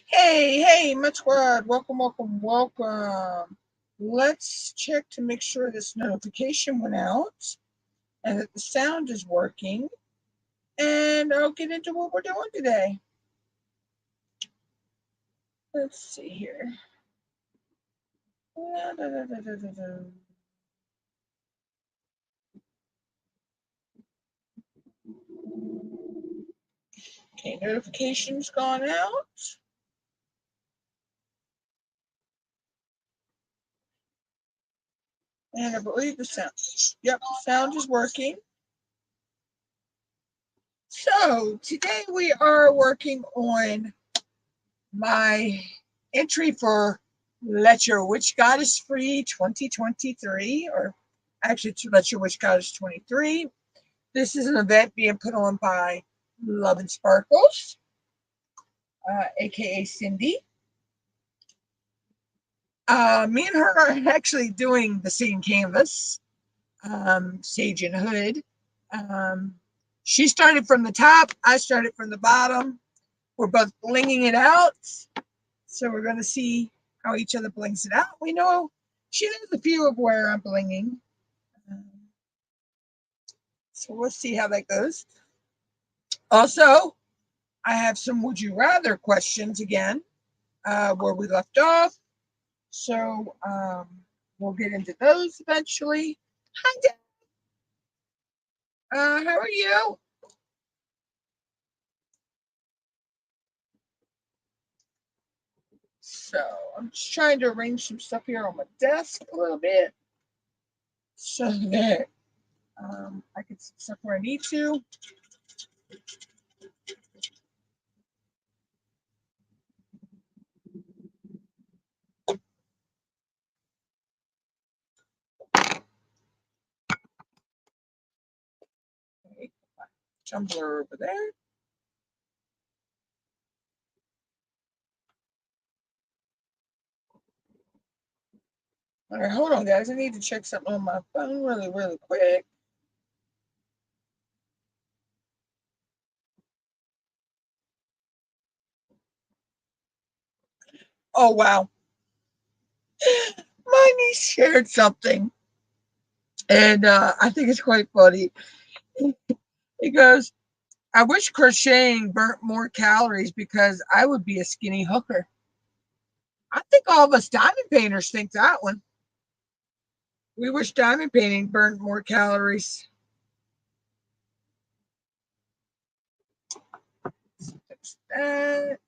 Hey, my squad. Welcome. Let's check to make sure this notification went out and that the sound is working. And I'll get into what we're doing today. Let's see here. Okay, notification's gone out. And I believe the sound. Yep, sound is working. So today we are working on my entry for Let Your Witch Goddess Free 2023, or actually to Let Your Witch Goddess 23. This is an event being put on by Love and Sparkles, aka Cindy. Me and her are actually doing the same canvas, Sage and Hood. She started from the top, I started from the bottom. We're both blinging it out. So we're going to see how each other blings it out. We know she knows a few of where I'm blinging. So we'll see how that goes. Also, I have some would you rather questions again, where we left off. So we'll get into those eventually. Hi, Dad. How are you? So I'm just trying to arrange some stuff here on my desk a little bit so that I can see stuff where I need to. Okay, tumbler over there. All right, hold on, guys. I need to check something on my phone really quick. Oh, wow. My niece shared something, and I think it's quite funny. He goes, I wish crocheting burnt more calories because I would be a skinny hooker. I think all of us diamond painters think that one. We wish diamond painting burned more calories. Fix that.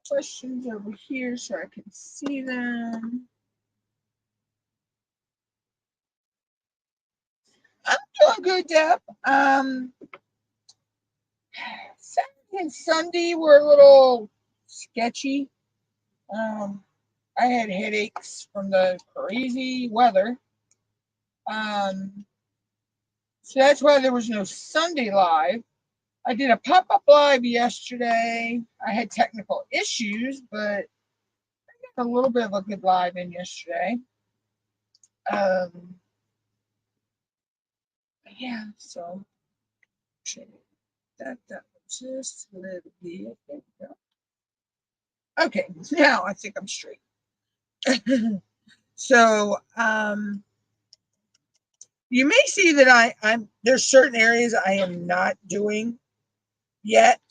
Questions over here so I can see them. I'm doing good, Deb. Saturday and Sunday were a little sketchy. Um, I had headaches from the crazy weather. Um, so that's why there was no Sunday live. I did a pop up live yesterday. I had technical issues, but I got a little bit of a good live in yesterday. Um, yeah, so that just a little bit. Okay, now I think I'm straight. So you may see that I'm there's certain areas I am not doing yet.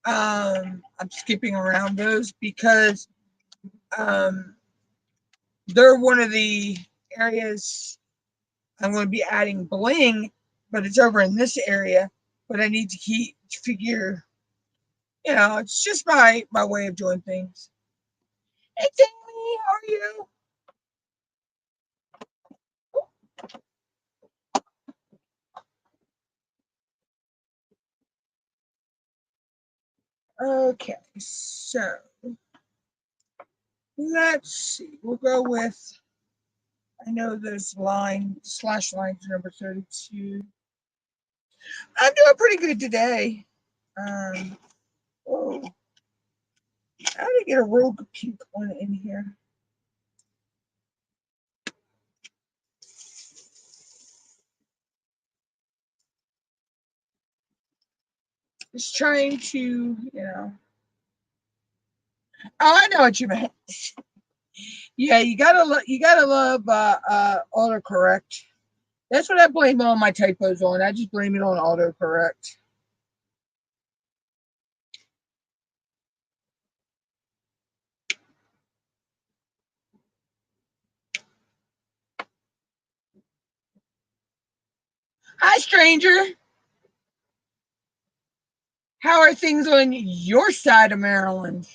I'm skipping around those because um, they're one of the areas I'm going to be adding bling, but it's over in this area. But I need to keep figure, it's just my way of doing things. Hey, Tammy, how are you? Okay, so let's see. We'll go with, I know there's slash lines number 32. I'm doing pretty good today. Um, oh, how did I get a rogue pink one in here? Just trying to, Oh, I know what you meant. Yeah, you gotta love autocorrect. That's what I blame all my typos on. I just blame it on autocorrect. Hi, stranger. How are things on your side of Maryland?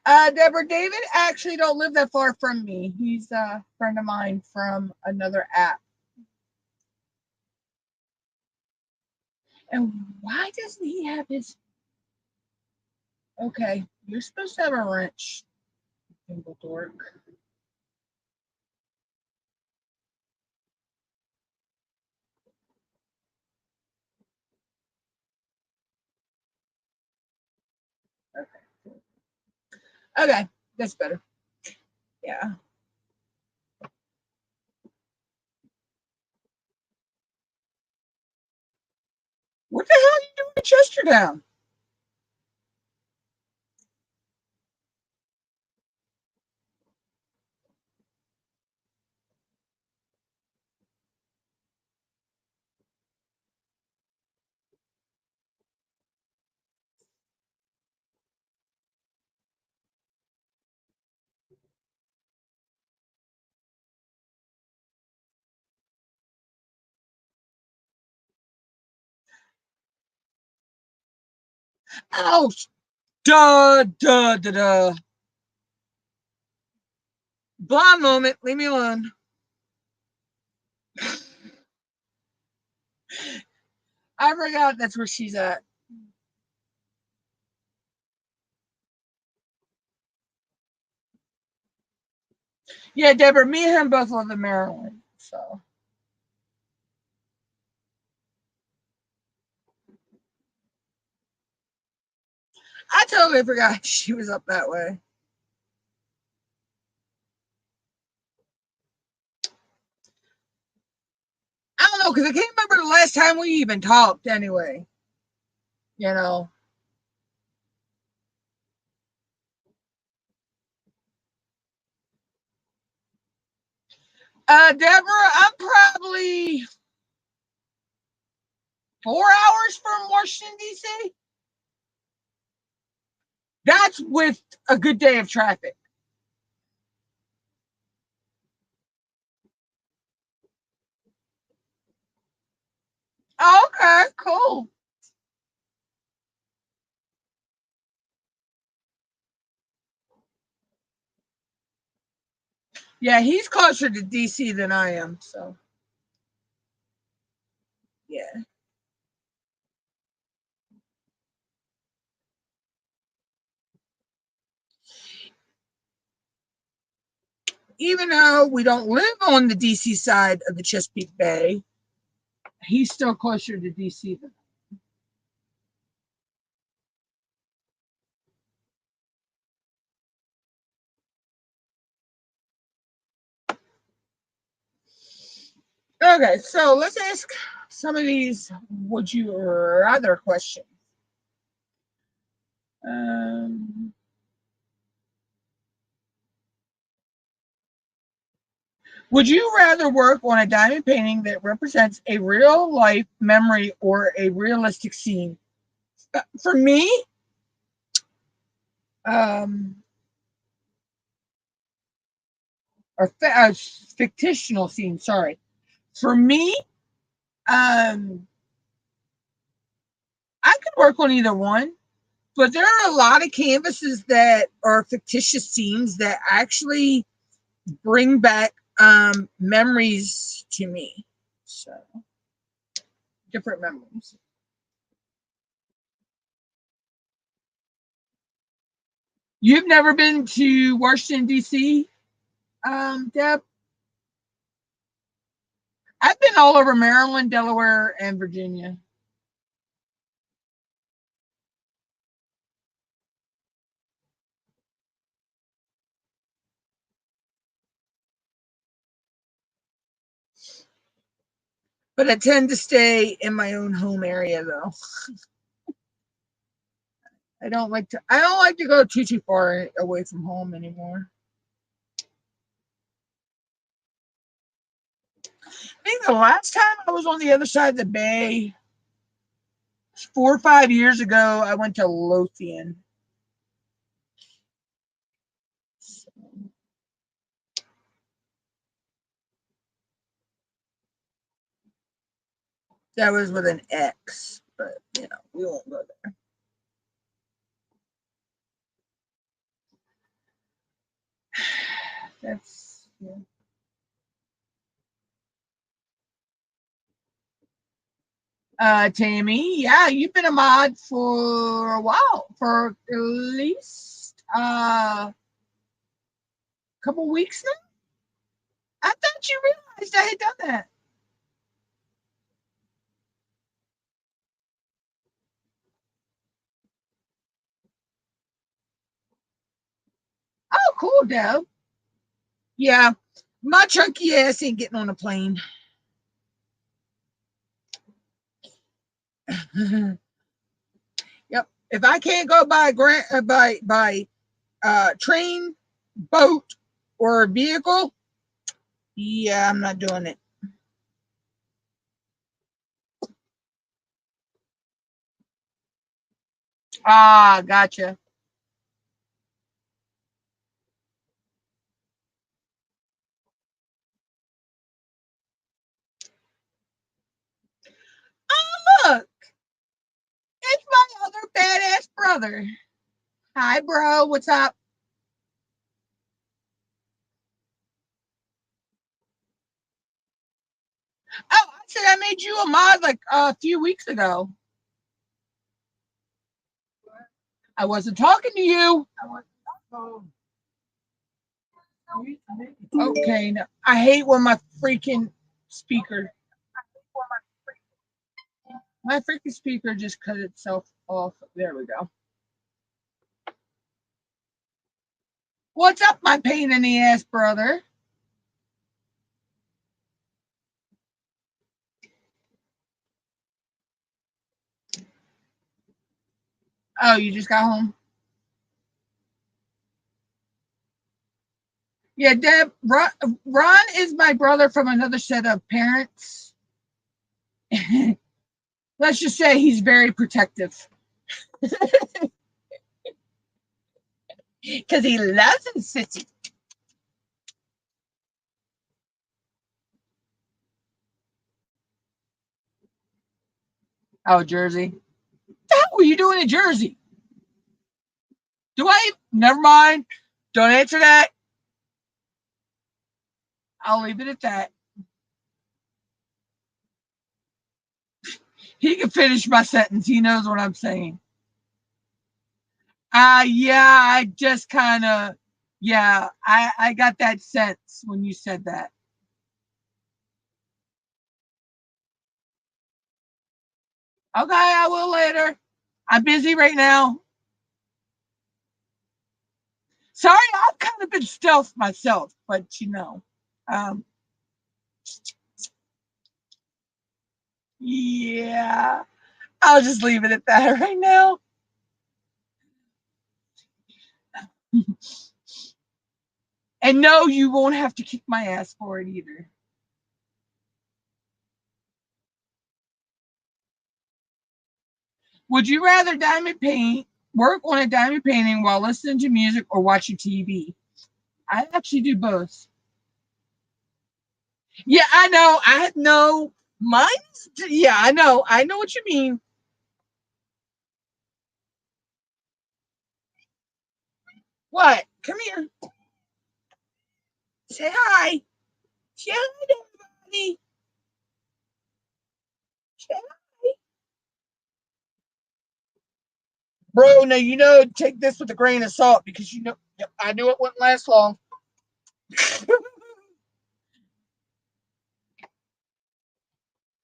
Deborah, David actually don't live that far from me. He's a friend of mine from another app. And why doesn't he have his? Okay, you're supposed to have a wrench. Single dork. Okay. Okay, that's better. Yeah. What the hell are you doing in Chestertown? Oh, duh, duh, duh, duh. Blonde moment. Leave me alone. I forgot that's where she's at. Yeah, Deborah, me and him both live in Maryland. So I totally forgot she was up that way. I don't know, because I can't remember the last time we even talked anyway. You know. Deborah, I'm probably 4 hours from Washington, D.C. That's with a good day of traffic. Oh, okay, cool. Yeah, he's closer to DC than I am, so yeah. Even though we don't live on the DC side of the Chesapeake Bay, he's still closer to DC than. Okay, so let's ask some of these would you rather questions. Um, would you rather work on a diamond painting that represents a real life memory or a realistic scene? For me, um, or fictional scene, sorry. For me, um, I could work on either one, but there are a lot of canvases that are fictitious scenes that actually bring back memories to me. So different memories. You've never been to Washington D.C., Deb? I've been all over Maryland, Delaware, and Virginia. But I tend to stay in my own home area, though. I don't like to go too far away from home anymore. I think the last time I was on the other side of the bay, 4 or 5 years ago, I went to Lothian. That was with an X, but we won't go there. That's Tammy, yeah, you've been a mod for a while, for at least a couple weeks now. I thought you realized I had done that. Oh, cool, Deb. Yeah, my chunky ass ain't getting on a plane. Yep. If I can't go by train, boat, or vehicle, yeah, I'm not doing it. Ah, gotcha. Oh, look, it's my other badass brother. Hi, bro. What's up? Oh, I said I made you a mod like a few weeks ago. I wasn't talking to you. Okay, no, I hate when my freaking speaker, my freaking speaker just cut itself off. There we go. What's up, my pain in the ass brother? Oh, you just got home? Yeah, Deb. Ron is my brother from another set of parents. Let's just say he's very protective because he loves his sissy. Oh, Jersey. What the hell were you doing in Jersey? Do I? Never mind. Don't answer that. I'll leave it at that. He can finish my sentence. He knows what I'm saying. Yeah, I just kind of, yeah, I got that sense when you said that. Okay, I will later. I'm busy right now. Sorry, I've kind of been stealth myself, but um, yeah, I'll just leave it at that right now. And no, you won't have to kick my ass for it either. Would you rather diamond paint, work on a diamond painting while listening to music or watching TV? I actually do both. Yeah, I know. I know. Mine's, yeah, I know. I know what you mean. What? Come here. Say hi. Say hi to everybody. Say hi. Bro, now take this with a grain of salt because yep, I knew it wouldn't last long.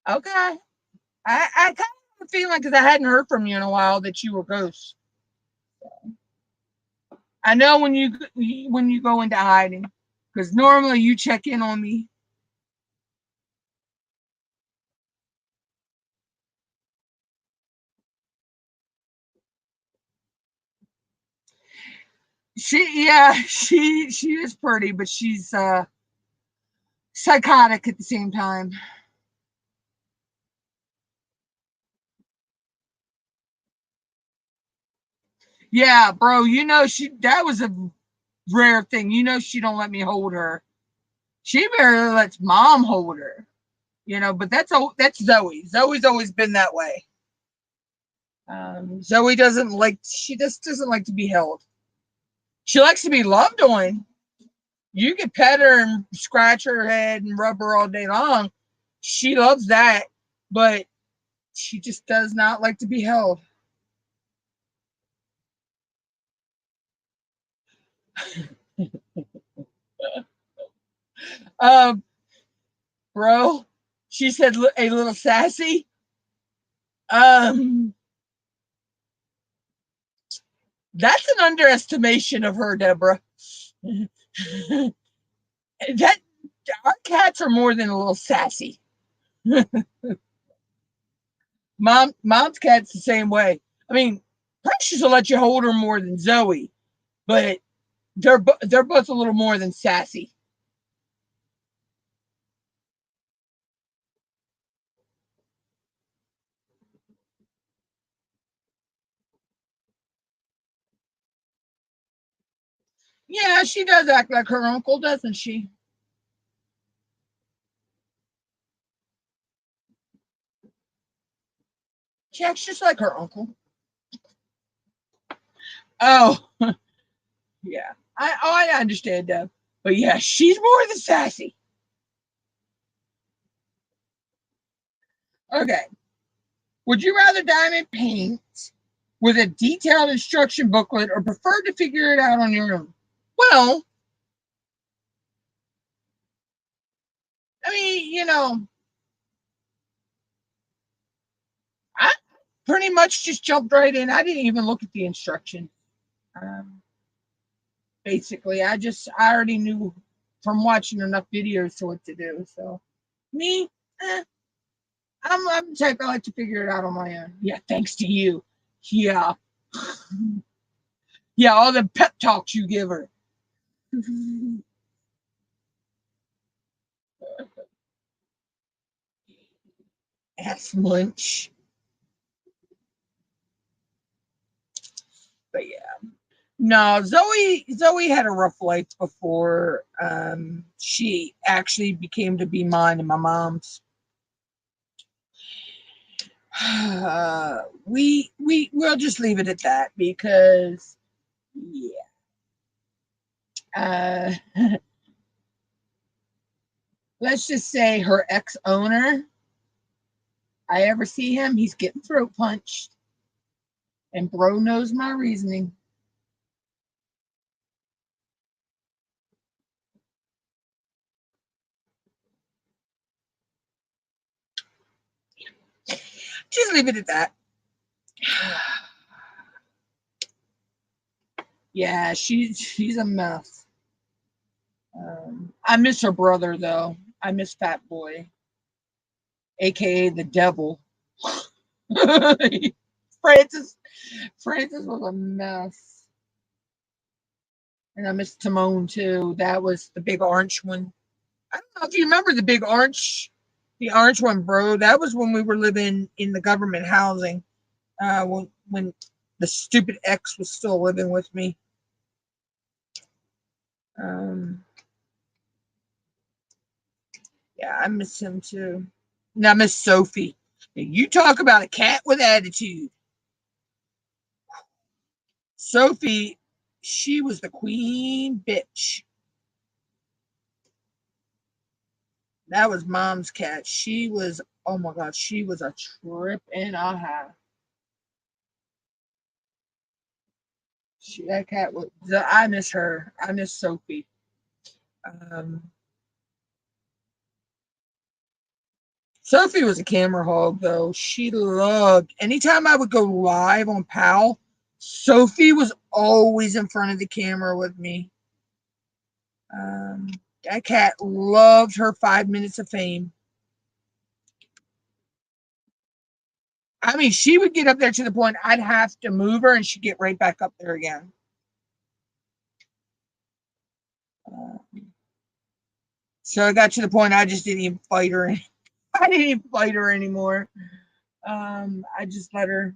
Okay. I kind of feel like because I hadn't heard from you in a while that you were ghosts. I know when you go into hiding because normally you check in on me. she is pretty, but she's psychotic at the same time. Yeah, bro, you know that was a rare thing. You know she don't let me hold her. She barely lets mom hold her. You know, but that's Zoe. Zoe's always been that way. Zoe doesn't like she just doesn't like to be held. She likes to be loved on. You can pet her and scratch her head and rub her all day long. She loves that, but she just does not like to be held. Um, bro, she said a little sassy. Um, that's an underestimation of her, Deborah. That our cats are more than a little sassy. Mom's cat's the same way. I mean, Precious will let you hold her more than Zoe, but they're both a little more than sassy. Yeah, she does act like her uncle, doesn't she? She acts just like her uncle. Oh, yeah. I understand that. But yeah, she's more than sassy. Okay. Would you rather diamond paint with a detailed instruction booklet or prefer to figure it out on your own? Well, I mean, I pretty much just jumped right in. I didn't even look at the instructions. Um, basically, I already knew from watching enough videos to what to do. So me, eh, I'm the type I like to figure it out on my own. Yeah, thanks to you. Yeah, yeah, all the pep talks you give her. Ass munch. But yeah. No, Zoe had a rough life before she actually became to be mine and my mom's. We'll just leave it at that because yeah. Uh, let's just say her ex owner. I ever see him, he's getting throat punched, and bro knows my reasoning. Just leave it at that. Yeah, she's a mess. I miss her brother though. I miss Fat Boy, aka the devil. Francis Francis was a mess. And I miss Timon too. That was the big orange one. I don't know if you remember the orange one, bro. That was when we were living in the government housing. When the stupid ex was still living with me. Um, yeah, I miss him too. And I miss Sophie. You talk about a cat with attitude. Sophie, she was the queen bitch. That was mom's cat. She was, oh my god, she was a trip and a half. That cat was. I miss her. I miss Sophie. Um, Sophie was a camera hog, though. She loved. Anytime I would go live on PAL, Sophie was always in front of the camera with me. Um, that cat loved her 5 minutes of fame. I mean, she would get up there to the point I'd have to move her, and she'd get right back up there again. So it got to the point I just didn't even fight her. I didn't even fight her anymore. I just let her,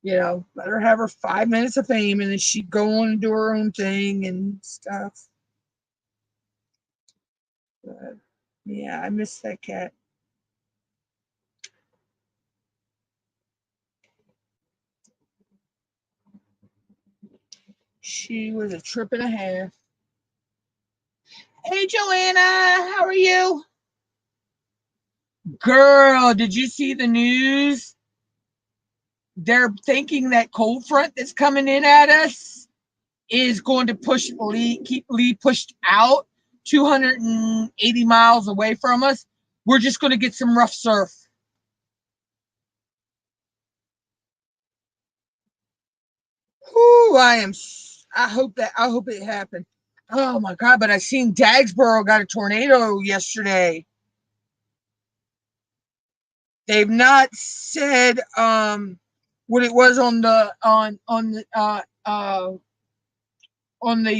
let her have her 5 minutes of fame, and then she'd go on and do her own thing and stuff. But yeah, I miss that cat. She was a trip and a half. Hey, Joanna, how are you? Girl, did you see the news? They're thinking that cold front that's coming in at us is going to keep Lee pushed out 280 miles away from us. We're just going to get some rough surf. Whoo, I hope it happened. Oh my God, but I seen Dagsboro got a tornado yesterday. They've not said what it was on the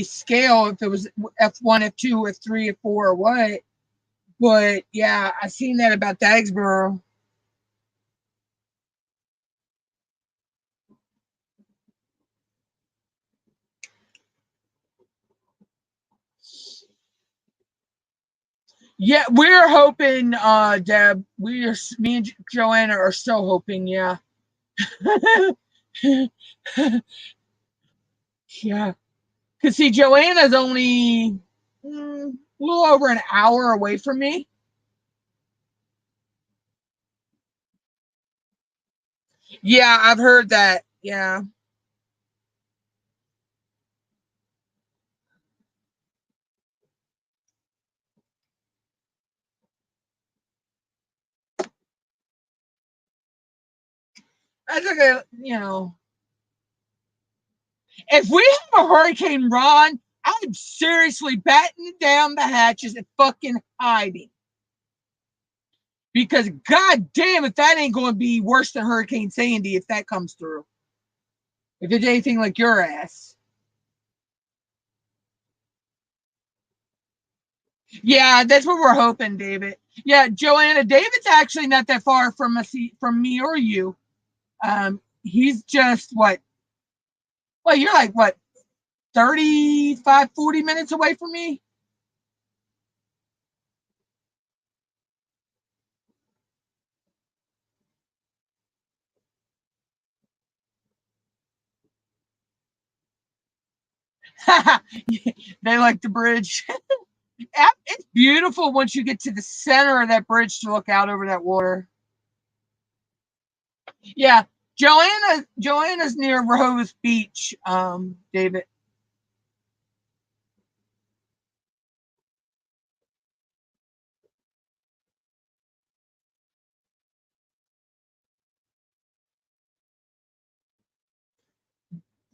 scale, if it was F1, F2, F3, F4, or what. But yeah, I seen that about Dagsboro. Yeah, we're hoping, Deb. Me and Joanna are still hoping. Yeah, yeah. Cause see, Joanna's only a little over an hour away from me. Yeah, I've heard that. Yeah, that's like if we have a Hurricane Ron, I'm seriously battening down the hatches and fucking hiding. Because god damn, if that ain't going to be worse than Hurricane Sandy if that comes through. If it's anything like your ass. Yeah, that's what we're hoping, David. Yeah, Joanna, David's actually not that far from me or you. He's just what? Well, you're like what, 35, 40 minutes away from me? They like the bridge. It's beautiful once you get to the center of that bridge to look out over that water. Yeah, Joanna's near Rose Beach, David.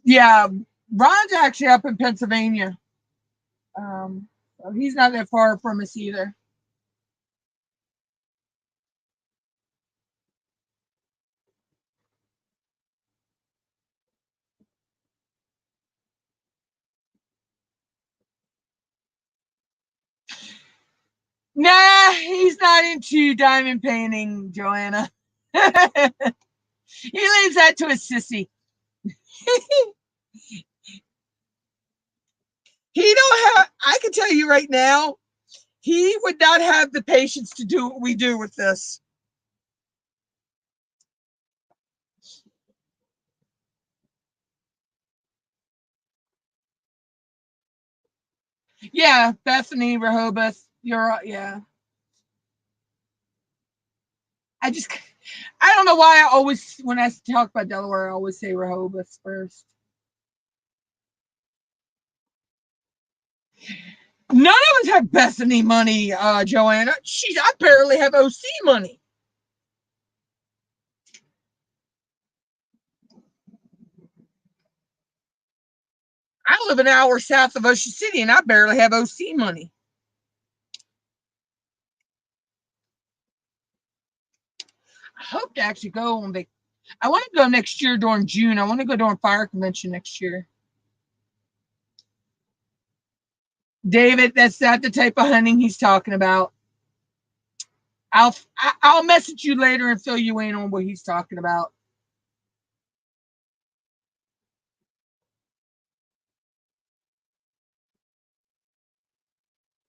Yeah, Ron's actually up in Pennsylvania. So he's not that far from us either. Nah, he's not into diamond painting, Joanna. He leaves that to his sissy. He don't have. I can tell you right now, he would not have the patience to do what we do with this. Yeah, Bethany Rehoboth. Yeah. I just I don't know why I always when I talk about Delaware I always say Rehoboth first. None of us have Bethany money, Joanna. I barely have OC money. I live an hour south of Ocean City and I barely have OC money. I hope to actually go on I want to go next year during June. I want to go during fire convention next year. David, that's not the type of hunting he's talking about. I'll message you later and fill you in on what he's talking about.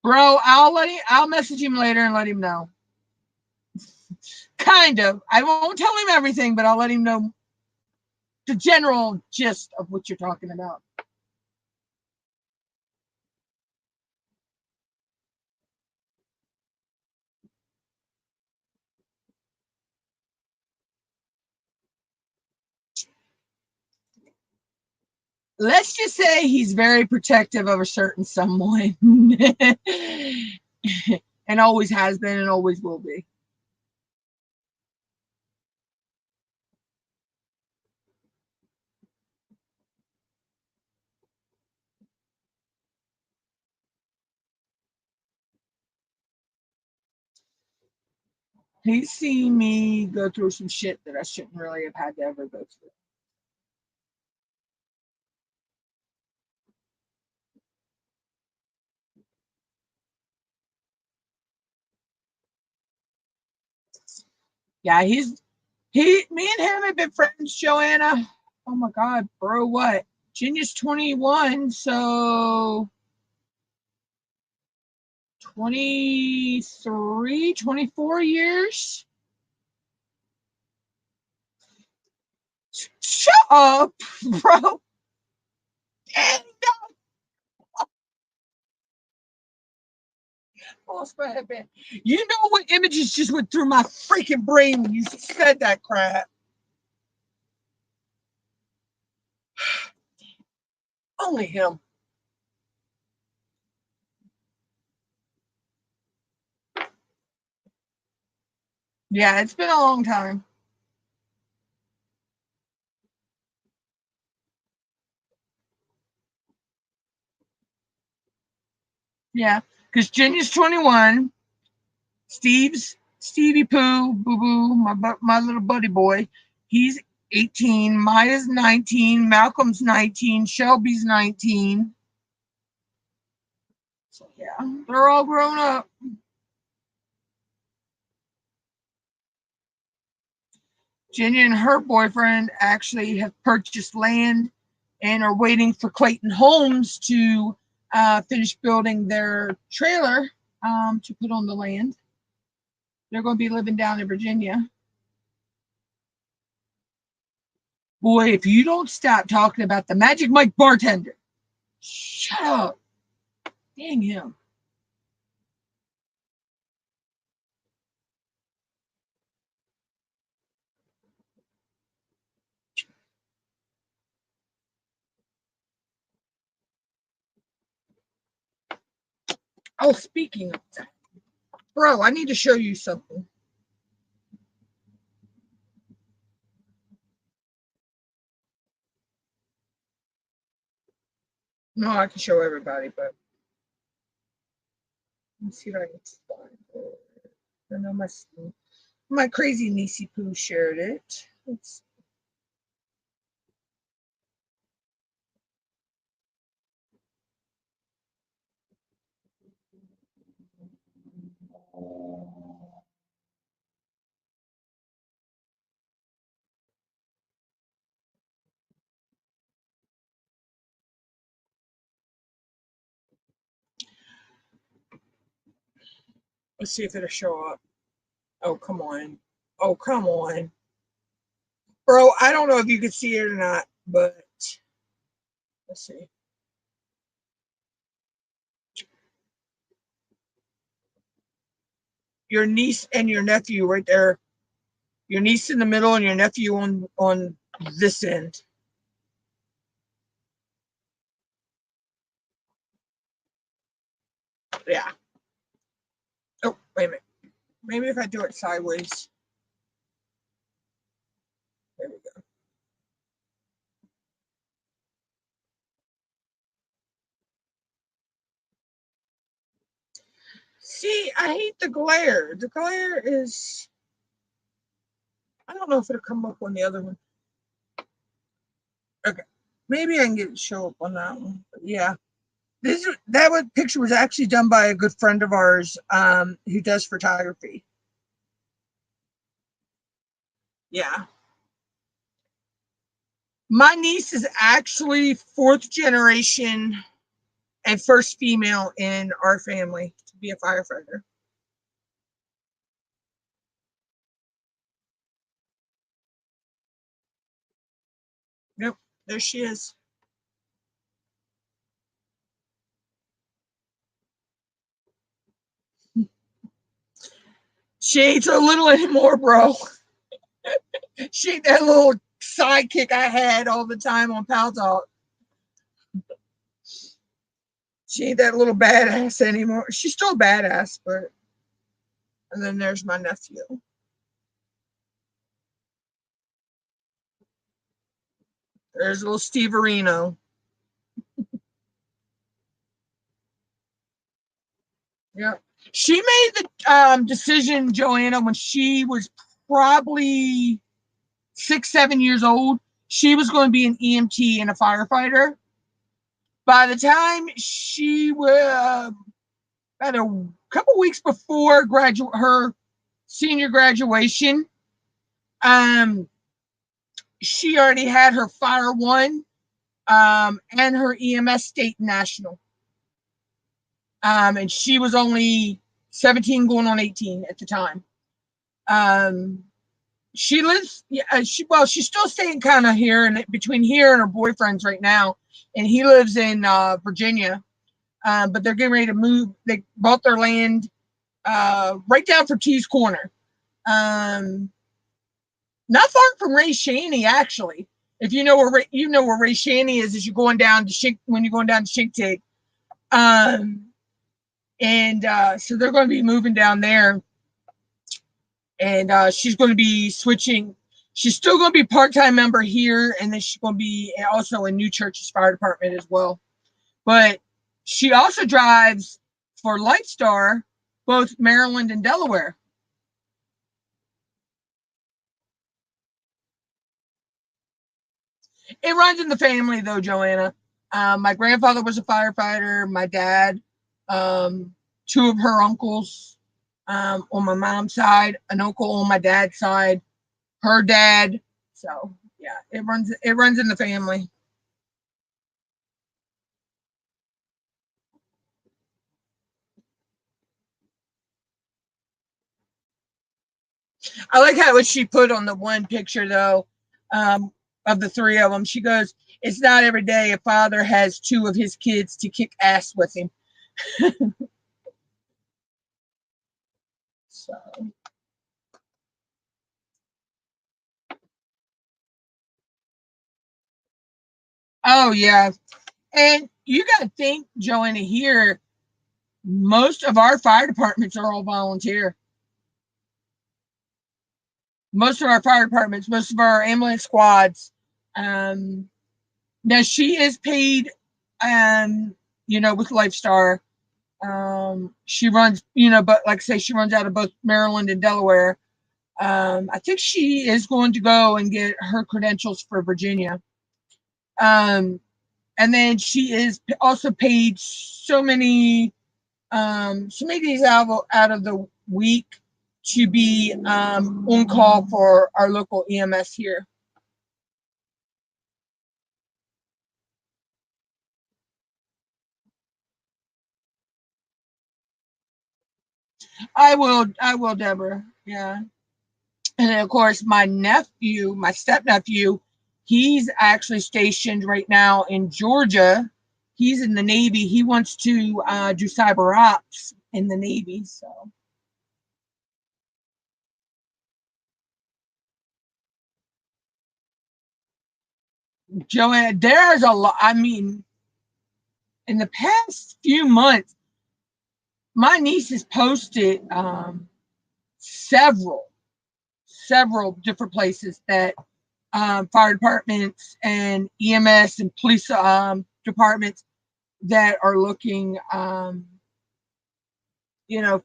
Bro, I'll message him later and let him know. Kind of. I won't tell him everything, but I'll let him know the general gist of what you're talking about. Let's just say he's very protective of a certain someone. And always has been and always will be. He's seen me go through some shit that I shouldn't really have had to ever go through. Yeah, me and him have been friends, Joanna. Oh my God, bro, what? Genius 21, so 23, 24 years. Shut up, bro. I lost my headband. You know what images just went through my freaking brain when you said that crap? Only him. Yeah, it's been a long time. Yeah, because Genius 21, Stevie Pooh, Boo Boo, my little buddy boy, he's 18. Maya's 19. Malcolm's 19. Shelby's 19. So yeah, they're all grown up. Jenny and her boyfriend actually have purchased land and are waiting for Clayton Homes to finish building their trailer to put on the land. They're going to be living down in Virginia. Boy, if you don't stop talking about the Magic Mike bartender, shut up. Dang him. Oh, speaking of that, bro, I need to show you something. No, I can show everybody, but let me see if I can find it. I know my crazy niecey poo shared it. Let's see if it'll show up. Oh, come on. Oh, come on. Bro, I don't know if you can see it or not, but let's see. Your niece and your nephew right there. Your niece in the middle and your nephew on this end. Yeah. Oh, wait a minute. Maybe if I do it sideways. There we go. See, I hate the glare. The glare is, I don't know if it'll come up on the other one. Okay. Maybe I can get it show up on that one. But yeah. Picture was actually done by a good friend of ours who does photography. Yeah. My niece is actually 4th generation and first female in our family to be a firefighter. Yep, there she is. She ain't so little anymore, bro. She ain't that little sidekick I had all the time on Pal Talk. She ain't that little badass anymore. She's still a badass, but. And then there's my nephew. There's little Steve Areno. Yeah. She made the decision, Joanna, when she was probably 6, 7 years old. She was going to be an EMT and a firefighter. By the time she was about a couple weeks before her senior graduation, she already had her Fire One and her EMS state and national. And she was only 17 going on 18 at the time. She lives, she's still staying kind of here and between here and her boyfriend's right now. And he lives in Virginia. But they're getting ready to move. They bought their land right down from T's Corner. Not far from Ray Shaney, actually. If you know where Ray Shaney is, as you're going down to when you're going down to Shintig. So they're going to be moving down there, and she's going to be switching. She's still going to be part-time member here, and then she's going to be also in New Church's fire department as well. But she also drives for Lightstar, both Maryland and Delaware. It runs in the family, though, Joanna. My grandfather was a firefighter. My dad, 2 of her uncles on my mom's side, an uncle on my dad's side, her dad. So yeah, it runs in the family. I like how what she put on the one picture though, of the 3 of them. She goes, "It's not every day a father has 2 of his kids to kick ass with him." So. Oh yeah, and you got to think, Joanna, here, most of our fire departments are all volunteer. Most of our fire departments, most of our ambulance squads. Now she is paid, with Lifestar. She runs, but like I say, she runs out of both Maryland and Delaware. I think she is going to go and get her credentials for Virginia. And then she is also paid so many days out of the week to be on call for our local EMS here. I will, Deborah. Yeah. And then of course my step-nephew, he's actually stationed right now in Georgia. He's in the Navy. He wants to do cyber ops in the Navy. So Joanne, there's a lot. I mean, in the past few months, my niece has posted several different places that fire departments and EMS and police departments that are looking,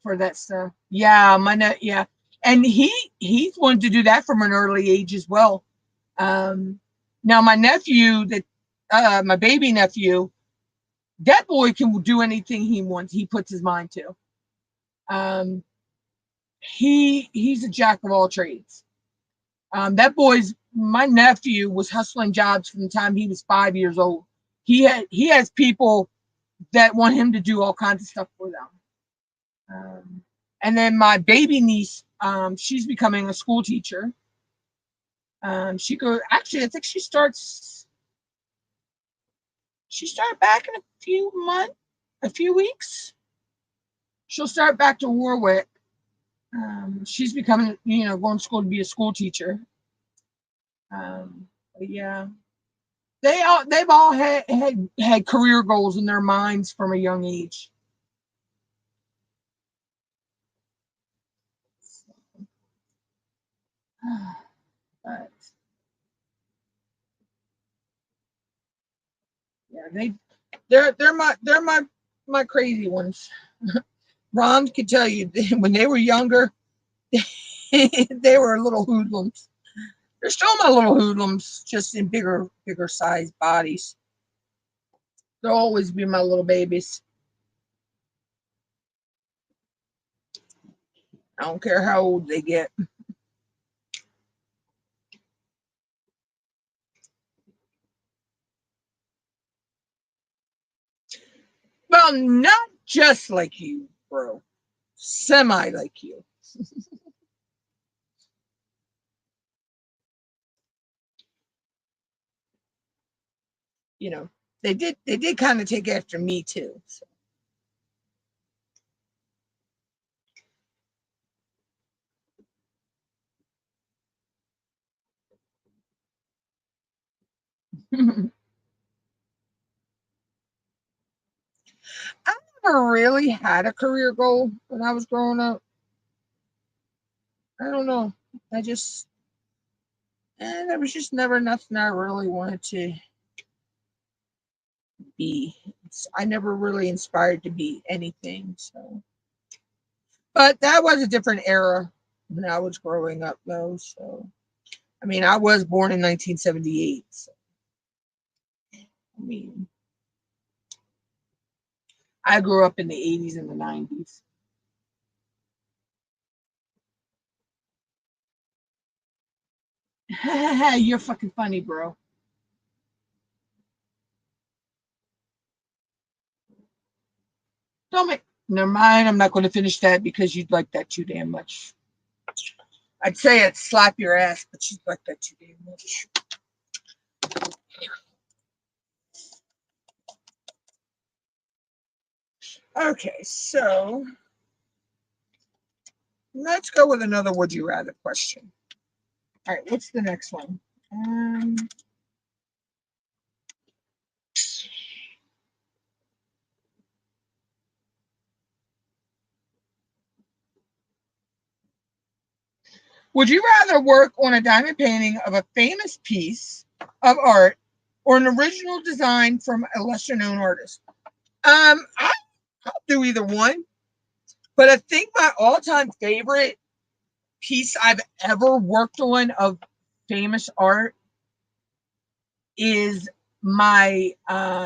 for that stuff. Yeah, yeah, and he's wanted to do that from an early age as well. Now my nephew, my baby nephew, That boy can do anything he wants. He puts his mind to. Um, he's a jack of all trades. That boy's my nephew was hustling jobs from the time he was 5 years old. He has people that want him to do all kinds of stuff for them. And then my baby niece, she's becoming a school teacher. She goes actually I think she started back in a few weeks. She'll start back to Warwick. She's becoming, going to school to be a school teacher. But yeah, they've all had career goals in their minds from a young age. But yeah, they're my crazy ones. Ron could tell you when they were younger, they were little hoodlums. They're still my little hoodlums, just in bigger sized bodies. They'll always be my little babies. I don't care how old they get. Well, not just like you, bro. Semi like you. They did kind of take after me too. So. I never really had a career goal when I was growing up. I don't know. I just, there was just never nothing I really wanted to be. I never really inspired to be anything. So, but that was a different era when I was growing up, though. So, I mean, I was born in 1978. So, I mean, I grew up in the 80s and the 90s. You're fucking funny, bro. Don't make. Never mind. I'm not going to finish that because you'd like that too damn much. I'd say I'd slap your ass, but you'd like that too damn much. Okay, so let's go with another would you rather question. All right, what's the next one? Would you rather work on a diamond painting of a famous piece of art or an original design from a lesser known artist? I'll do either one, but I think my all time favorite piece I've ever worked on of famous art is my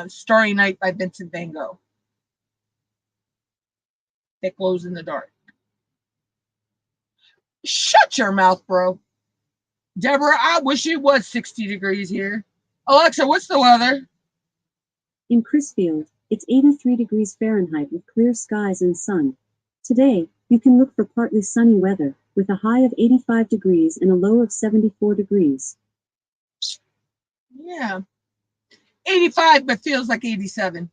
Starry Night by Vincent van Gogh that glows in the dark. Shut your mouth, bro. Deborah, I wish it was 60 degrees here. Alexa, what's the weather? In Crisfield, it's 83 degrees Fahrenheit with clear skies and sun. Today, you can look for partly sunny weather, with a high of 85 degrees and a low of 74 degrees. Yeah. 85, but feels like 87.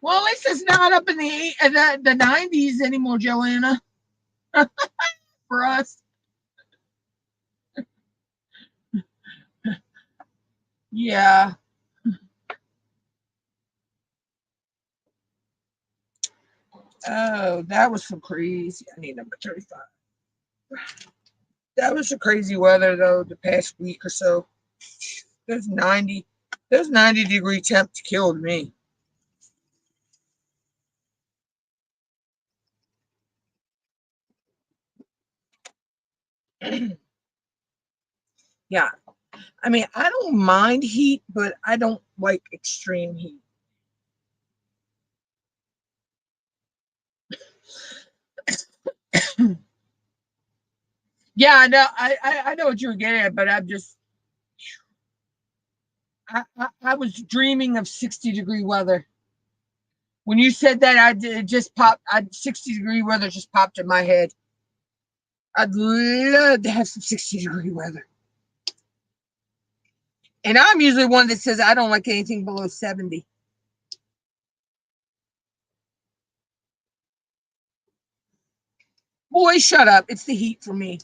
Well, at least it's not up in the 90s anymore, Joanna. For us. Yeah. Oh, that was some crazy. I need number 35. That was some crazy weather though, the past week or so. Those 90, those 90-degree temps killed me. Yeah. I mean, I don't mind heat, but I don't like extreme heat. Yeah, no, I know what you were getting at, but I was dreaming of 60-degree weather. When you said that, it just popped. 60-degree weather just popped in my head. I'd love to have some 60-degree weather. And I'm usually one that says I don't like anything below 70. Boy, shut up. It's the heat for me.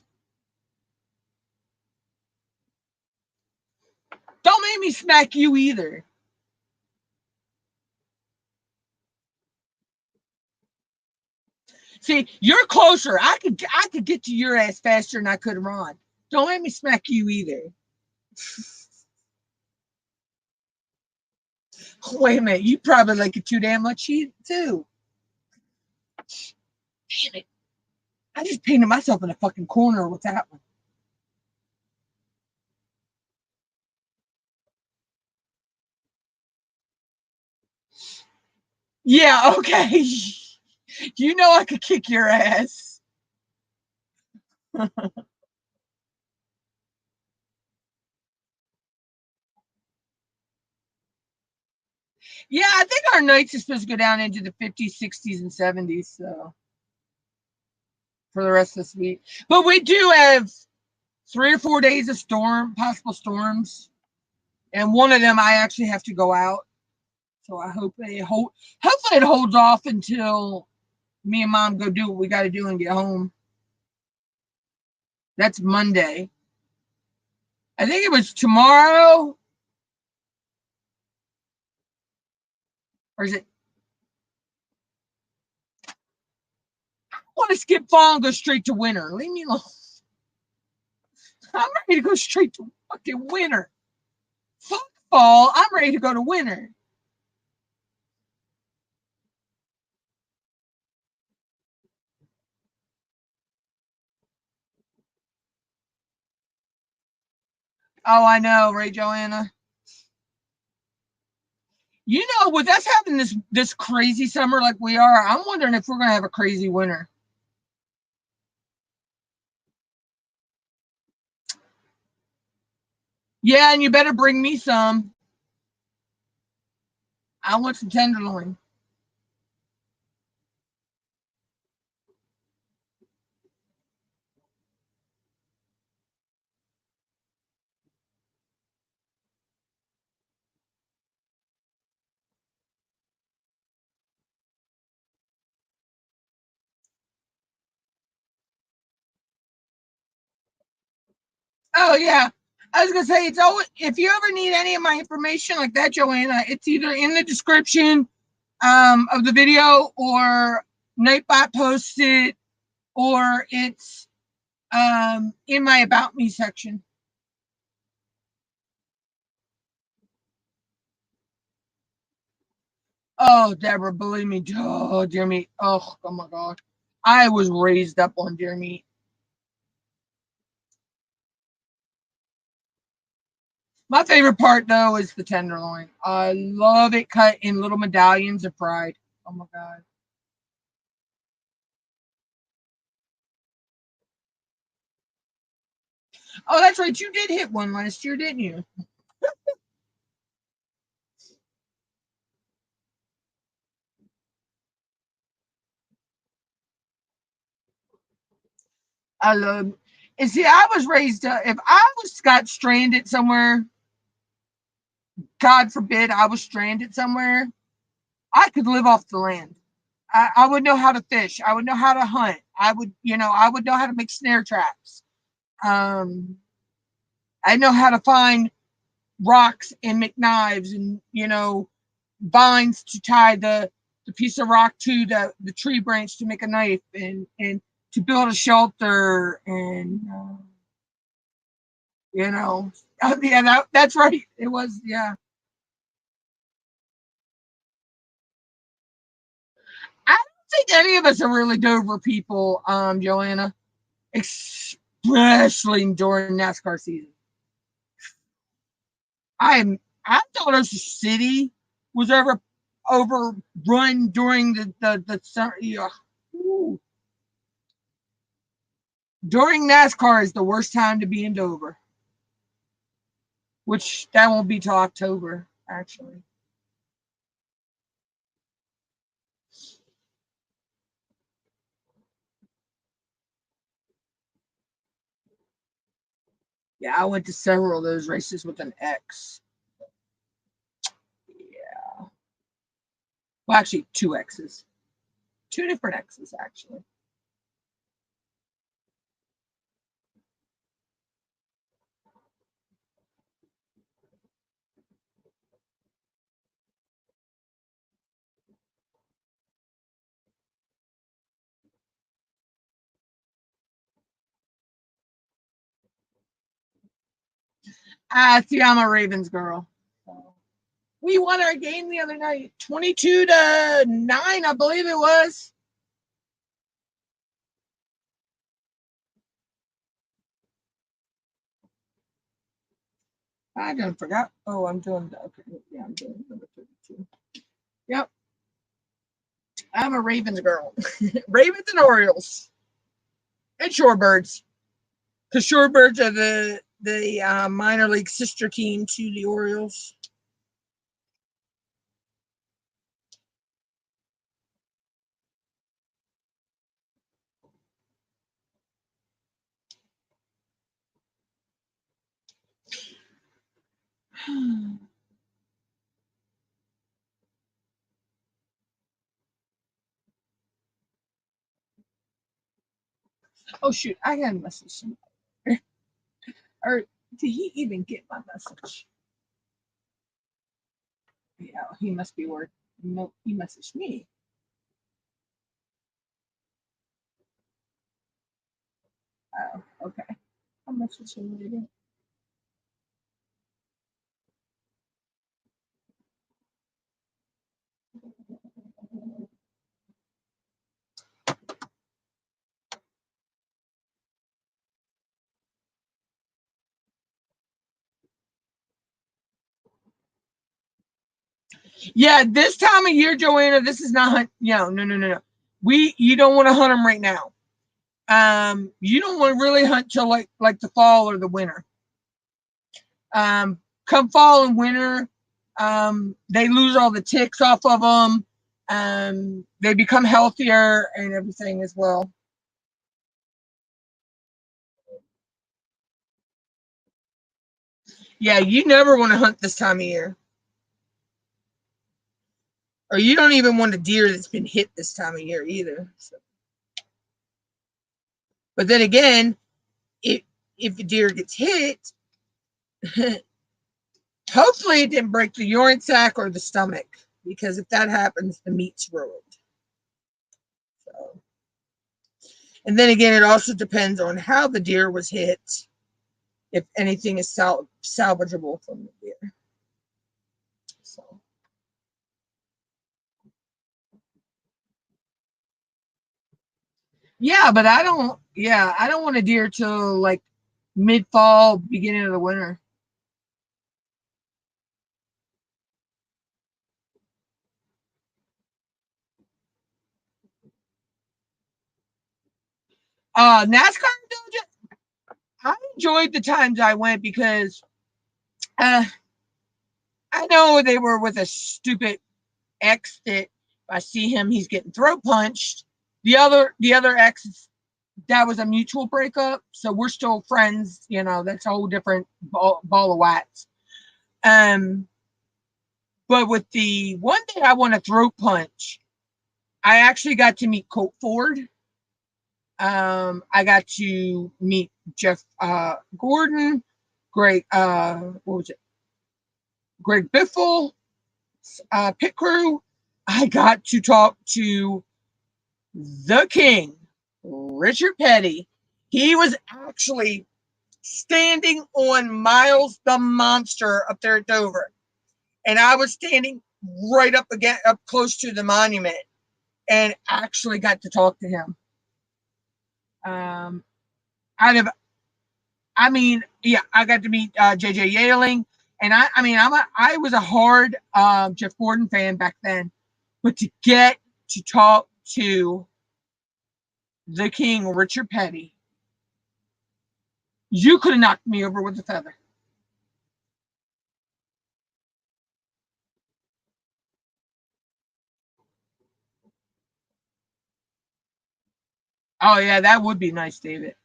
Don't make me smack you either. See, you're closer. I could get to your ass faster than I could Ron. Don't make me smack you either. Wait a minute. You probably like it too damn much too. Damn it. I just painted myself in a fucking corner with that one. Yeah, okay. You know I could kick your ass. Yeah, I think our nights are supposed to go down into the 50s, 60s, and 70s. So for the rest of this week. But we do have 3 or 4 days of possible storms. And one of them I actually have to go out. So I hope hopefully it holds off until me and mom go do what we gotta do and get home. That's Monday. I think it was tomorrow. Or is it? I want to skip fall and go straight to winter. Leave me alone. I'm ready to go straight to fucking winter. Fuck fall. I'm ready to go to winter. Oh, I know, right, Joanna? You know, with us having this crazy summer like we are, I'm wondering if we're gonna have a crazy winter. Yeah, and you better bring me some. I want some tenderloin. Oh yeah. I was gonna say it's always if you ever need any of my information like that, Joanna, it's either in the description of the video or Nightbot posted or it's in my about me section. Oh, Deborah, believe me, oh dear me. Oh my god. I was raised up on deer meat. My favorite part though is the tenderloin. I love it cut in little medallions of fried. Oh my god. Oh, that's right. You did hit one last year, didn't you? I love. And see, I was raised. If I was got stranded somewhere, God forbid, I was stranded somewhere, I could live off the land. I would know how to fish. I would know how to hunt. I would know how to make snare traps. Um, I know how to find rocks and make knives and vines to tie the piece of rock to the tree branch to make a knife and to build a shelter and yeah, that's right, it was, yeah. I don't think any of us are really Dover people, Joanna, especially during NASCAR season. I thought Ocean City was overrun during the summer. Yeah. During NASCAR is the worst time to be in Dover, which that won't be till October, actually. Yeah, I went to several of those races with an X. Yeah. Well, actually, two X's. Two different X's, actually. See, I'm a Ravens girl. So. We won our game the other night, 22-9, I believe it was. I done forgot. Oh, I'm doing okay. Yeah, I'm doing number 32. Yep. I'm a Ravens girl. Ravens and Orioles. And Shorebirds. Because Shorebirds are the minor league sister team to the Orioles. Oh shoot, I got a message. Or did he even get my message? Yeah, he must be working. No, he messaged me. Oh, okay. I'll message him later. Yeah, this time of year, Joanna, this is not hunt. No. You don't want to hunt them right now. You don't want to really hunt till like the fall or the winter. Come fall and winter, they lose all the ticks off of them. They become healthier and everything as well. Yeah, you never want to hunt this time of year. Or you don't even want a deer that's been hit this time of year either. So. But then again, if a deer gets hit, hopefully it didn't break the urine sac or the stomach, because if that happens, the meat's ruined. So. And then again, it also depends on how the deer was hit, if anything is salvageable from the deer. So. Yeah, but I don't. Yeah, I don't want a deer till like mid-fall, beginning of the winter. NASCAR, I enjoyed the times I went because I know they were with a stupid ex that if I see him, he's getting throat punched. The other ex, that was a mutual breakup, so we're still friends. That's a whole different ball of wax. But with the one day I want to throat punch, I actually got to meet Colt Ford. I got to meet Jeff Gordon, Greg, what was it? Greg Biffle, pit crew. I got to talk to the king, Richard Petty. He was actually standing on Miles the Monster up there at Dover. And I was standing right up close to the monument, and actually got to talk to him. Out of I mean, yeah, I got to meet JJ Yearling, and I was a hard Jeff Gordon fan back then, but to get to talk to the King, Richard Petty, you could have knocked me over with a feather. Oh yeah, that would be nice, David.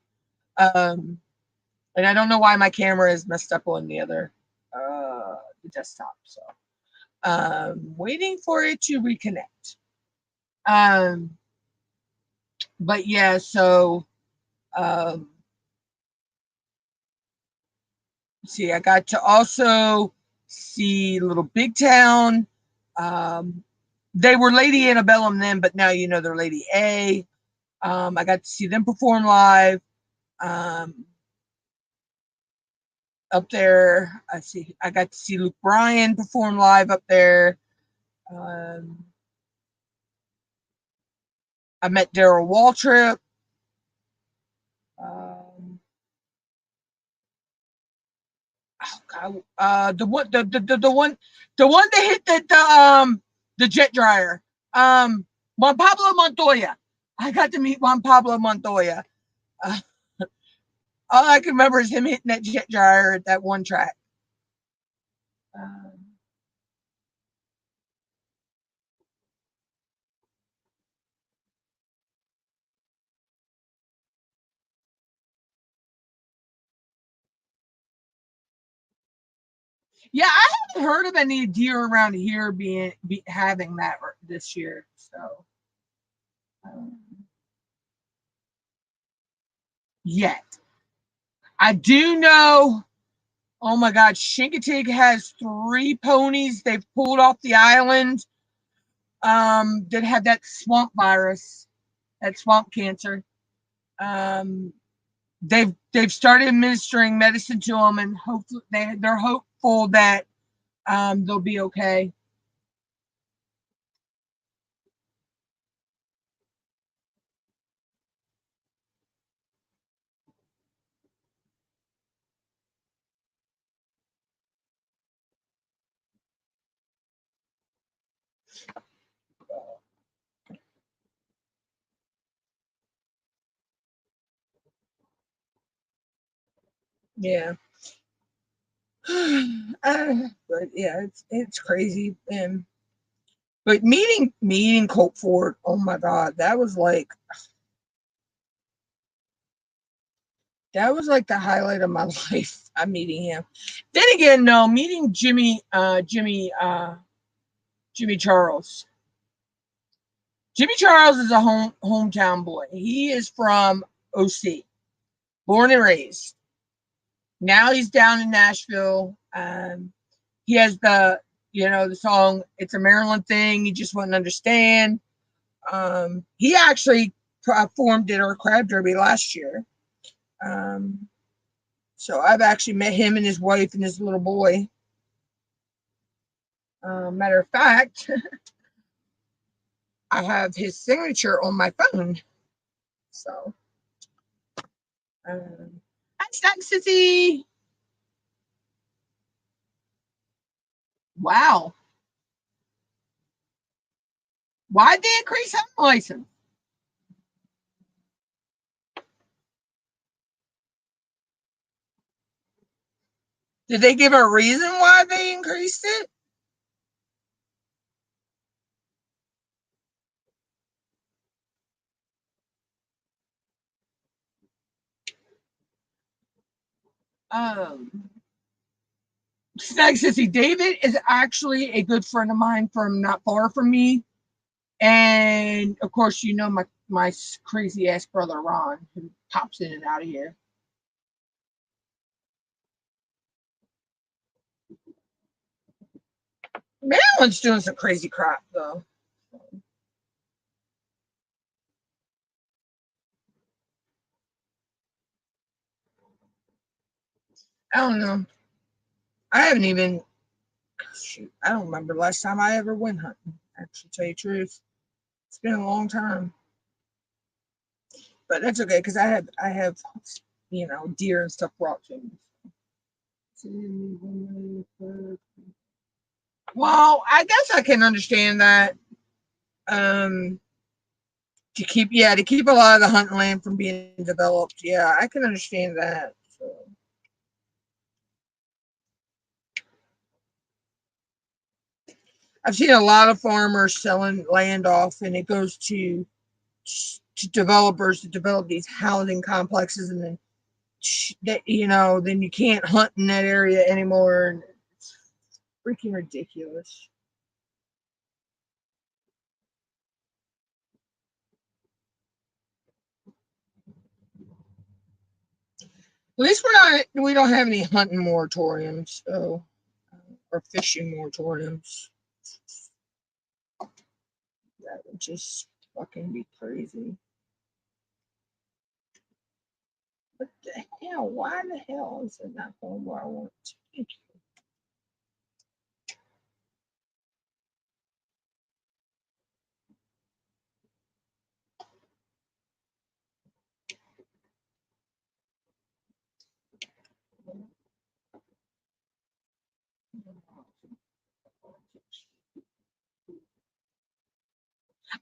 And I don't know why my camera is messed up on the other the desktop. So waiting for it to reconnect. Um, but yeah, so um, see, I got to also see Little Big Town. Um, they were Lady Antebellum then, but now you know they're Lady A. I got to see them perform live. Um, up there, I got to see Luke Bryan perform live up there. Um, I met Daryl Waltrip. Um, oh God, the one that hit the jet dryer. Juan Pablo Montoya. I got to meet Juan Pablo Montoya. Uh, all I can remember is him hitting that jet dryer at that one track. Um, yeah, I haven't heard of any deer around here having that this year. So um, yet I do know. Oh my God, Chincoteague has 3 ponies they've pulled off the island that had that swamp virus, that swamp cancer. Um, they've started administering medicine to them, and hopefully they're hopeful that they'll be okay. Yeah. But yeah, it's crazy. And but meeting Colt Ford, oh my God, that was like the highlight of my life. I'm meeting him. Then again, no, meeting Jimmy Charles. Jimmy Charles is a hometown boy. He is from OC, born and raised. Now he's down in Nashville. He has the song "It's a Maryland Thing." You just wouldn't understand. He actually performed at our crab derby last year. Um, so I've actually met him and his wife and his little boy. Matter of fact, I have his signature on my phone. So, hashtag Sissy. Wow. Why'd they increase hunting license? Did they give a reason why they increased it? Um, Snag Sissy, David is actually a good friend of mine from not far from me. And of course, you know my crazy ass brother Ron, who pops in and out of here. Maryland's doing some crazy crap though. I don't know. I haven't even shoot. I don't remember the last time I ever went hunting. Actually, tell you the truth, it's been a long time. But that's okay because I have you know, deer and stuff brought to me. Well, I guess I can understand that. To keep a lot of the hunting land from being developed. Yeah, I can understand that. So. I've seen a lot of farmers selling land off, and it goes to developers to develop these housing complexes, and then then you can't hunt in that area anymore, and it's freaking ridiculous. At least we don't have any hunting moratoriums, so or fishing moratoriums. That would just fucking be crazy. What the hell? Why the hell is it not going where I want it to?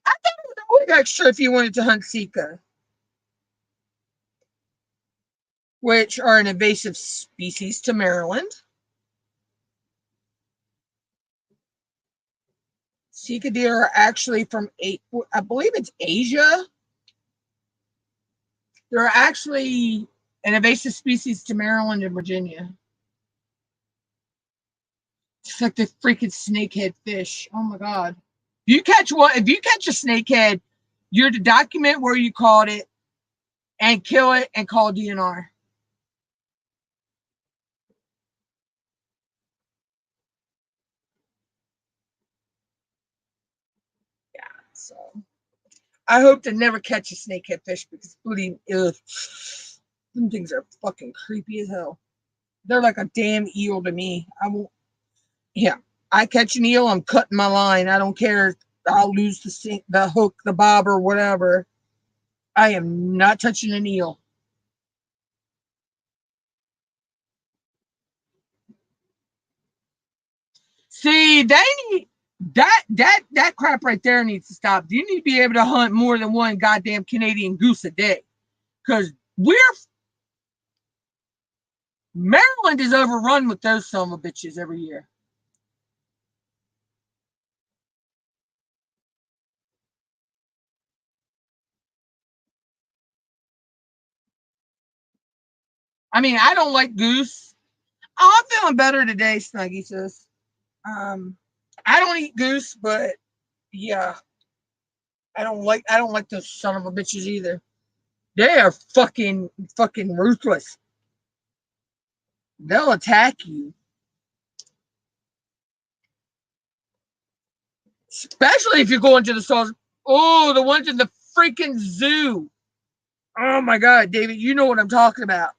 I thought it was always extra if you wanted to hunt Sika, which are an invasive species to Maryland. Sika deer are actually from I believe it's Asia. They're actually an invasive species to Maryland and Virginia. It's like the freaking snakehead fish. Oh my god! If you catch a snakehead, you're to document where you caught it and kill it and call DNR. Yeah, so I hope to never catch a snakehead fish because bleeding. Ugh, them things are fucking creepy as hell. They're like a damn eel to me. I won't. Yeah, I catch an eel, I'm cutting my line. I don't care. I'll lose the hook, the bob, or whatever. I am not touching an eel. See, they need that crap right there needs to stop. You need to be able to hunt more than one goddamn Canadian goose a day, because Maryland is overrun with those son of a bitches every year. I mean, I don't like goose. Oh, I'm feeling better today, Snuggie says. Um, I don't eat goose, but yeah, I don't like those son of a bitches either. They are fucking ruthless. They'll attack you, especially if you're going to the stores. Oh, the ones in the freaking zoo. Oh my god, David, you know what I'm talking about.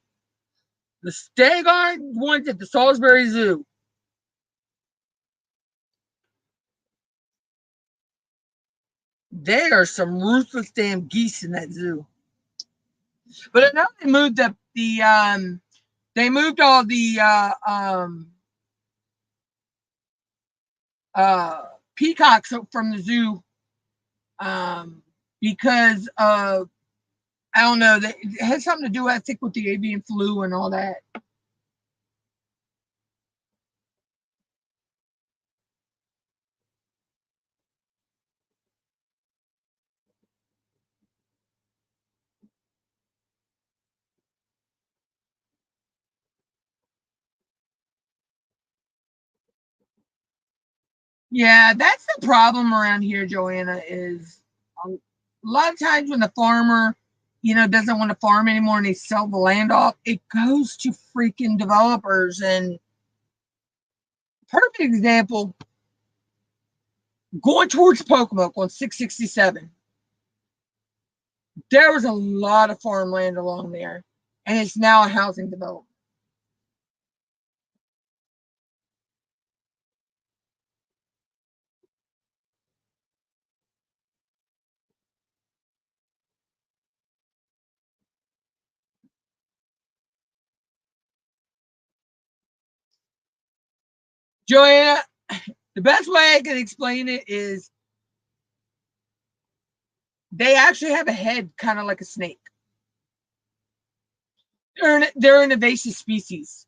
The Stagard ones at the Salisbury Zoo. They are some ruthless damn geese in that zoo. But I know they moved they moved all the peacocks from the zoo because of I don't know, it has something to do, I think, with the avian flu and all that. Yeah, that's the problem around here, Joanna, is a lot of times when the farmer, doesn't want to farm anymore and they sell the land off, it goes to freaking developers. And perfect example, going towards Pocomoke on 667, there was a lot of farmland along there, and it's now a housing development. Joanna, the best way I can explain it is they actually have a head kind of like a snake. They're an invasive species.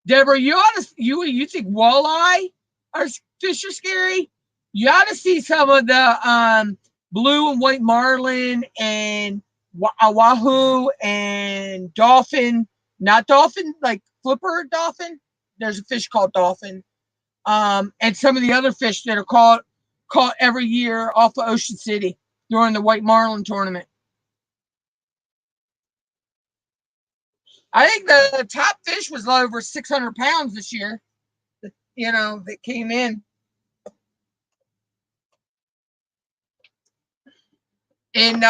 Deborah, you think walleye fish are scary? You ought to see some of the blue and white marlin and wahoo and dolphin, not dolphin, like flipper dolphin. There's a fish called dolphin. And some of the other fish that are caught every year off of Ocean City during the white marlin tournament. I think the top fish was over 600 pounds this year. That came in. And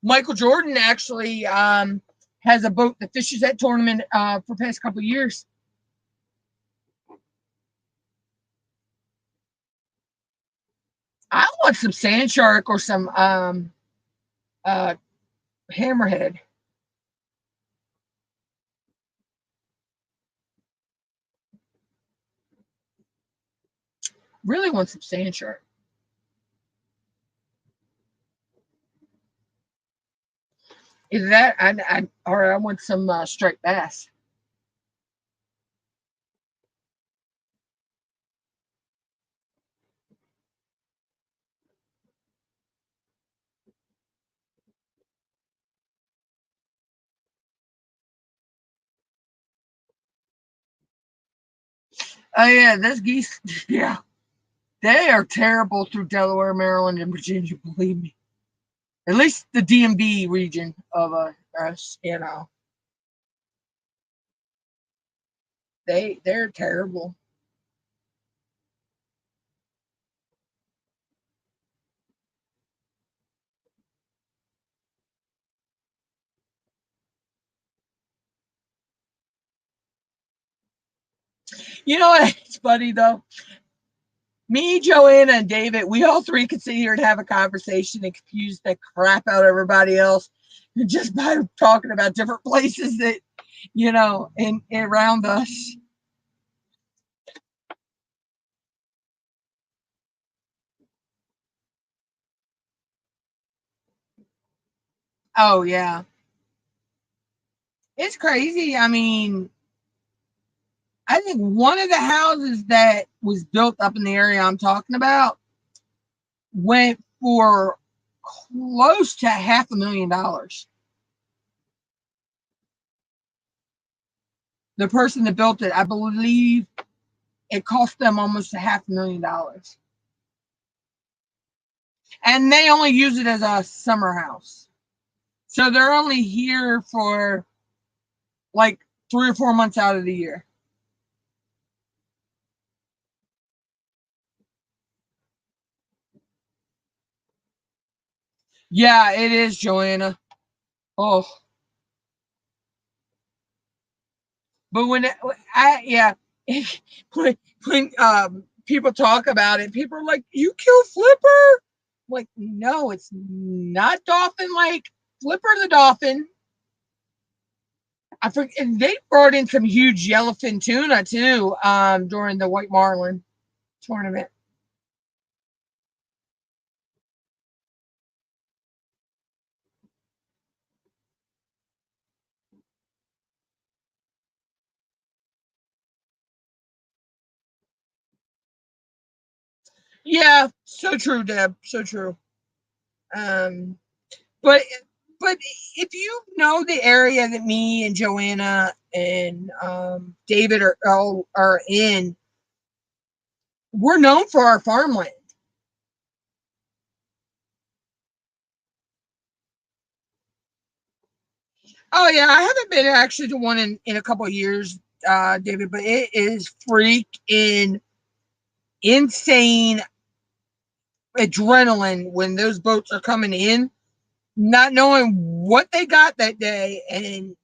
Michael Jordan actually has a boat that fishes that tournament for the past couple of years. I want some sand shark or some hammerhead. Really want some sand shark. Either that, or I want some striped bass. Oh yeah, those geese. Yeah, they are terrible through Delaware, Maryland, and Virginia. Believe me. At least the DMV region of us, they're terrible. You know what? It's funny though. Me, Joanna, and David, we all three could sit here and have a conversation and confuse the crap out of everybody else just by talking about different places that, in around us. Oh yeah. It's crazy. I mean, I think one of the houses that was built up in the area I'm talking about went for close to $500,000. The person that built it, I believe it cost them almost $500,000. And they only use it as a summer house. So they're only here for like 3 or 4 months out of the year. Yeah, it is, Joanna. Oh, but yeah, when people talk about it, people are like, "You kill Flipper?" I'm like, no, it's not dolphin like Flipper the dolphin. I forget. And they brought in some huge yellowfin tuna too during the white marlin tournament. Yeah, so true, Deb. So true. Um, but but if you know the area that me and Joanna and David are in, we're known for our farmland. Oh yeah, I haven't been actually to one in a couple of years, David, but it is freaking insane adrenaline when those boats are coming in, not knowing what they got that day, and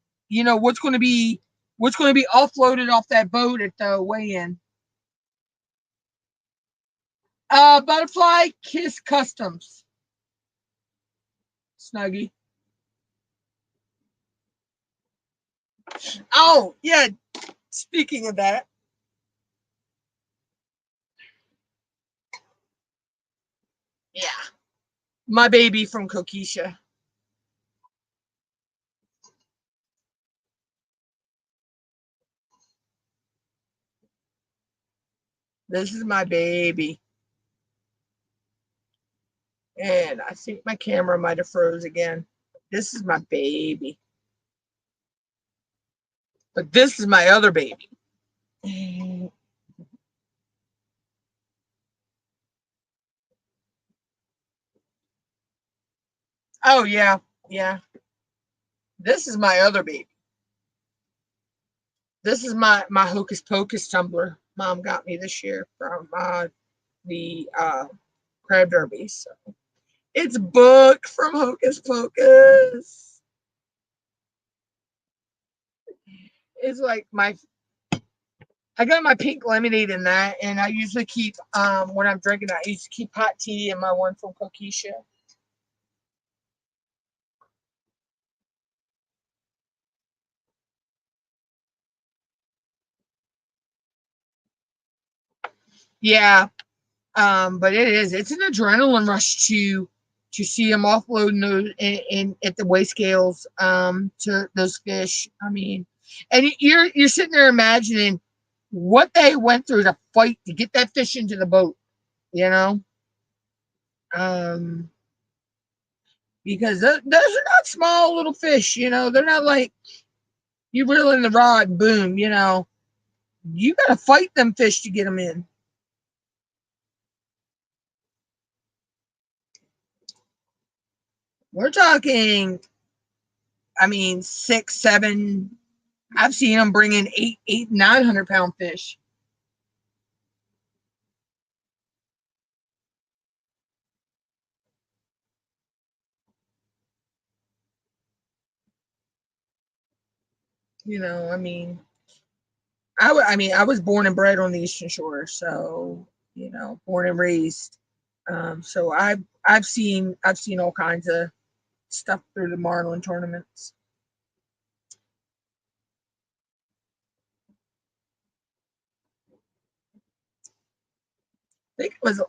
what's going to be offloaded off that boat at the weigh-in. Butterfly Kiss Customs, Snuggie. Oh yeah, Speaking of that, yeah, my baby from Kokisha. This is my baby. And I think my camera might have froze again. This is my baby. But this is my other baby. Oh, yeah. Yeah. This is my other baby. This is my Hocus Pocus tumbler Mom got me this year from the Crab Derby. So it's booked from Hocus Pocus. It's like I got my pink lemonade in that, and I usually keep when I'm drinking, I used to keep hot tea in my one from Kokisha. Yeah, but it's an adrenaline rush to see them offloading those in at the weigh scales to those fish. I mean, and you're sitting there imagining what they went through to fight to get that fish into the boat, you know, um, because those are not small little fish, you know, they're not like you reel in the rod, boom, you know, you got to fight them fish to get them in. We're talking, I mean, 6, 7. I've seen them bring in 900 pound fish. You know, I mean, I was born and bred on the Eastern Shore, so you know, born and raised. So I've seen all kinds of stuff through the Marlin tournaments. I think was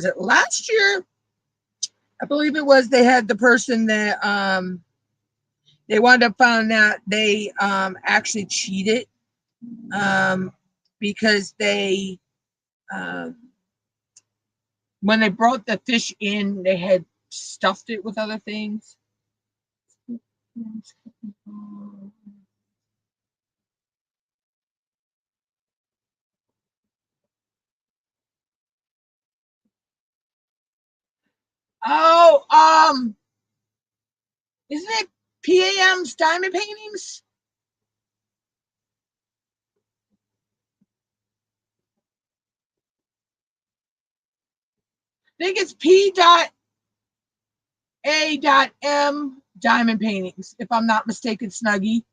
it last year? I believe it was. They had the person that they wound up finding out they actually cheated um, because they um, when they brought the fish in, they had stuffed it with other things. Oh, isn't it PAM's diamond paintings? I think it's P.A.M diamond paintings, if I'm not mistaken, Snuggie.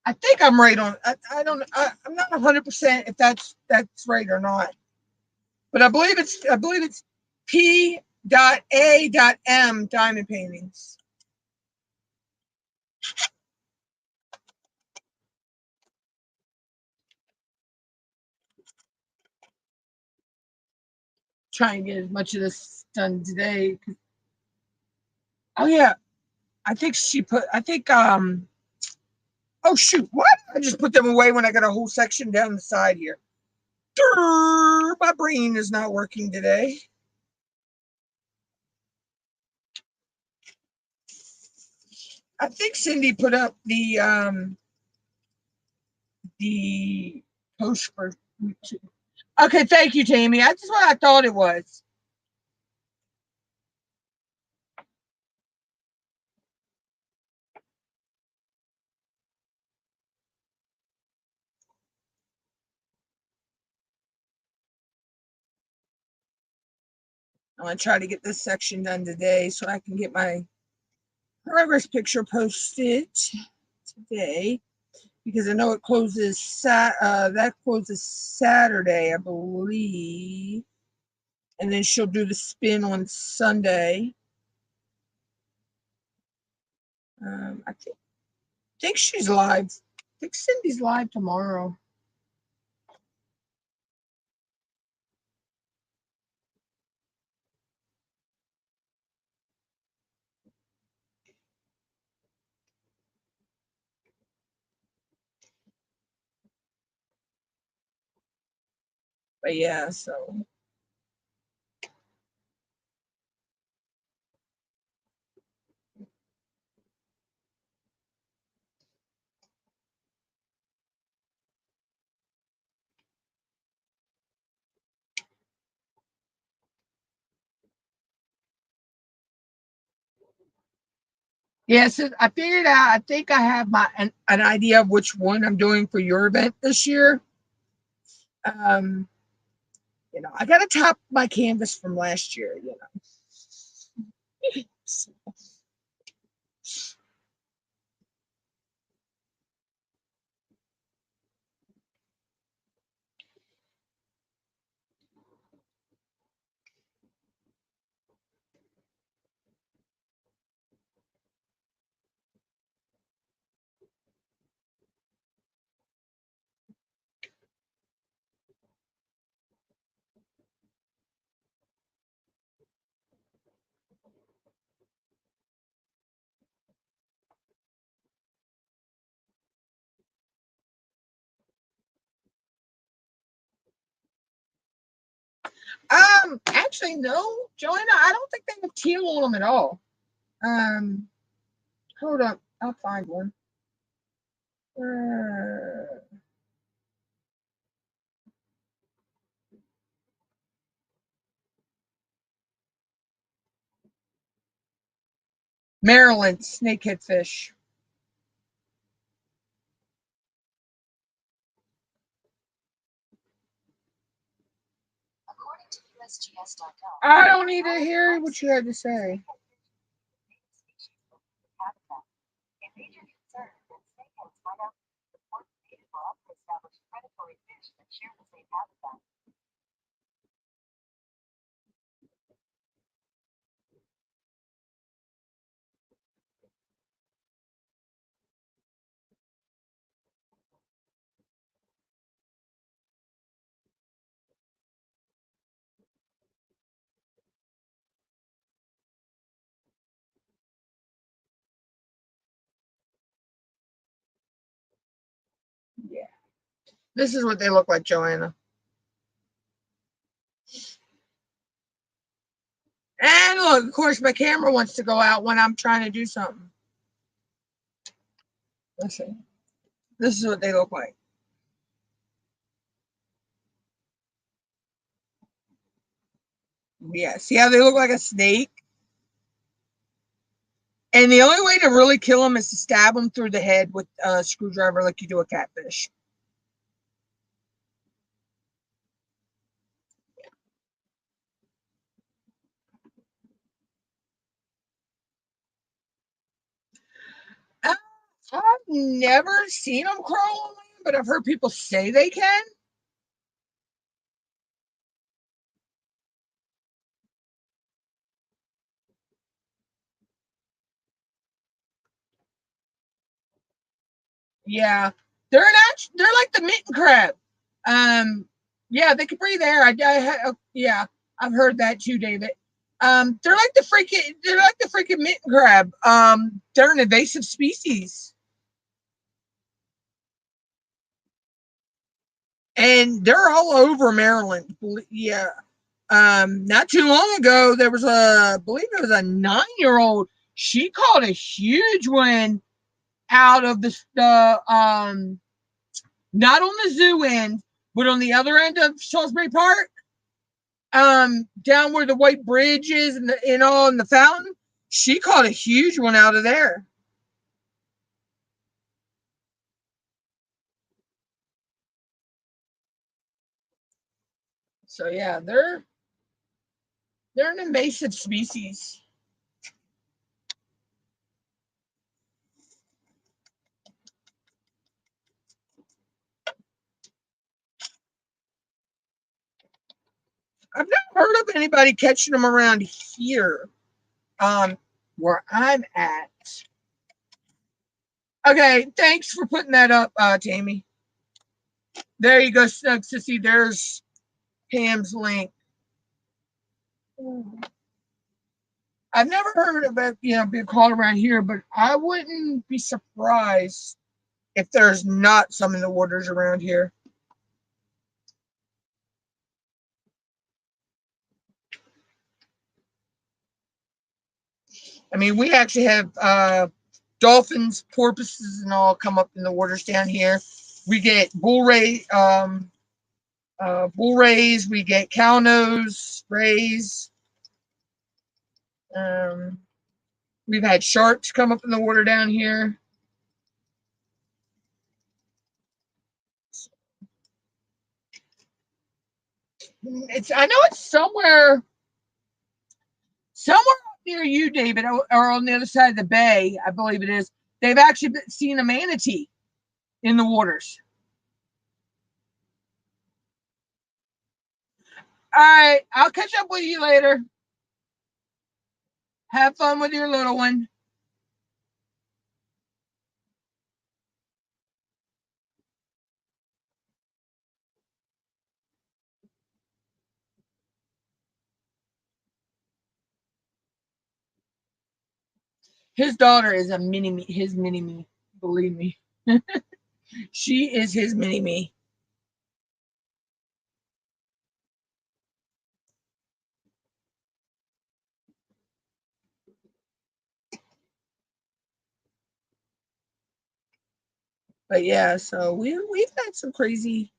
I think I'm right on. I don't. I'm not 100% if that's right or not. But I believe it's P.A.M diamond paintings. Try and get as much of this done today. Oh yeah, I think she put. I think Oh shoot! What? I just put them away when I got a whole section down the side here. Durr, my brain is not working today. I think Cindy put up the post for. Okay, thank you, Tammy. That's what I thought it was. I'm gonna try to get this section done today so I can get my progress picture posted today because I know it closes that closes Saturday, I believe. and then she'll do the spin on Sunday. I think she's live. I think Cindy's live tomorrow. But yeah, so yeah, so I figured out. I think I have an idea of which one I'm doing for your event this year. Um, I got to top my canvas from last year. Actually, no, Joanna, I don't think they have teal on them at all. Hold up, I'll find one. Maryland snakehead fish. According to USGS.com, I don't need to hear what you had to say. a major concern that snakeheads might out the port native or also establish predatory fish that share the same habitat. Yeah. This is what they look like, Joanna. And look, of course, my camera wants to go out when I'm trying to do something. Let's see. This is what they look like. Yeah, see how they look like a snake? And the only way to really kill them is to stab them through the head with a screwdriver like you do a catfish. I've never seen them crawl on land, but I've heard people say they can. Yeah, they're they're like the mitten crab. Yeah, they can breathe air. Yeah, I've heard that too, David. They're like the freaking mitten crab. They're an invasive species, and they're all over Maryland. Yeah. Not too long ago, there was I believe it was a 9-year-old. She caught a huge one out of not on the zoo end, but on the other end of Salisbury Park, down where the white bridge is and the fountain. She caught a huge one out of there. So yeah, they're an invasive species. I've never heard of anybody catching them around here, where I'm at. Okay, thanks for putting that up, Tammy. There you go, Snug Sissy. There's Pam's link. I've never heard of it, being caught around here, but I wouldn't be surprised if there's not some in the waters around here. I mean, we actually have dolphins, porpoises, and all come up in the waters down here. We get bull rays, we get cow nose rays. We've had sharks come up in the water down here. I know it's somewhere up near you, David, or on the other side of the bay, I believe it is. They've actually seen a manatee in the waters. All right, I'll catch up with you later. Have fun with your little one. His daughter is a mini-me, his mini-me, believe me. She is his mini-me. But yeah, so we've had some crazy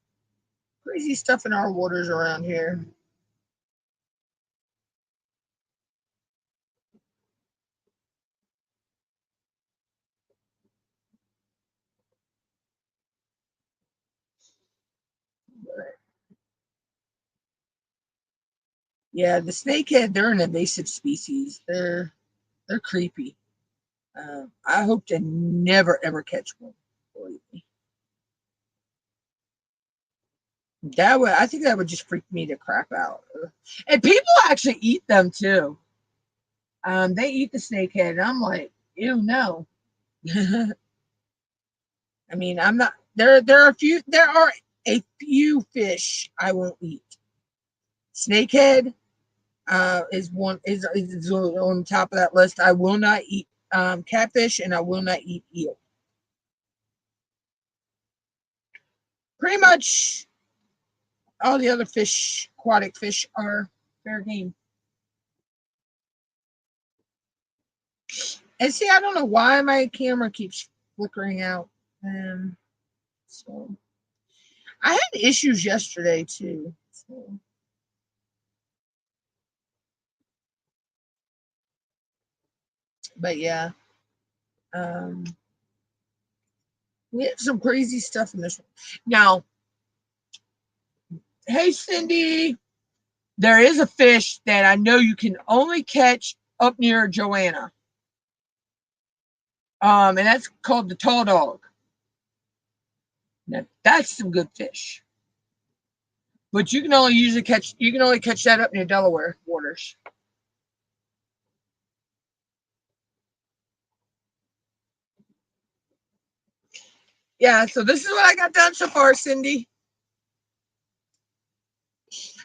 stuff in our waters around here. Yeah, the snakehead, they're an invasive species. They're creepy. I hope to never ever catch one. Believe me. I think that would just freak me to crap out. And people actually eat them too. They eat the snakehead, and I'm like, ew, no. I mean, I'm not. There are a few fish I won't eat. Snakehead is on top of that list. I will not eat catfish, and I will not eat eel. Pretty much all the other fish, aquatic fish, are fair game. And see, I don't know why my camera keeps flickering out. So I had issues yesterday too. So. But yeah, we have some crazy stuff in this one. Now, hey Cindy, there is a fish that I know you can only catch up near Joanna. And that's called the tall dog. Now that's some good fish. But you can only catch that up near Delaware waters. Yeah, so this is what I got done so far, Cindy.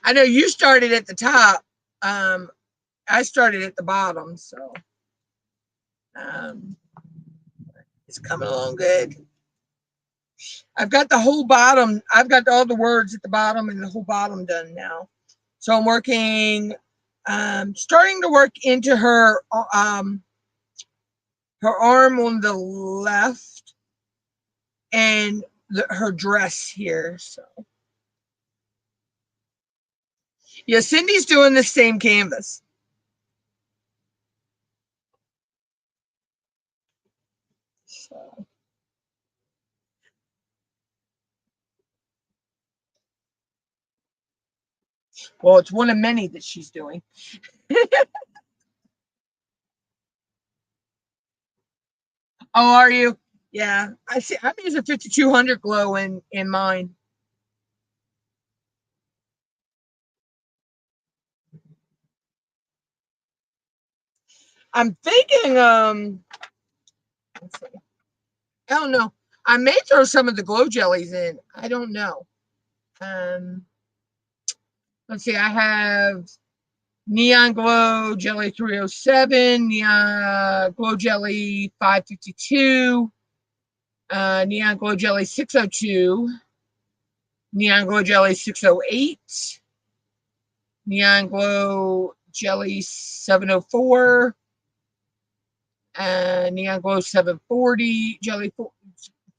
I know you started at the top. I started at the bottom, so it's coming along good. I've got the whole bottom. I've got all the words at the bottom and the whole bottom done now. So I'm working, starting to work into her arm on the left and her dress here. So yeah, Cindy's doing the same canvas. So. Well, it's one of many that she's doing. Oh, are you? Yeah, I see. I'm using 5200 glow in mine. I'm thinking, let's see. I don't know. I may throw some of the glow jellies in. I don't know. Let's see. I have Neon Glow Jelly 307, Neon Glow Jelly 552, Neon Glow Jelly 602, Neon Glow Jelly 608, Neon Glow Jelly 704, Neon Glow 740,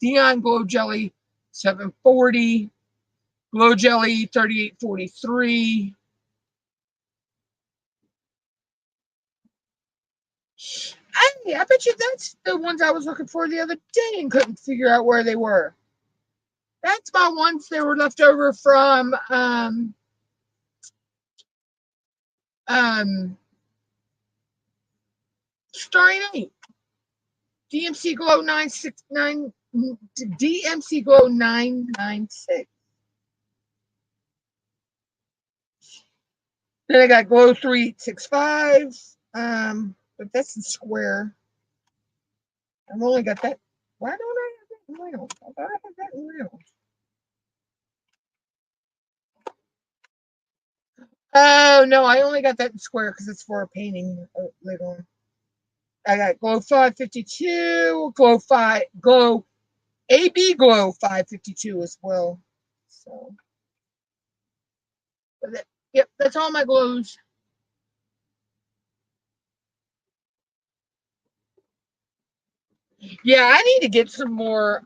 Neon Glow Jelly 740, Glow Jelly 3843. Hey, I bet you that's the ones I was looking for the other day and couldn't figure out where they were. That's my ones that were left over from Starry Night. DMC Glow 969, DMC Glow 996. Then I got Glow 365. But that's in square. I've only got that. Why don't I have that in round? I thought I had that in round. Oh no, I only got that in square because it's for a painting later on. I got Glow 552, Glow AB Glow 552 as well. So, yep, that's all my glows. Yeah, I need to get some more.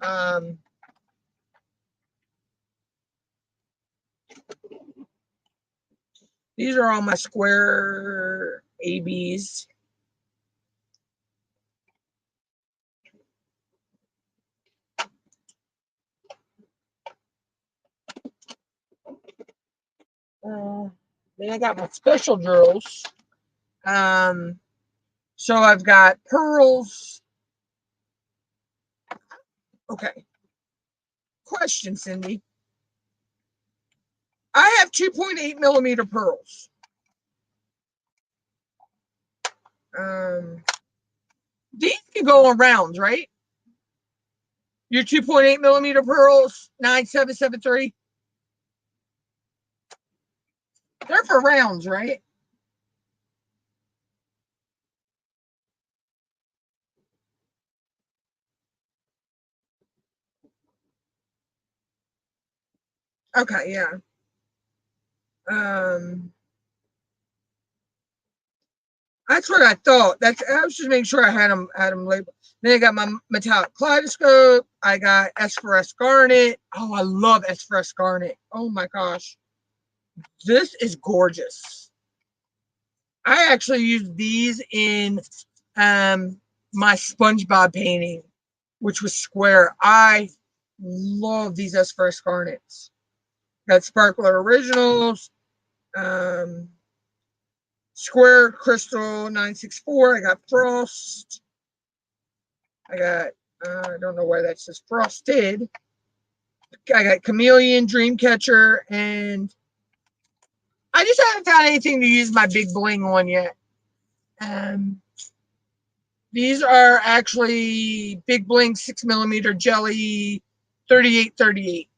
These are all my square ABs. Then I got my special drills. So I've got pearls. Okay. Question, Cindy. I have 2.8 millimeter pearls. These can go on rounds, right? Your 2.8 millimeter pearls, 9773. They're for rounds, right? Okay, yeah. That's what I thought. I was just making sure I had them labeled. Then I got my metallic kaleidoscope. I got S4S garnet. Oh, I love S4S garnet. Oh my gosh, this is gorgeous. I actually used these in my SpongeBob painting, which was square. I love these S4S garnets. Got Sparkler Originals, Square Crystal 964. I got Frost. I got, I don't know why that says Frosted. I got Chameleon, Dreamcatcher, and I just haven't found anything to use my big bling on yet. These are actually Big Bling 6mm jelly 3838.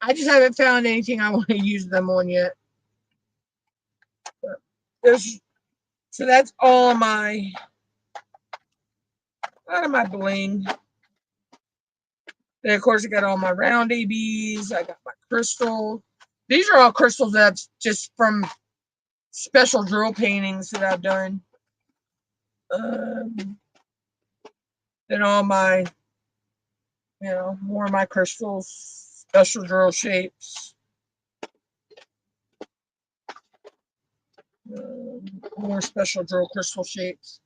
I just haven't found anything I want to use them on yet. So that's all of my bling. Then of course I got all my round ABs. I got my crystal. These are all crystals that's just from special drill paintings that I've done. Then all my, more of my crystals, special drill shapes. More special drill crystal shapes.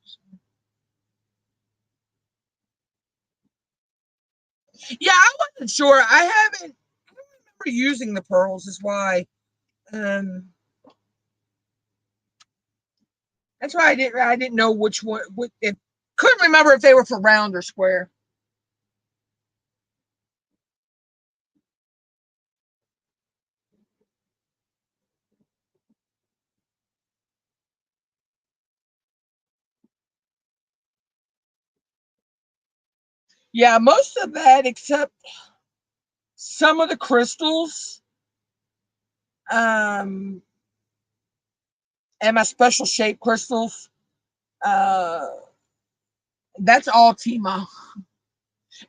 Yeah, I wasn't sure. I don't remember using the pearls, is why. That's why I didn't know which one. Couldn't remember if they were for round or square. Yeah, most of that except some of the crystals, um, and my special shape crystals. Uh, that's all Timo.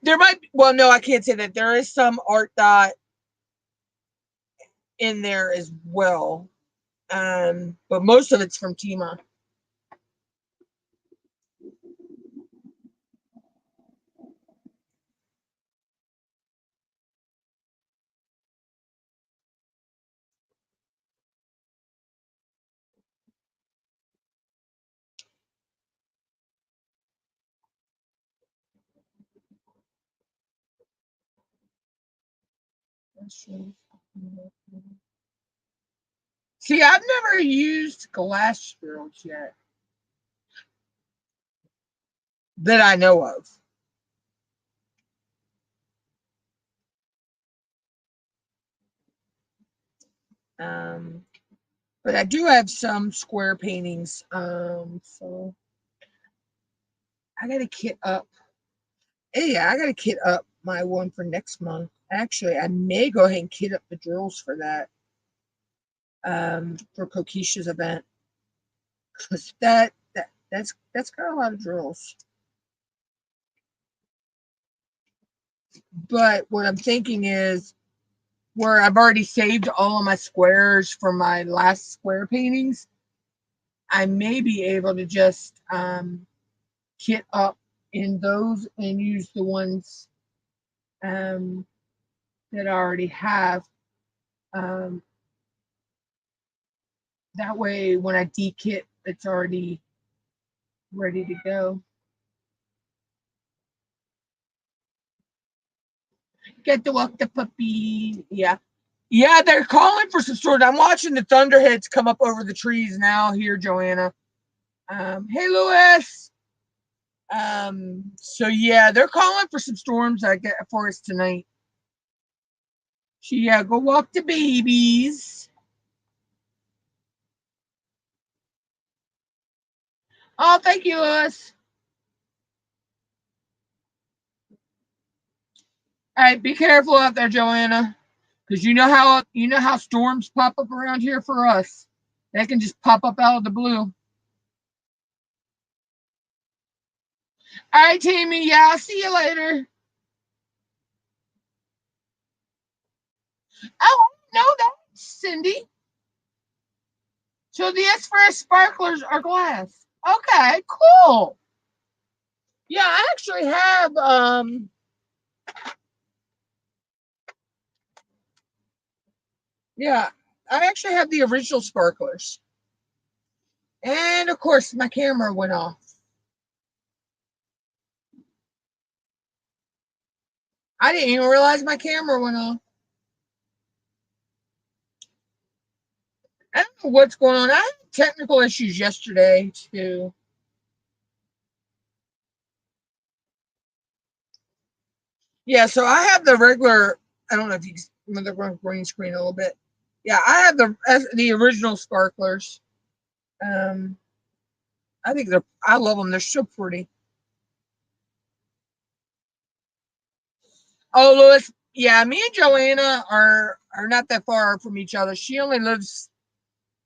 There might be, well, no, I can't say that. There is some art dot in there as well. But most of it's from Timo. See, I've never used glass spirals yet that I know of. Um, but I do have some square paintings. So I got to kit up. Yeah, I got to kit up my one for next month. Actually, I may go ahead and kit up the drills for that. For Kokisha's event, because that's got a lot of drills. But what I'm thinking is, where I've already saved all of my squares for my last square paintings, I may be able to just kit up in those and use the ones um, that I already have. Um, that way, when I dekit, it's already ready to go. Get to walk the puppy. Yeah. Yeah, they're calling for some storage. I'm watching the thunderheads come up over the trees now here, Joanna. Hey, Lewis. So yeah, they're calling for some storms I get for us tonight. So yeah, go walk the babies. Oh, thank you, Lewis. All right, be careful out there, Joanna, because you know how storms pop up around here for us. They can just pop up out of the blue. All right, Tammy. Yeah, I'll see you later. Oh, no, that's Cindy. So the S4S sparklers are glass. Okay, cool. Yeah, I actually have yeah, I actually have the original sparklers. And of course my camera went off. I didn't even realize my camera went off. I don't know what's going on. I had technical issues yesterday too. Yeah, so I have the regular. I don't know if you can the green screen a little bit. Yeah, I have the original sparklers. Um, I think they're. I love them. They're so pretty. Oh, Louis. Yeah, me and Joanna are not that far from each other. She only lives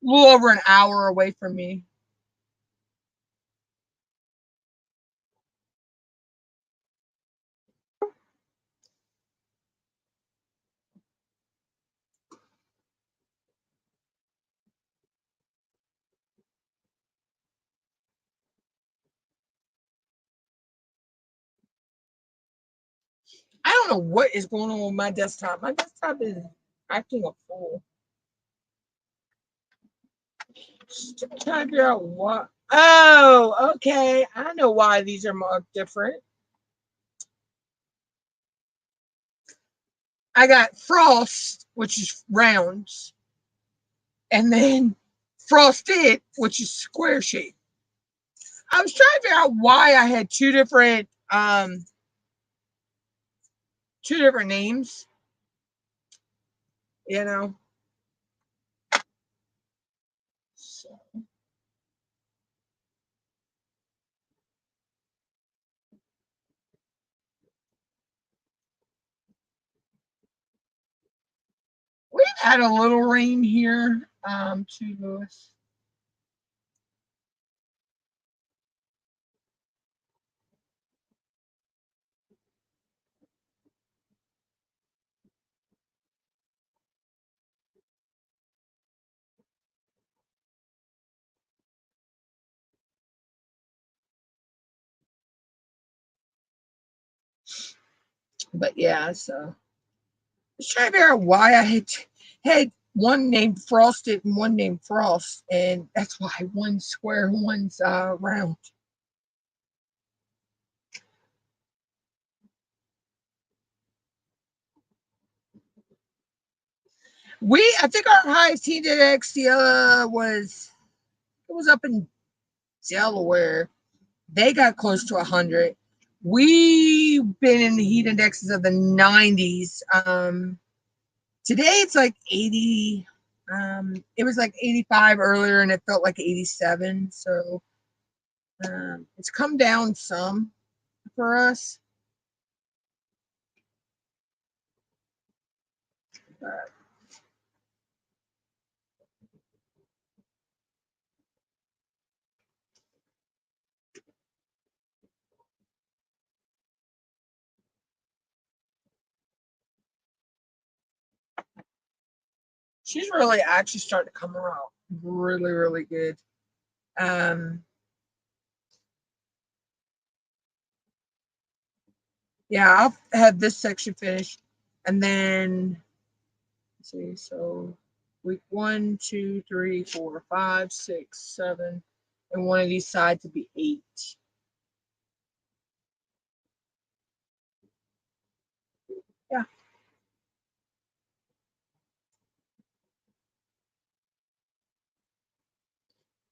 a little over an hour away from me. I don't know what is going on with my desktop. My desktop is acting a fool. Just trying to figure out what. Oh, okay. I know why these are marked different. I got frost, which is rounds, and then frosted, which is square shape. I was trying to figure out why I had two different names. You know. So, add a little rain here to Lewis. But yeah, so let's try to figure out why I had one named Frosted and one named Frost, and that's why one's square and one's round. I think our highest heat index was up in Delaware. They got close to 100. We've been in the heat indexes of the 90s. Today it's like 80. It was like 85 earlier, and it felt like 87. So it's come down some for us. But she's really actually starting to come around really, really good. Yeah, I'll have this section finished, and then let's see. So week 1, 2, 3, 4, 5, 6, 7, and one of these sides would be 8. Yeah.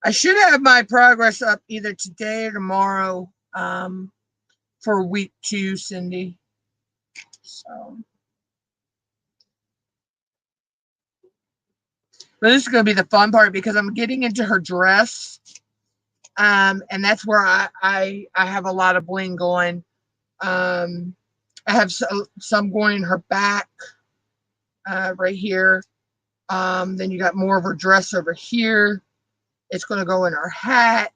I should have my progress up either today or tomorrow for week 2, Cindy. So, but this is going to be the fun part because I'm getting into her dress, and that's where I have a lot of bling going. I have some going in her back, right here. Then you got more of her dress over here. It's going to go in her hat.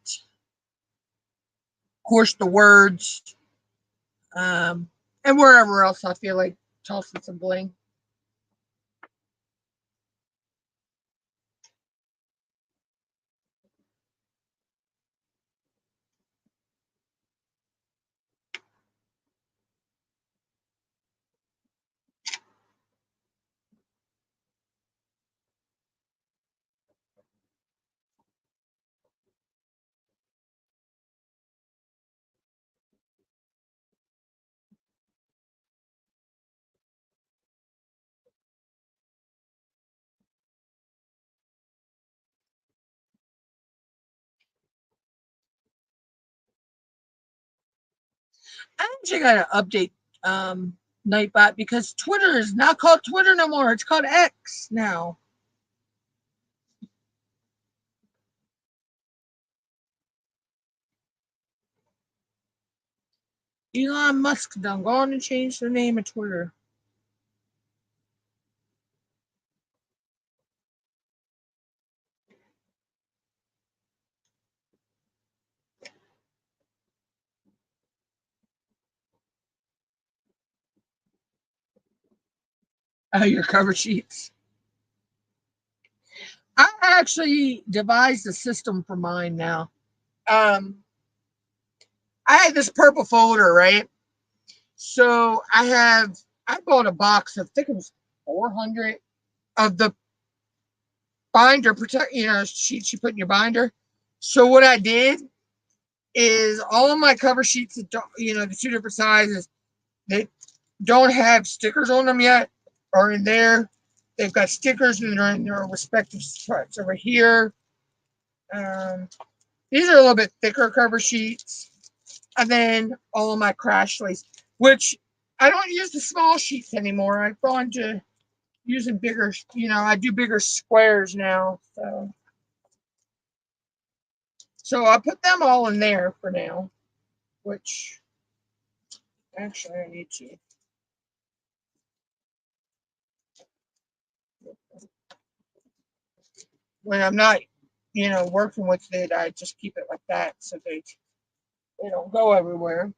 Of course, the words, and wherever else I feel like tossing some bling. I actually got to update Nightbot because Twitter is not called Twitter no more. It's called X now. Elon Musk done gone and changed the name of Twitter. Your cover sheets. I actually devised a system for mine now. I had this purple folder, right? So I bought a box of, I think it was 400 of the binder protect, sheets you put in your binder. So what I did is all of my cover sheets that don't, the 2 different sizes that don't have stickers on them yet are in there. They've got stickers and they're in their respective spots over here. These are a little bit thicker cover sheets. And then all of my crash lace, which I don't use the small sheets anymore. I've gone to using bigger, I do bigger squares now. So I'll put them all in there for now, which actually I need to. when I'm not, working with it, I just keep it like that so they don't go everywhere.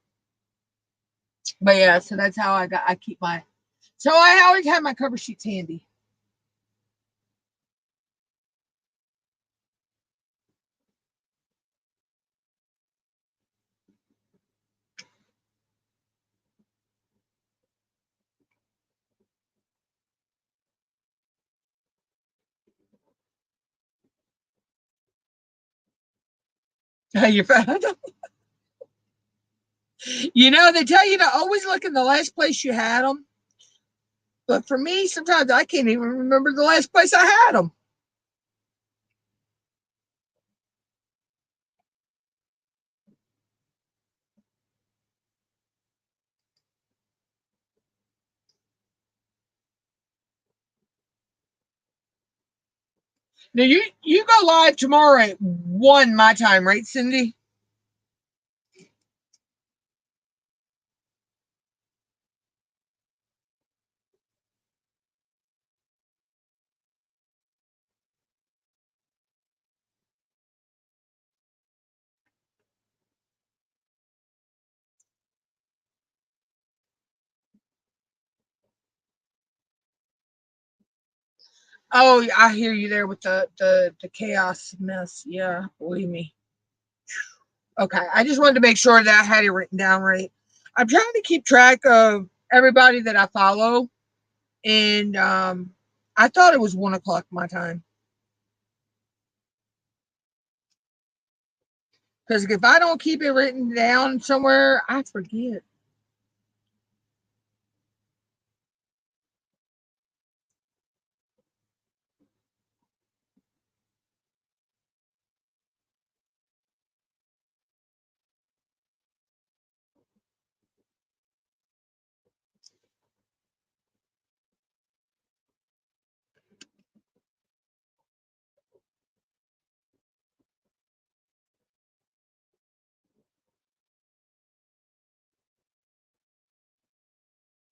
But yeah, so that's how I keep my. So I always have my cover sheets handy. You found them. They tell you to always look in the last place you had them. But for me, sometimes I can't even remember the last place I had them. Now you go live tomorrow at 1 my time, right, Cindy? Oh, I hear you there with the chaos mess. Yeah, believe me. Okay, I just wanted to make sure that I had it written down right. I'm trying to keep track of everybody that I follow, and I thought it was 1 o'clock my time. Because if I don't keep it written down somewhere, I forget.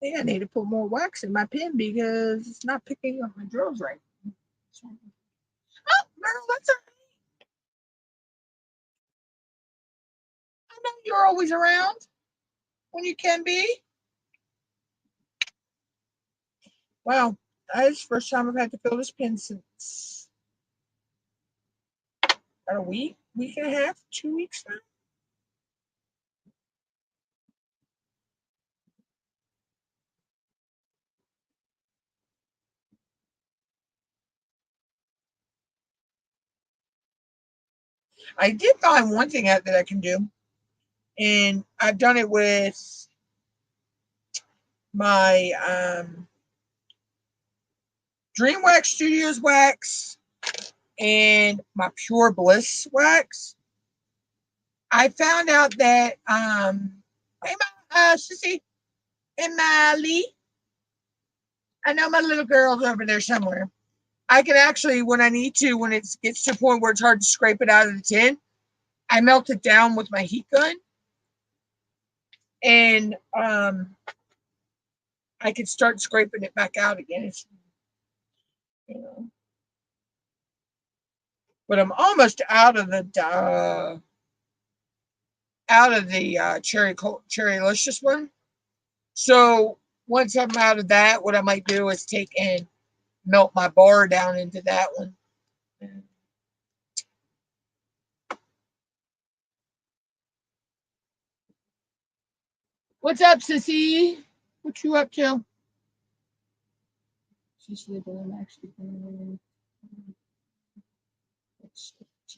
I think I need to put more wax in my pen because it's not picking up my drills right. Oh, Merle, that's all right. I know you're always around when you can be. Wow, that's the first time I've had to fill this pen since about a week and a half, 2 weeks now. I did find one thing out that I can do, and I've done it with my Dream Wax Studios wax and my Pure Bliss wax. I found out that hey, Sissy and Molly, I know my little girl's over there somewhere. I can actually, when I need to, when it gets to a point where it's hard to scrape it out of the tin, I melt it down with my heat gun, and I can start scraping it back out again. It's, you know, but I'm almost out of the cherrylicious one. So once I'm out of that, what I might do is take and melt my bar down into that one. What's up, Sissy? What you up to? She's sleeping. I'm actually going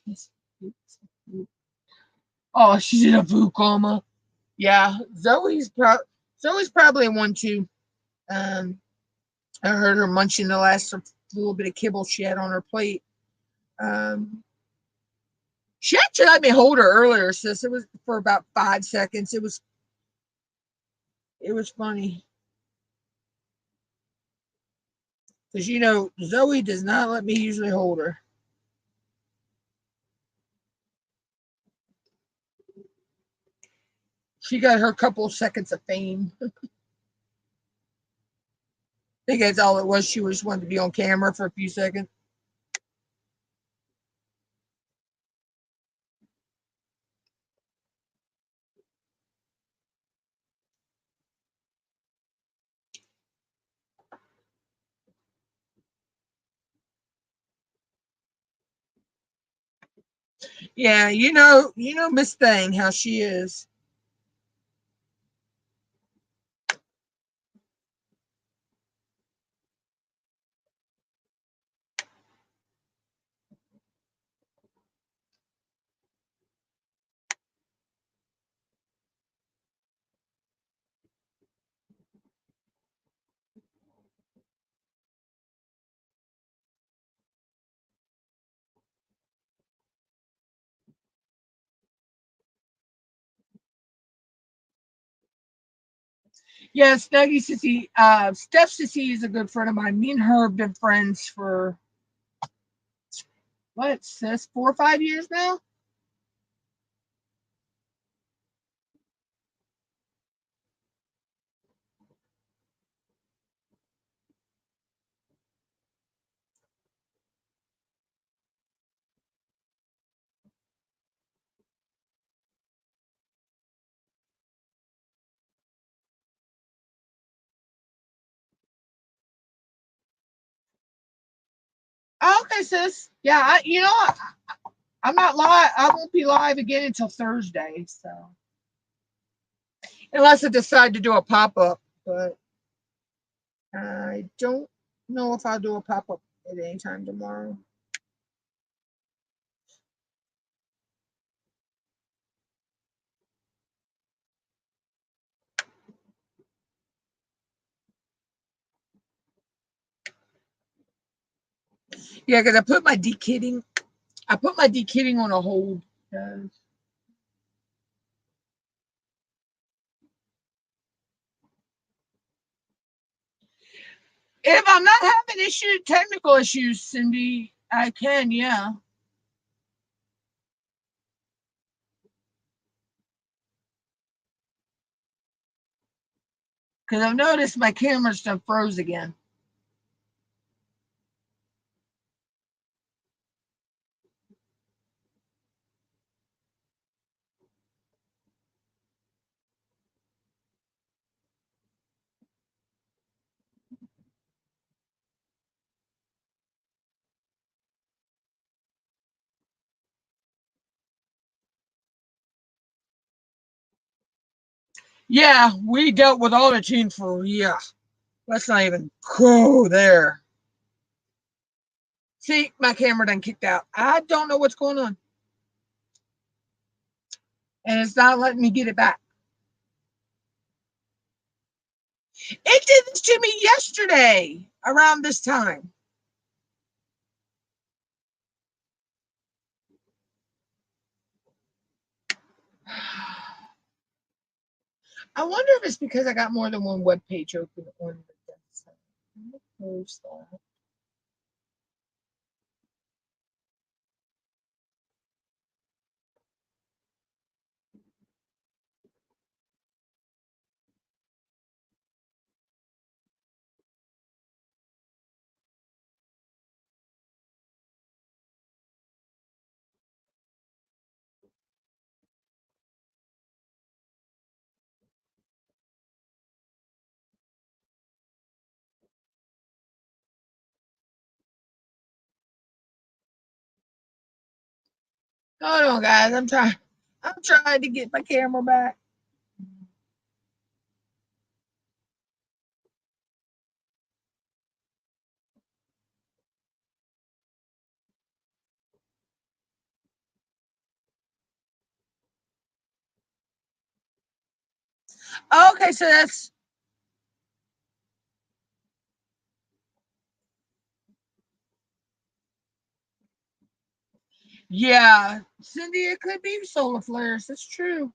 to. Oh, she's in a food coma. Yeah, Zoe's probably one too. Um, I heard her munching the last little bit of kibble she had on her plate. Um, she actually let me hold her earlier, sis. It was for about 5 seconds. It was funny because Zoe does not let me usually hold her. She got her couple of seconds of fame. I think that's all it was. She just wanted to be on camera for a few seconds. Yeah, you know Miss Thing, how she is. Yeah, Snuggy Sissy, Steph Sissy is a good friend of mine. Me and her have been friends for what, sis, 4 or 5 years now. Oh, okay, sis. Yeah, I'm not live. I won't be live again until Thursday. So unless I decide to do a pop up, but I don't know if I'll do a pop up at any time tomorrow. Yeah, because I put my dekitting on a hold. 'Cause if I'm not having technical issues, Cindy, I can, yeah. Because I've noticed my camera's done froze again. Yeah, we dealt with all the teams for, yeah. Let's not even go there. See, my camera done kicked out. I don't know what's going on. And it's not letting me get it back. It did this to me yesterday around this time. I wonder if it's because I got more than one web page open on the desktop. Close that. Hold on, guys. I'm trying to get my camera back. Okay, so that's yeah, Cindy. It could be solar flares. That's true.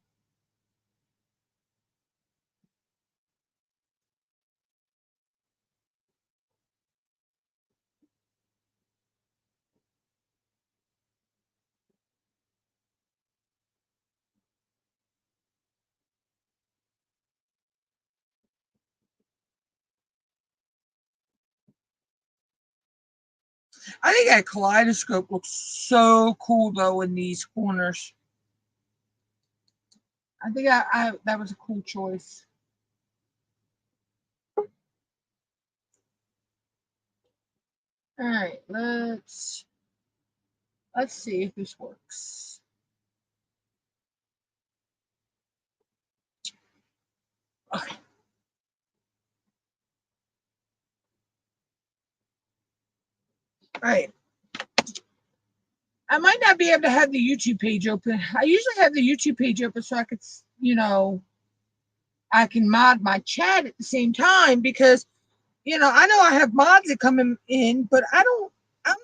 I think that kaleidoscope looks so cool though in these corners. I think I that was a cool choice. All right, let's. Let's see if this works. Okay. All right. I might not be able to have the YouTube page open. I usually have the YouTube page open so I could, I can mod my chat at the same time because, I know I have mods that come in, but I'm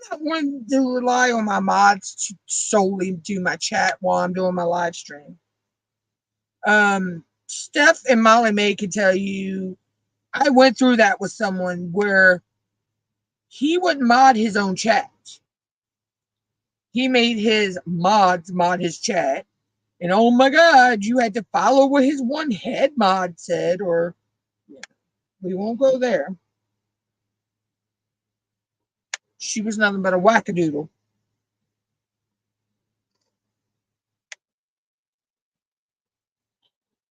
not one to rely on my mods to solely do my chat while I'm doing my live stream. Steph and Molly May can tell you, I went through that with someone where he wouldn't mod his own chat. He made his mods mod his chat. And oh my God, you had to follow what his one head mod said, or we won't go there. She was nothing but a wackadoodle.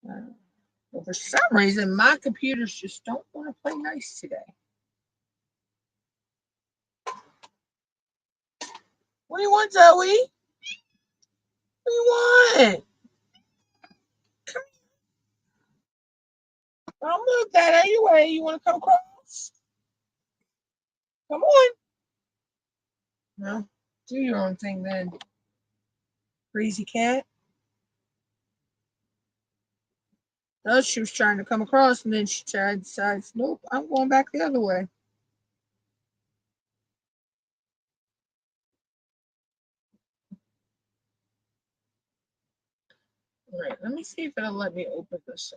But for some reason, my computers just don't want to play nice today. What do you want, Zoe? What do you want? Come here. I'll move that out of your way. You want to come across? Come on. No, do your own thing then. Crazy cat. No, she was trying to come across, and then she decides, nope, I'm going back the other way. All right, let me see if it'll let me open this.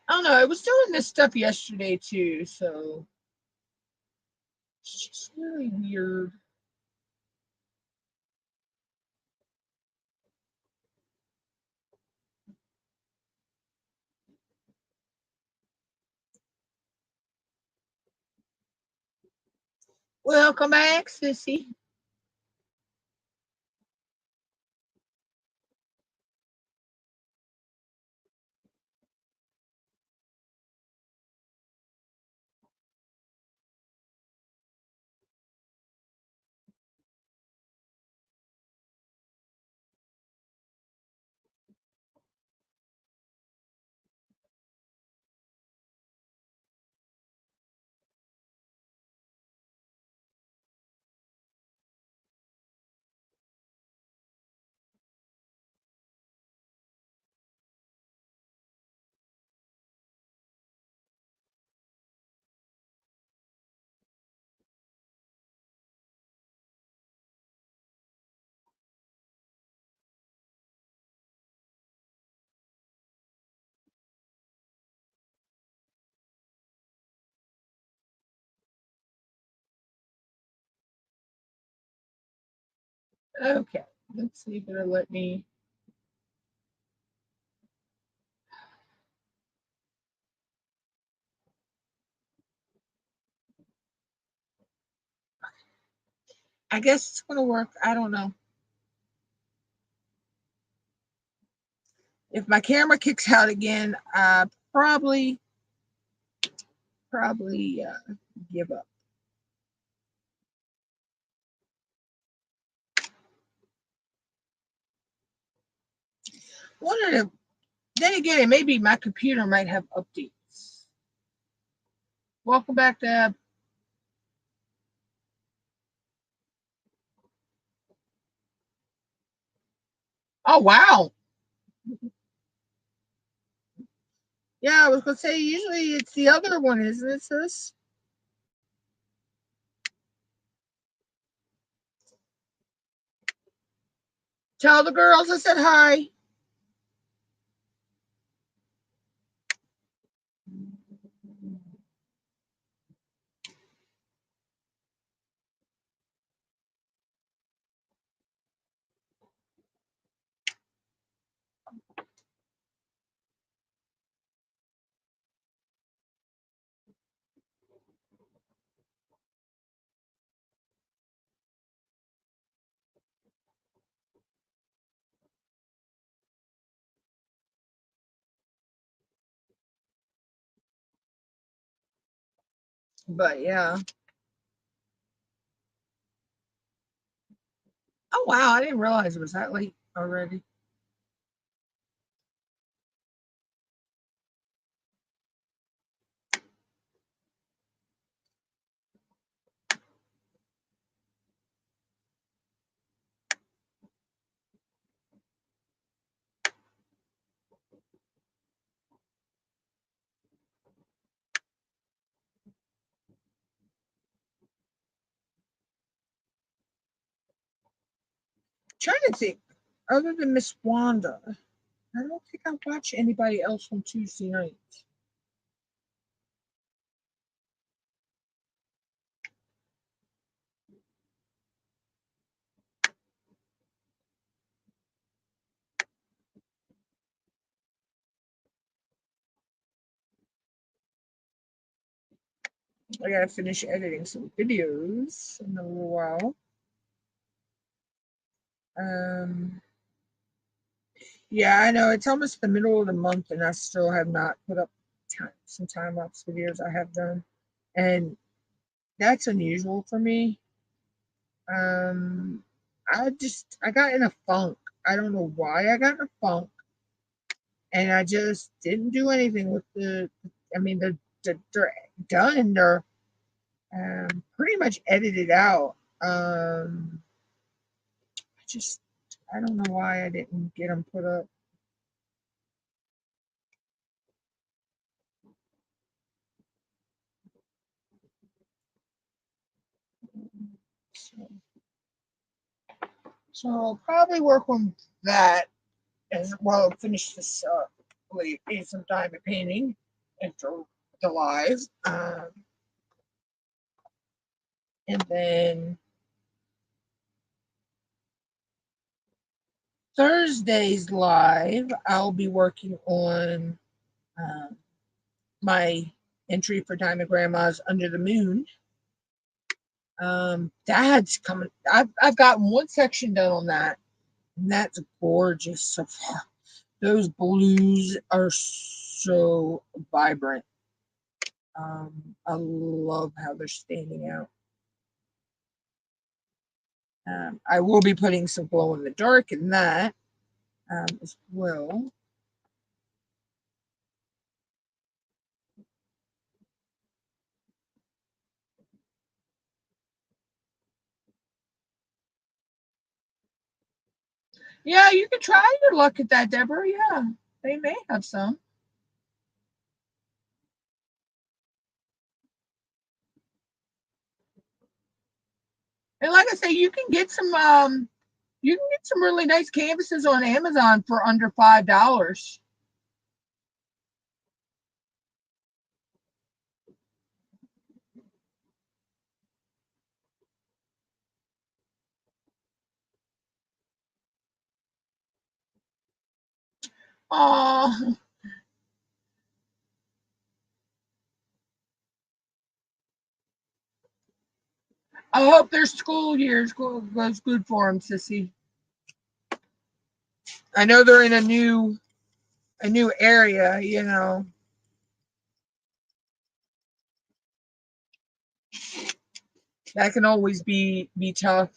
I don't know. I was doing this stuff yesterday too, so it's just really weird. Welcome back, sissy. Okay, let's see if it'll let me. I guess it's gonna work. I don't know. If my camera kicks out again, I probably give up. One of the then again, maybe my computer might have updates. Welcome back, Deb. Oh wow. Yeah, I was gonna say usually it's the other one, isn't it, sis? Tell the girls I said hi. But yeah. Oh wow, I didn't realize it was that late already. Trying to think, other than Miss Wanda, I don't think I watch anybody else on Tuesday nights. I gotta finish editing some videos in a little while. Yeah, I know it's almost the middle of the month, and I still have not put up some time lapse videos I have done, and that's unusual for me. Um, I got in a funk. I don't know why I got in a funk, and I just didn't do anything with the. I mean, they're done. They're pretty much edited out. I don't know why I didn't get them put up. So I'll probably work on that as well. Finish this some diamond painting after the live, and then Thursday's live, I'll be working on um, my entry for Diamond Grandma's Under the Moon. That's coming. I've gotten one section done on that, and that's gorgeous so far. Those blues are so vibrant. I love how they're standing out. I will be putting some glow in the dark in that as well. Yeah, you can try your luck at that, Deborah. Yeah, they may have some. And like I say, you can get some really nice canvases on Amazon for under $5. Oh, I hope their school year goes good for them, Sissy. I know they're in a new area, that can always be tough.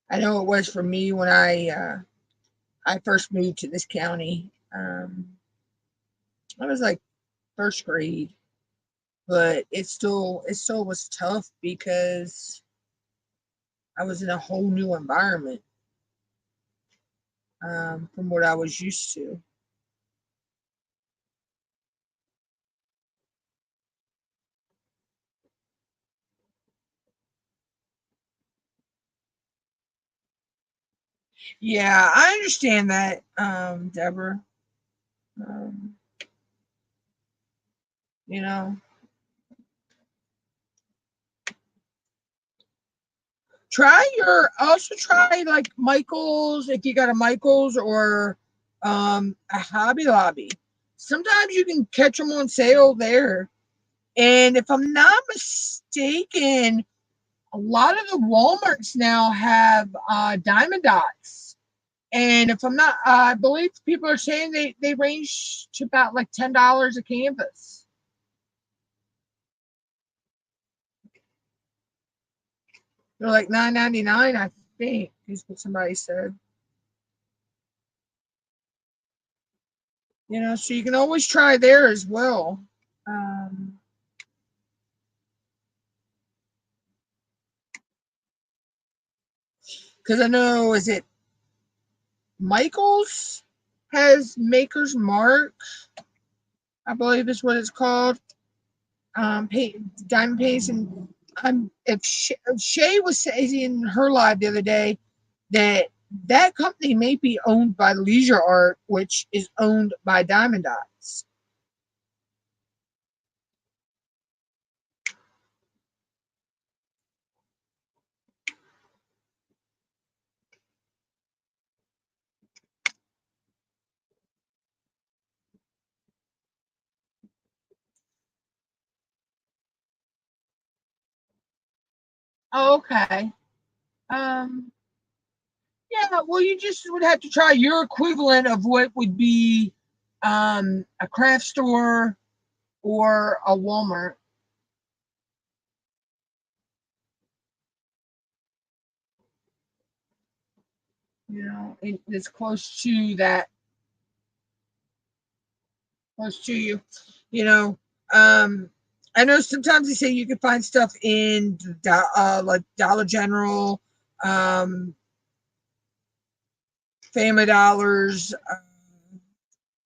I know it was for me when I first moved to this county. I was like first grade, but it still was tough because I was in a whole new environment from what I was used to. Yeah, I understand that, Deborah. Um, you know, try like Michael's if you got a Michael's or a Hobby Lobby. sometimes you can catch them on sale there. And if I'm not mistaken, a lot of the Walmarts now have diamond dots. And if I'm not, I believe people are saying they range to about like $10 a canvas. They're like $9.99, I think, is what somebody said. You know, so you can always try there as well. Because I know, is it Michael's has Maker's Mark, I believe is what it's called. Diamond paints, and if Shay was saying in her live the other day that that company may be owned by Leisure Art, which is owned by Diamond Dots. Okay. Yeah, well, you just would have to try your equivalent of what would be a craft store or a Walmart. You know, it's close to that, close to you. You know, I know sometimes they say you can find stuff in like Dollar General, Family Dollars. I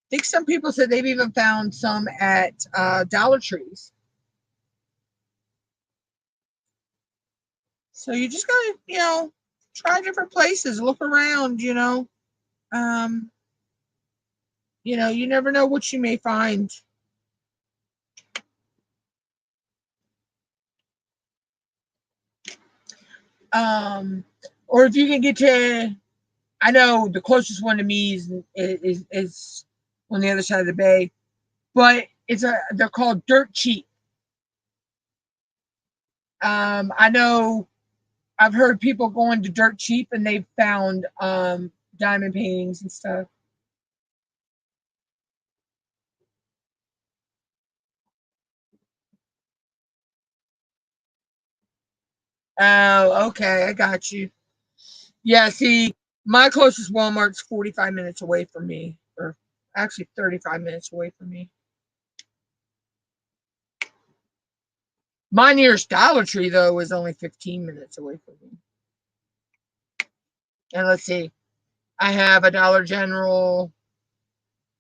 think some people said they've even found some at Dollar Trees. So you just gotta, you know, try different places, look around. Um, you never know what you may find. Um, or if you can get to, I know the closest one to me is on the other side of the bay, but they're called Dirt Cheap. I know I've heard people going to Dirt Cheap and they've found diamond paintings and stuff. Oh, okay, I got you. Yeah, see, my closest Walmart's 45 minutes away from me, or actually 35 minutes away from me. My nearest Dollar Tree, though, is only 15 minutes away from me. And let's see, I have a Dollar General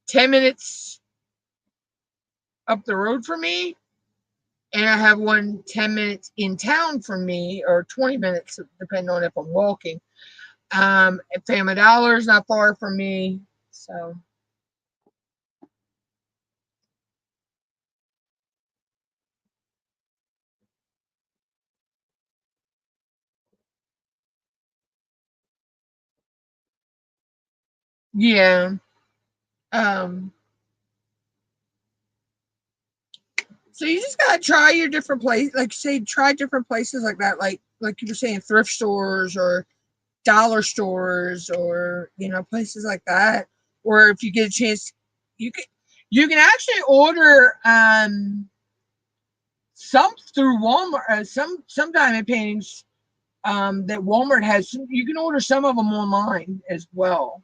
10 minutes up the road from me, and I have one 10 minutes in town from me, or 20 minutes, depending on if I'm walking. Family Dollar is not far from me, so. Yeah. Um, so you just gotta try your different places, like say, try different places like that, like you were saying, thrift stores or dollar stores, or places like that. Or if you get a chance, you can you can actually order some through Walmart, some diamond paintings that Walmart has. You can order some of them online as well.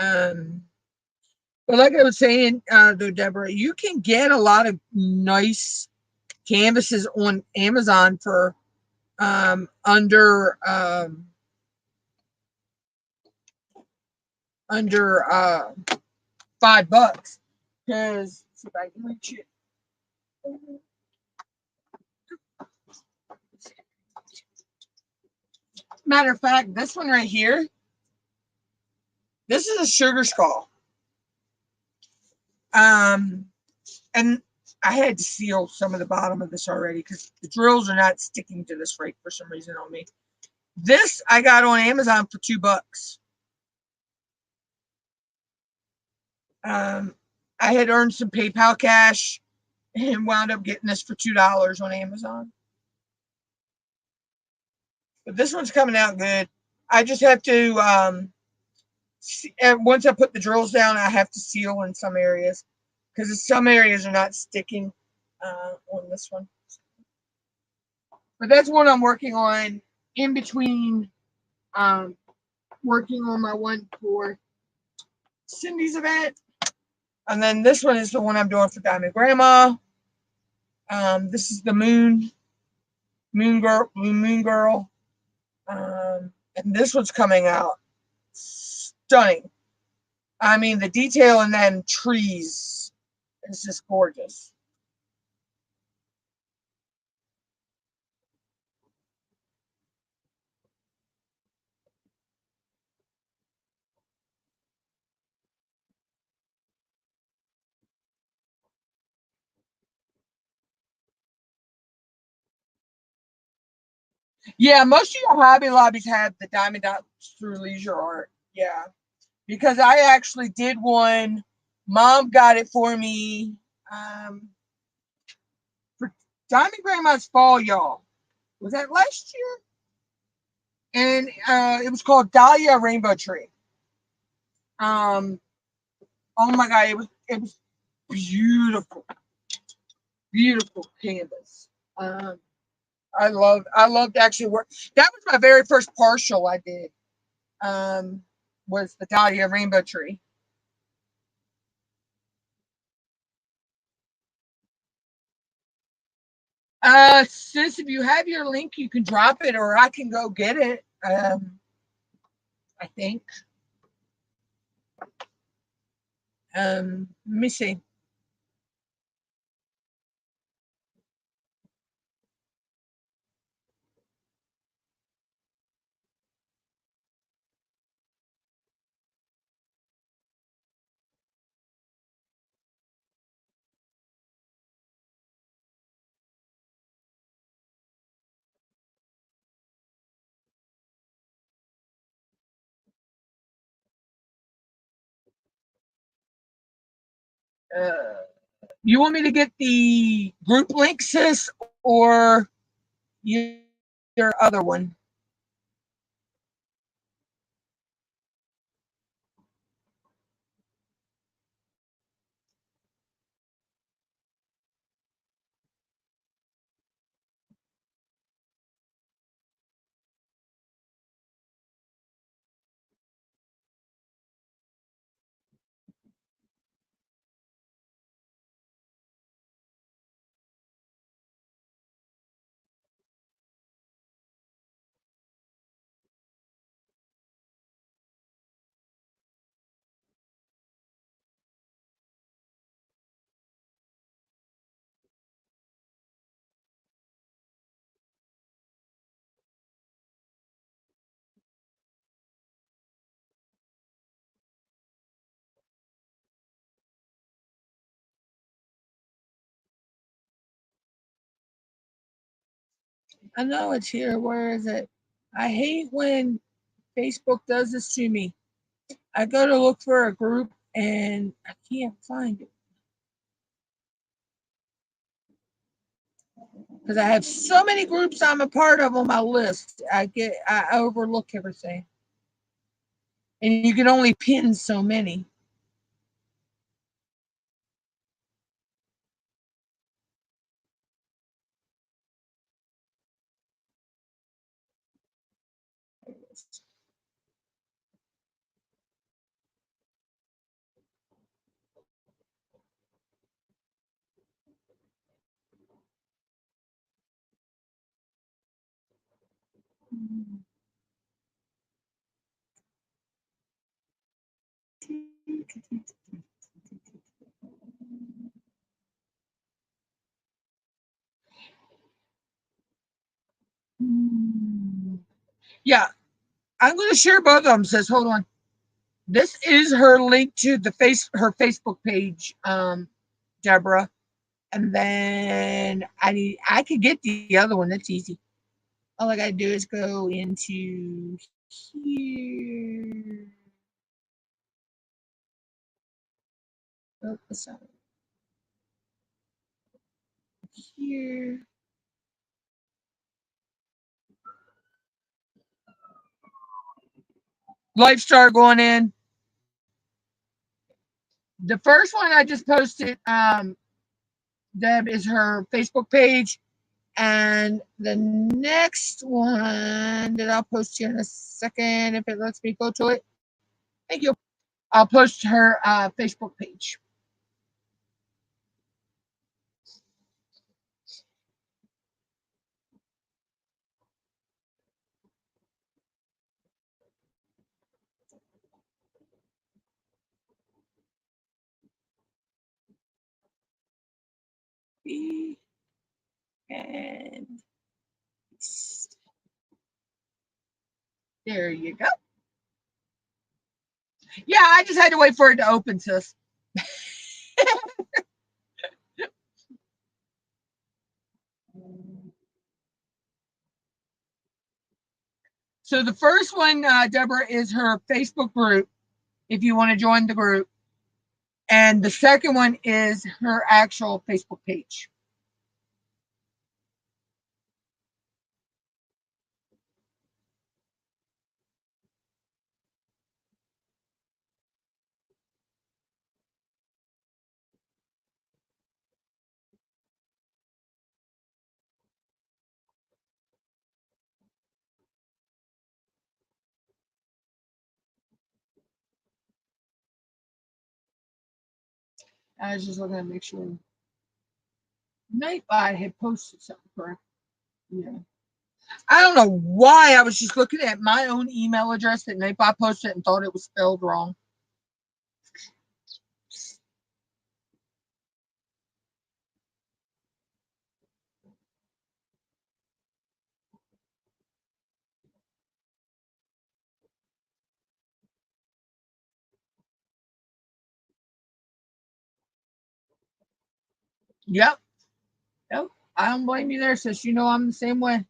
Um, but like I was saying, though, Deborah, you can get a lot of nice canvases on Amazon for under $5. Because see if I can reach it. Matter of fact, this one right here, this is a sugar skull. And I had to seal some of the bottom of this already because the drills are not sticking to this rake for some reason on me. This I got on Amazon for $2. I I had earned some PayPal cash and wound up getting this for $2 on Amazon. But this one's coming out good. I just have to, once I put the drills down, I have to seal in some areas because some areas are not sticking on this one. But that's what I'm working on in between working on my one for Cindy's event. And then this one is the one I'm doing for Diamond Grandma. This is the Moon Girl. And this one's coming out stunning. I mean, the detail in them trees is just gorgeous. Yeah, most of your Hobby Lobbies have the Diamond Dots through Leisure Art. Yeah, because I actually did one. Mom got it for me for Diamond Grandma's Fall, y'all. Was that last year? And it was called Dahlia Rainbow Tree. Oh my God, it was beautiful, beautiful canvas. I loved actually work. That was my very first partial I did. Was the Dahlia Rainbow Tree. Sis, if you have your link, you can drop it, or I can go get it. I think. Let me see. You want me to get the group link, sis, or your other one? I know it's here. Where is it? I hate when Facebook does this to me. I go to look for a group and I can't find it because I have so many groups I'm a part of on my list. I overlook everything, and you can only pin so many. Yeah, I'm going to share both of them. Says, hold on. This is her link to her Facebook page, Deborah. And then I could get the other one. That's easy. All I gotta do is go into here. Oh, this side. Here. Light star going in. The first one I just posted, Deb, is her Facebook page. And the next one that I'll post here in a second, if it lets me go to it. Thank you. I'll post her Facebook page. And there you go. Yeah, I just had to wait for it to open, sis. So the first one, Deborah, is her Facebook group, if you want to join the group. And the second one is her actual Facebook page. I was just looking to make sure Nightbot had posted something correct. Yeah. I don't know why I was just looking at my own email address that Nightbot posted and thought it was spelled wrong. Yep. Yep. I don't blame you there, sis. You know I'm the same way.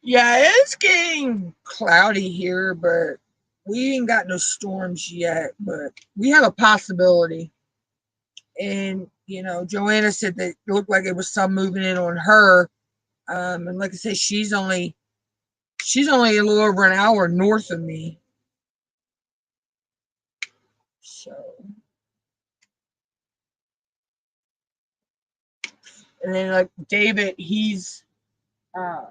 Yeah, it's getting cloudy here, but we ain't got no storms yet, but we have a possibility. And, Joanna said that it looked like it was some moving in on her. And like I said, she's only a little over an hour north of me. So, and then like David, he's uh,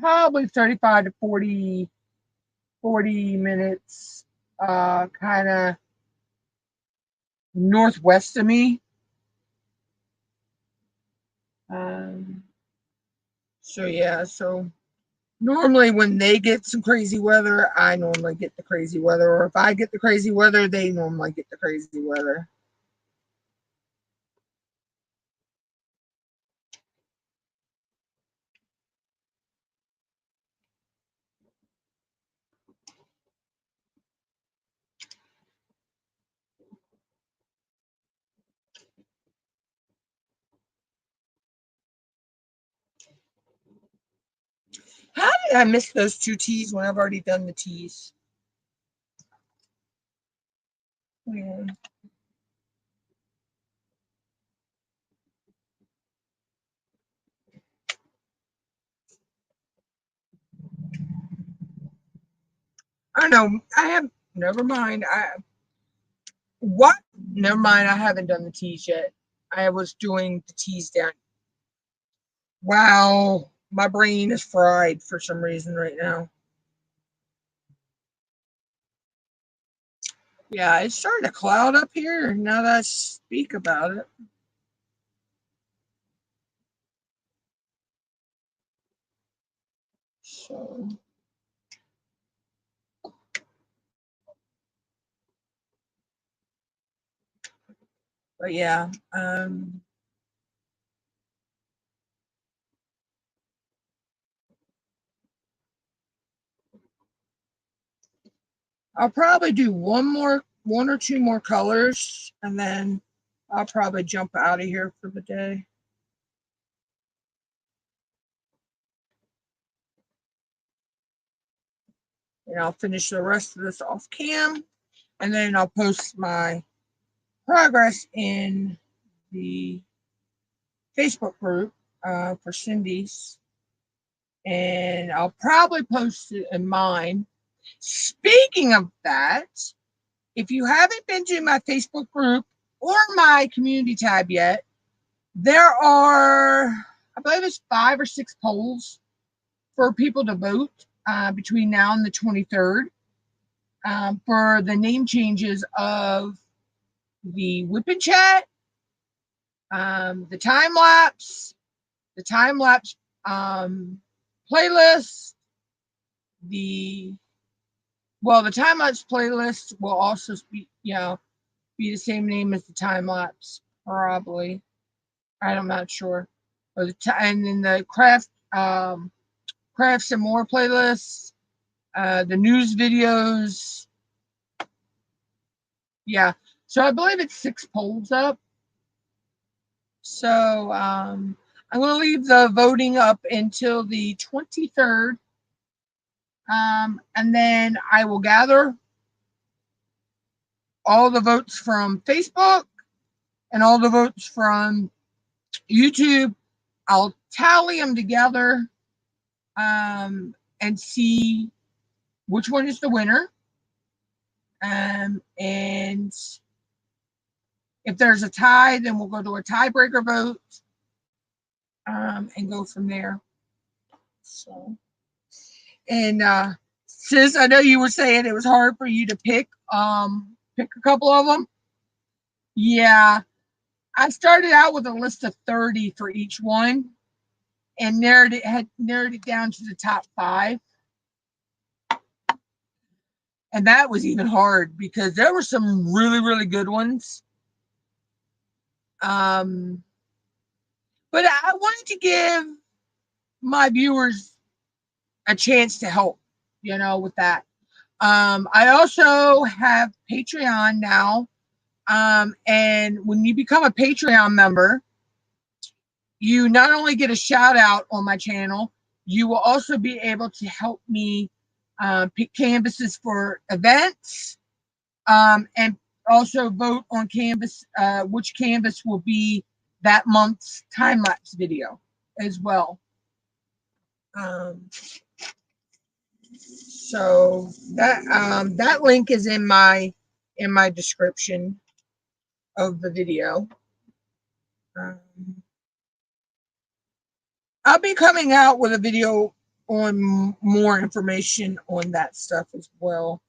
probably 35 to 40 minutes kind of northwest of me. Um, so normally when they get some crazy weather, I normally get the crazy weather. Or if I get the crazy weather, they normally get the crazy weather. How did I miss those two teas when I've already done the teas? Yeah. I know. I have. Never mind. What? Never mind. I haven't done the teas yet. I was doing the teas down. Wow. My brain is fried for some reason right now. Yeah, it's starting to cloud up here now that I speak about it. So But yeah, I'll probably do one or two more colors, and then I'll probably jump out of here for the day. And I'll finish the rest of this off cam, and then I'll post my progress in the Facebook group for Cindy's, and I'll probably post it in mine. Speaking of that, if you haven't been to my Facebook group or my community tab yet, there are, I believe it's 5 or 6 polls for people to vote between now and the 23rd for the name changes of the WIP and chat, the time lapse playlist, the time lapse playlist will also be the same name as the time lapse, probably. I'm not sure. And then the crafts and more playlists, the news videos. Yeah. So I believe it's 6 polls up. So I'm going to leave the voting up until the 23rd. And then I will gather all the votes from Facebook and all the votes from YouTube. I'll tally them together and see which one is the winner. And if there's a tie, then we'll go to a tiebreaker vote and go from there. So, and sis, I know you were saying it was hard for you to pick a couple of them. Yeah, I started out with a list of 30 for each one, and narrowed it down to the top 5. And that was even hard because there were some really, really good ones. But I wanted to give my viewers a chance to help, with that. I also have Patreon now. And when you become a Patreon member, you not only get a shout out on my channel, you will also be able to help me pick canvases for events, and also vote on which canvas will be that month's time-lapse video as well. So that link is in my description of the video. I'll be coming out with a video on more information on that stuff as well.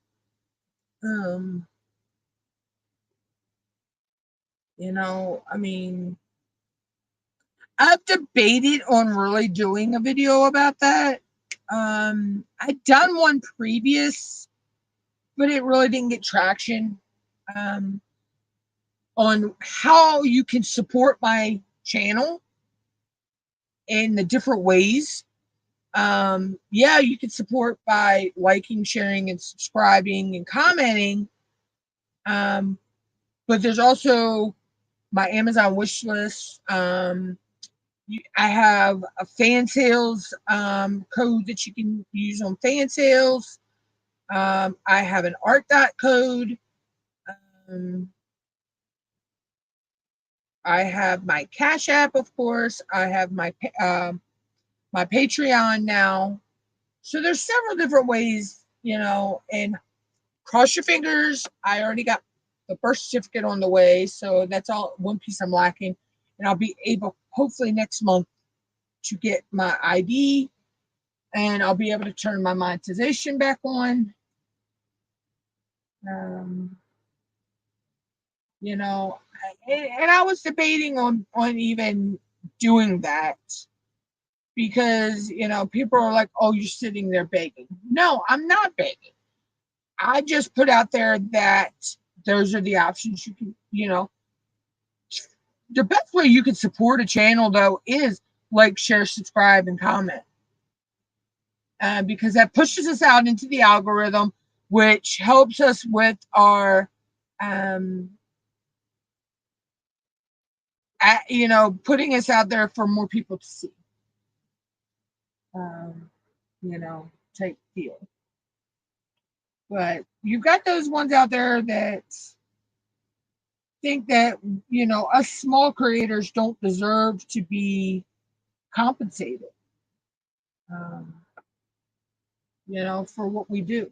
I mean, I've debated on really doing a video about that. I'd done one previous, but it really didn't get traction on how you can support my channel in the different ways. Yeah, you can support by liking, sharing, and subscribing and commenting. But there's also my Amazon wish list. I have a fan sales code that you can use on fan sales. I have an art dot code. I have my Cash.App, of course. I have my my Patreon now. So there's several different ways, and cross your fingers. I already got the birth certificate on the way, so that's all one piece I'm lacking. And I'll be able, hopefully next month, to get my ID, and I'll be able to turn my monetization back on. And I was debating on even doing that because, people are like, oh, you're sitting there begging. No, I'm not begging. I just put out there that those are the options you can, the best way you can support a channel though is like, share, subscribe, and comment, because that pushes us out into the algorithm, which helps us with our putting us out there for more people to see, type deal. But you've got those ones out there that think that, us small creators don't deserve to be compensated, um, for what we do.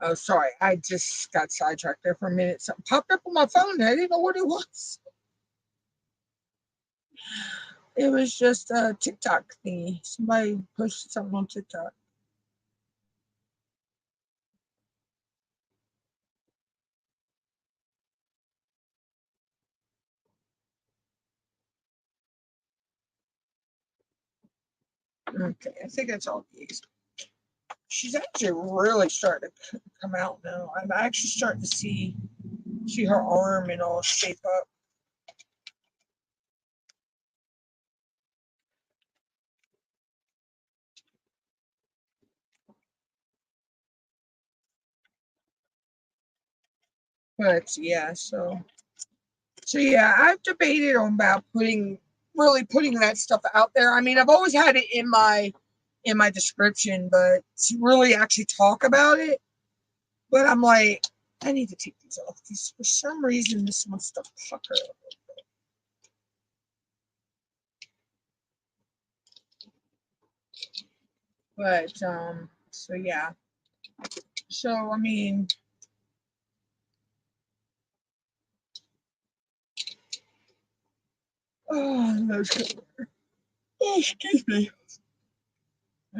Oh, sorry, I just got sidetracked there for a minute. Something popped up on my phone and I didn't know what it was. It was just a TikTok thingy. Somebody posted something on TikTok. Okay, I think that's all these. She's actually really starting to come out now. I'm actually starting to see her arm and all shape up. But yeah, so yeah, I've debated on about putting that stuff out there. I mean, I've always had it in my description, but to really actually talk about it, but I'm like, I need to take these off because for some reason this wants to pucker. But so yeah. So I mean, oh, excuse me.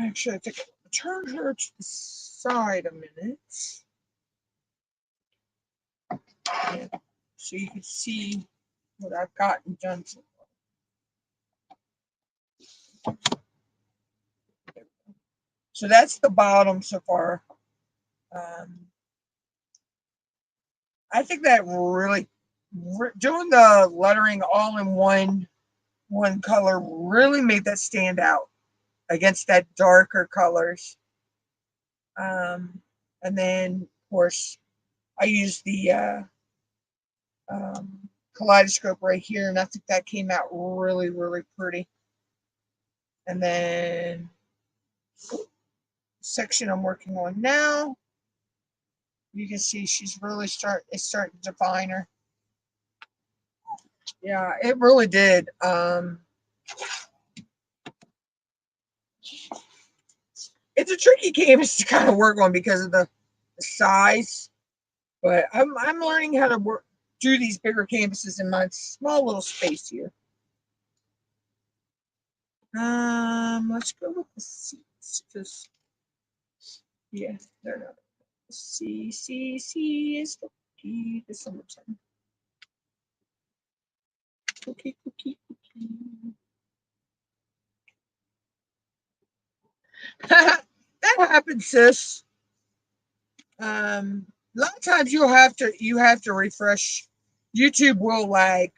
Actually, I think I'll turn her to the side a minute. Yeah, so you can see what I've gotten done so far. So that's the bottom so far. I think that really doing the lettering all in one color really made that stand out against that darker colors. And then of course I used the kaleidoscope right here, and I think that came out really, really pretty. And then section I'm working on now, you can see she's really starting to define her. Yeah, it really did. It's a tricky canvas to kind of work on because of the size, but I'm learning how to do these bigger canvases in my small little space here. Let's go with the seats because yeah, they're not. C is the key to summertime. Cookie. That happens, sis. A lot of times you have to refresh. YouTube will lag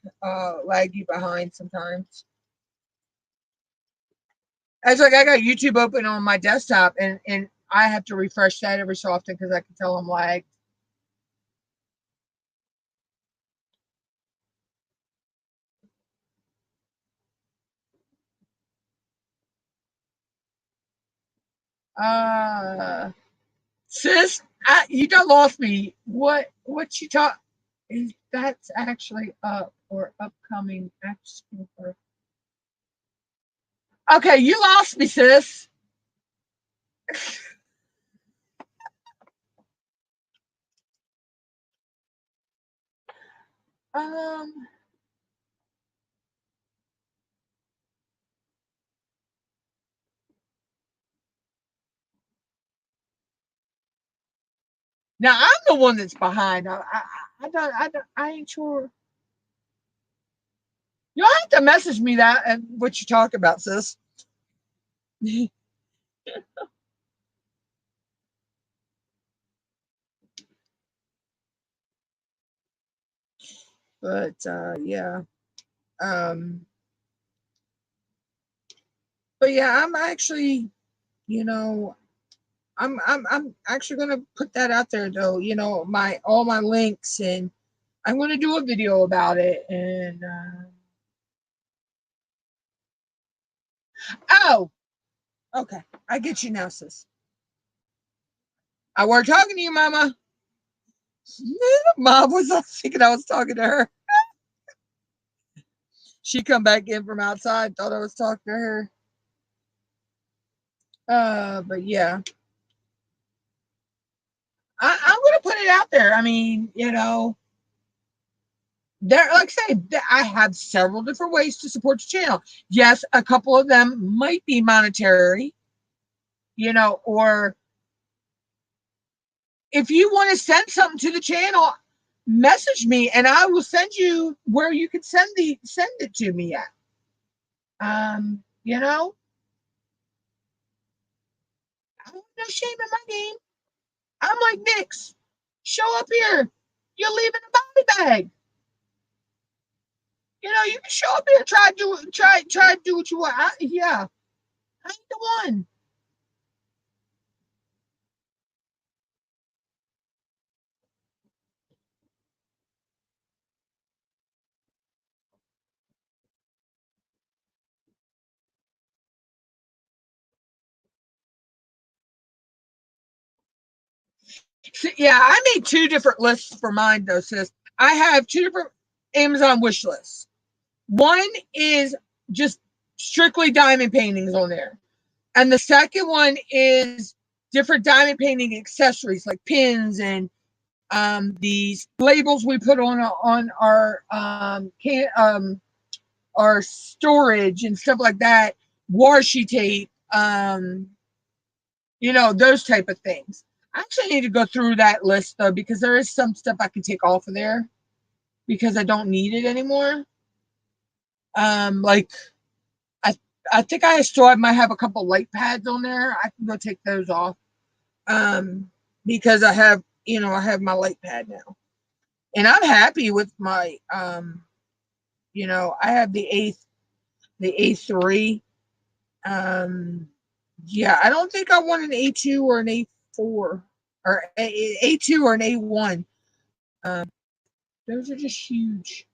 you behind sometimes. It's like I got YouTube open on my desktop and I have to refresh that every so often because I can tell I'm lagged. Sis, you done lost me. What you talk? Is that's actually up or upcoming? Okay, you lost me, sis. Um. Now I'm the one that's behind. I ain't sure. You'll have to message me that and what you talk about, sis. But yeah. Um. But yeah, I'm actually, you know, I'm actually gonna put that out there though. You know, my all my links, and I'm gonna do a video about it. And oh, okay, I get you now, sis. I weren't talking to you, Mama. Mom was thinking I was talking to her. She come back in from outside, thought I was talking to her. But yeah, I'm gonna put it out there. I mean, you know, there, like I say, I have several different ways to support the channel. Yes, a couple of them might be monetary, you know, or if you want to send something to the channel, message me and I will send you where you can send it to me at. You know, I have no shame in my game. I'm like Nix. Show up here. You're leaving a body bag. You know, you can show up here, try to do what you want. Yeah, I ain't the one. So, yeah, I made two different lists for mine though, sis. I have two different Amazon wish lists. One is just strictly diamond paintings on there. And the second one is different diamond painting accessories like pins and these labels we put on our storage and stuff like that, washi tape, you know, those type of things. I actually need to go through that list though, because there is some stuff I can take off of there because I don't need it anymore. Like I I think I still might have a couple light pads on there. I can go take those off. Because I have, you know, I have my light pad now. And I'm happy with my you know, I have the A3. Um yeah, I don't think I want an A2 or an A4 or A2 or an A1. Um those are just huge.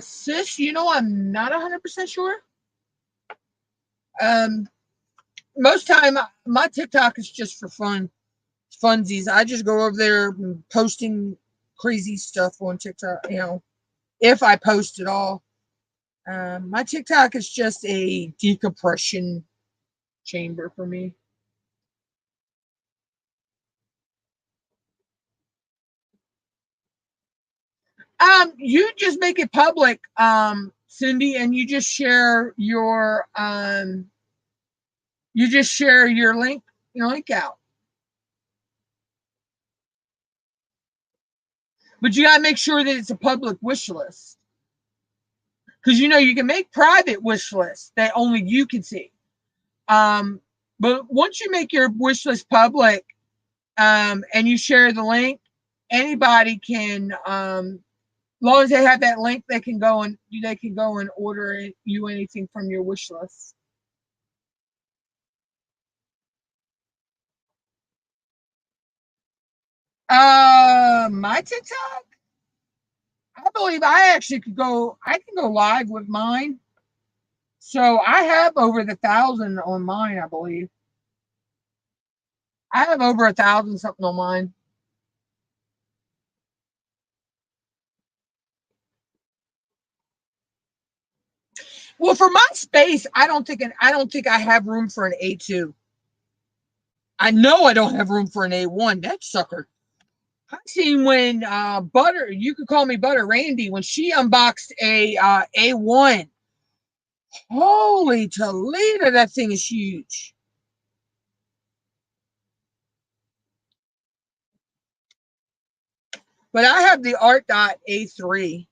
Sis, you know, I'm not 100% sure. Um Most time my TikTok is just for fun, funsies. I just go over there posting crazy stuff on TikTok, you know, if I post at all. My TikTok is just a decompression chamber for me. You just make it public, Cindy, and you just share your link out. But you gotta make sure that it's a public wish list. Because you know you can make private wish lists that only you can see. Um, but once you make your wish list public, and you share the link, anybody can, as long as they have that link, they can go and order you anything from your wish list. My TikTok. I believe I actually could go. I can go live with mine. So I have over the 1,000 on mine. I believe I have over 1,000 something on mine. Well, for my space, I don't think I have room for an A2. I know I don't have room for an A1. That sucker. I seen when Butter, you could call me Butter Randy, when she unboxed a A1. Holy Toledo, that thing is huge. But I have the Art Dot A3,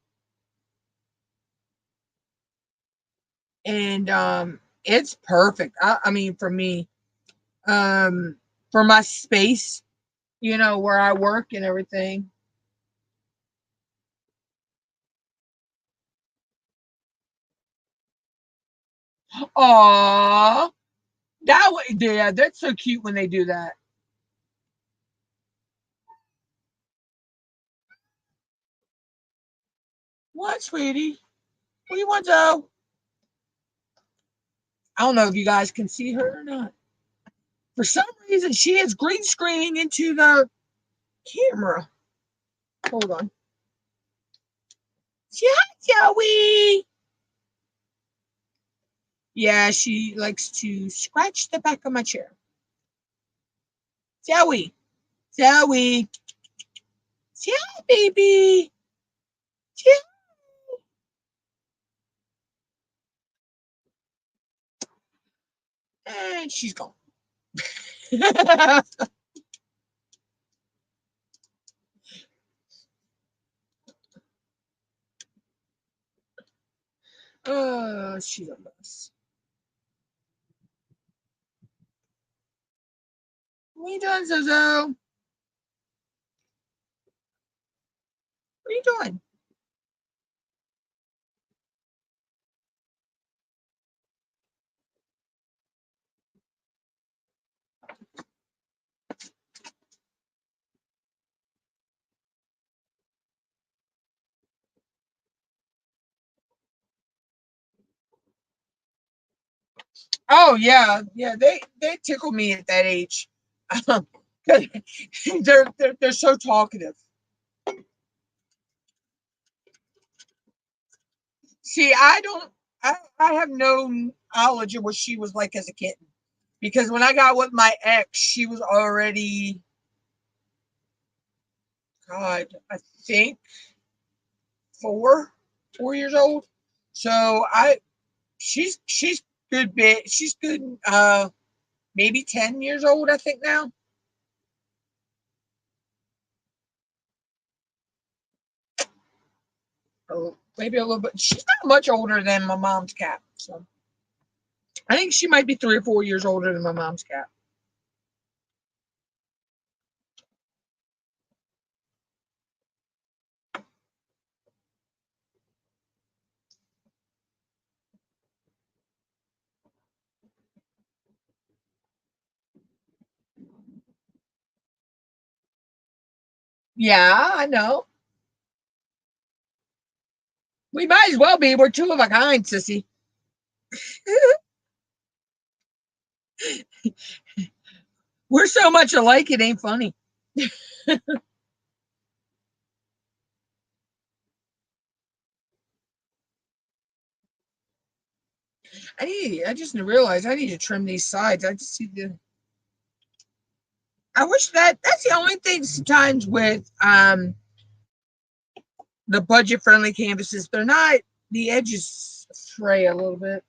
and it's perfect. I mean, for me, for my space, where I work and everything. Aww, yeah, that's so cute when they do that. What, sweetie? What do you want, Joe? I don't know if you guys can see her or not. For some reason, she is green screening into the camera. Hold on. Say hi, Joey. Yeah, she likes to scratch the back of my chair. Joey. Joey. Say hi, baby. Say hi. And she's gone. Oh, she's a mess. What are you doing, Zozo? What are you doing? Oh yeah, yeah. They tickle me at that age. They're so talkative. See, I don't. I have no knowledge of what she was like as a kitten, because when I got with my ex, she was already, God, I think 4 years old. So she's good bit. She's good. Maybe 10 years old. I think now. Or maybe a little bit. She's not much older than my mom's cat. So I think she might be 3 or 4 years older than my mom's cat. Yeah, I know. We might as well be. We're two of a kind, sissy. We're so much alike, it ain't funny. I just realized I need to trim these sides. I just need to. I wish that's the only thing sometimes with the budget friendly canvases. They're not, the edges fray a little bit.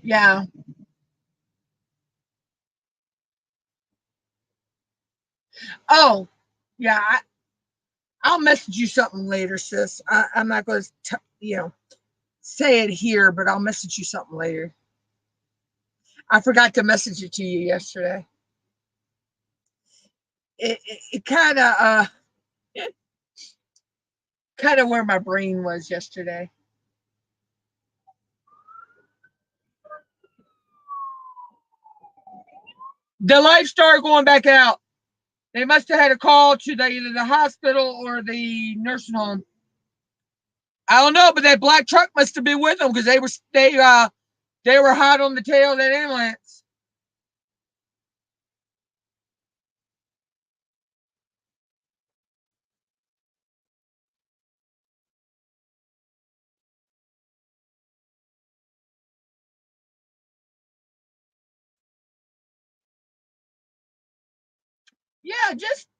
Yeah. Oh, yeah. I'll message you something later, sis. I'm not going to, say it here, but I'll message you something later. I forgot to message it to you yesterday. It kind of where my brain was yesterday. The lights started going back out. They must have had a call to either the hospital or the nursing home. I don't know, but that black truck must have been with them because they were hot on the tail of that ambulance. Yeah,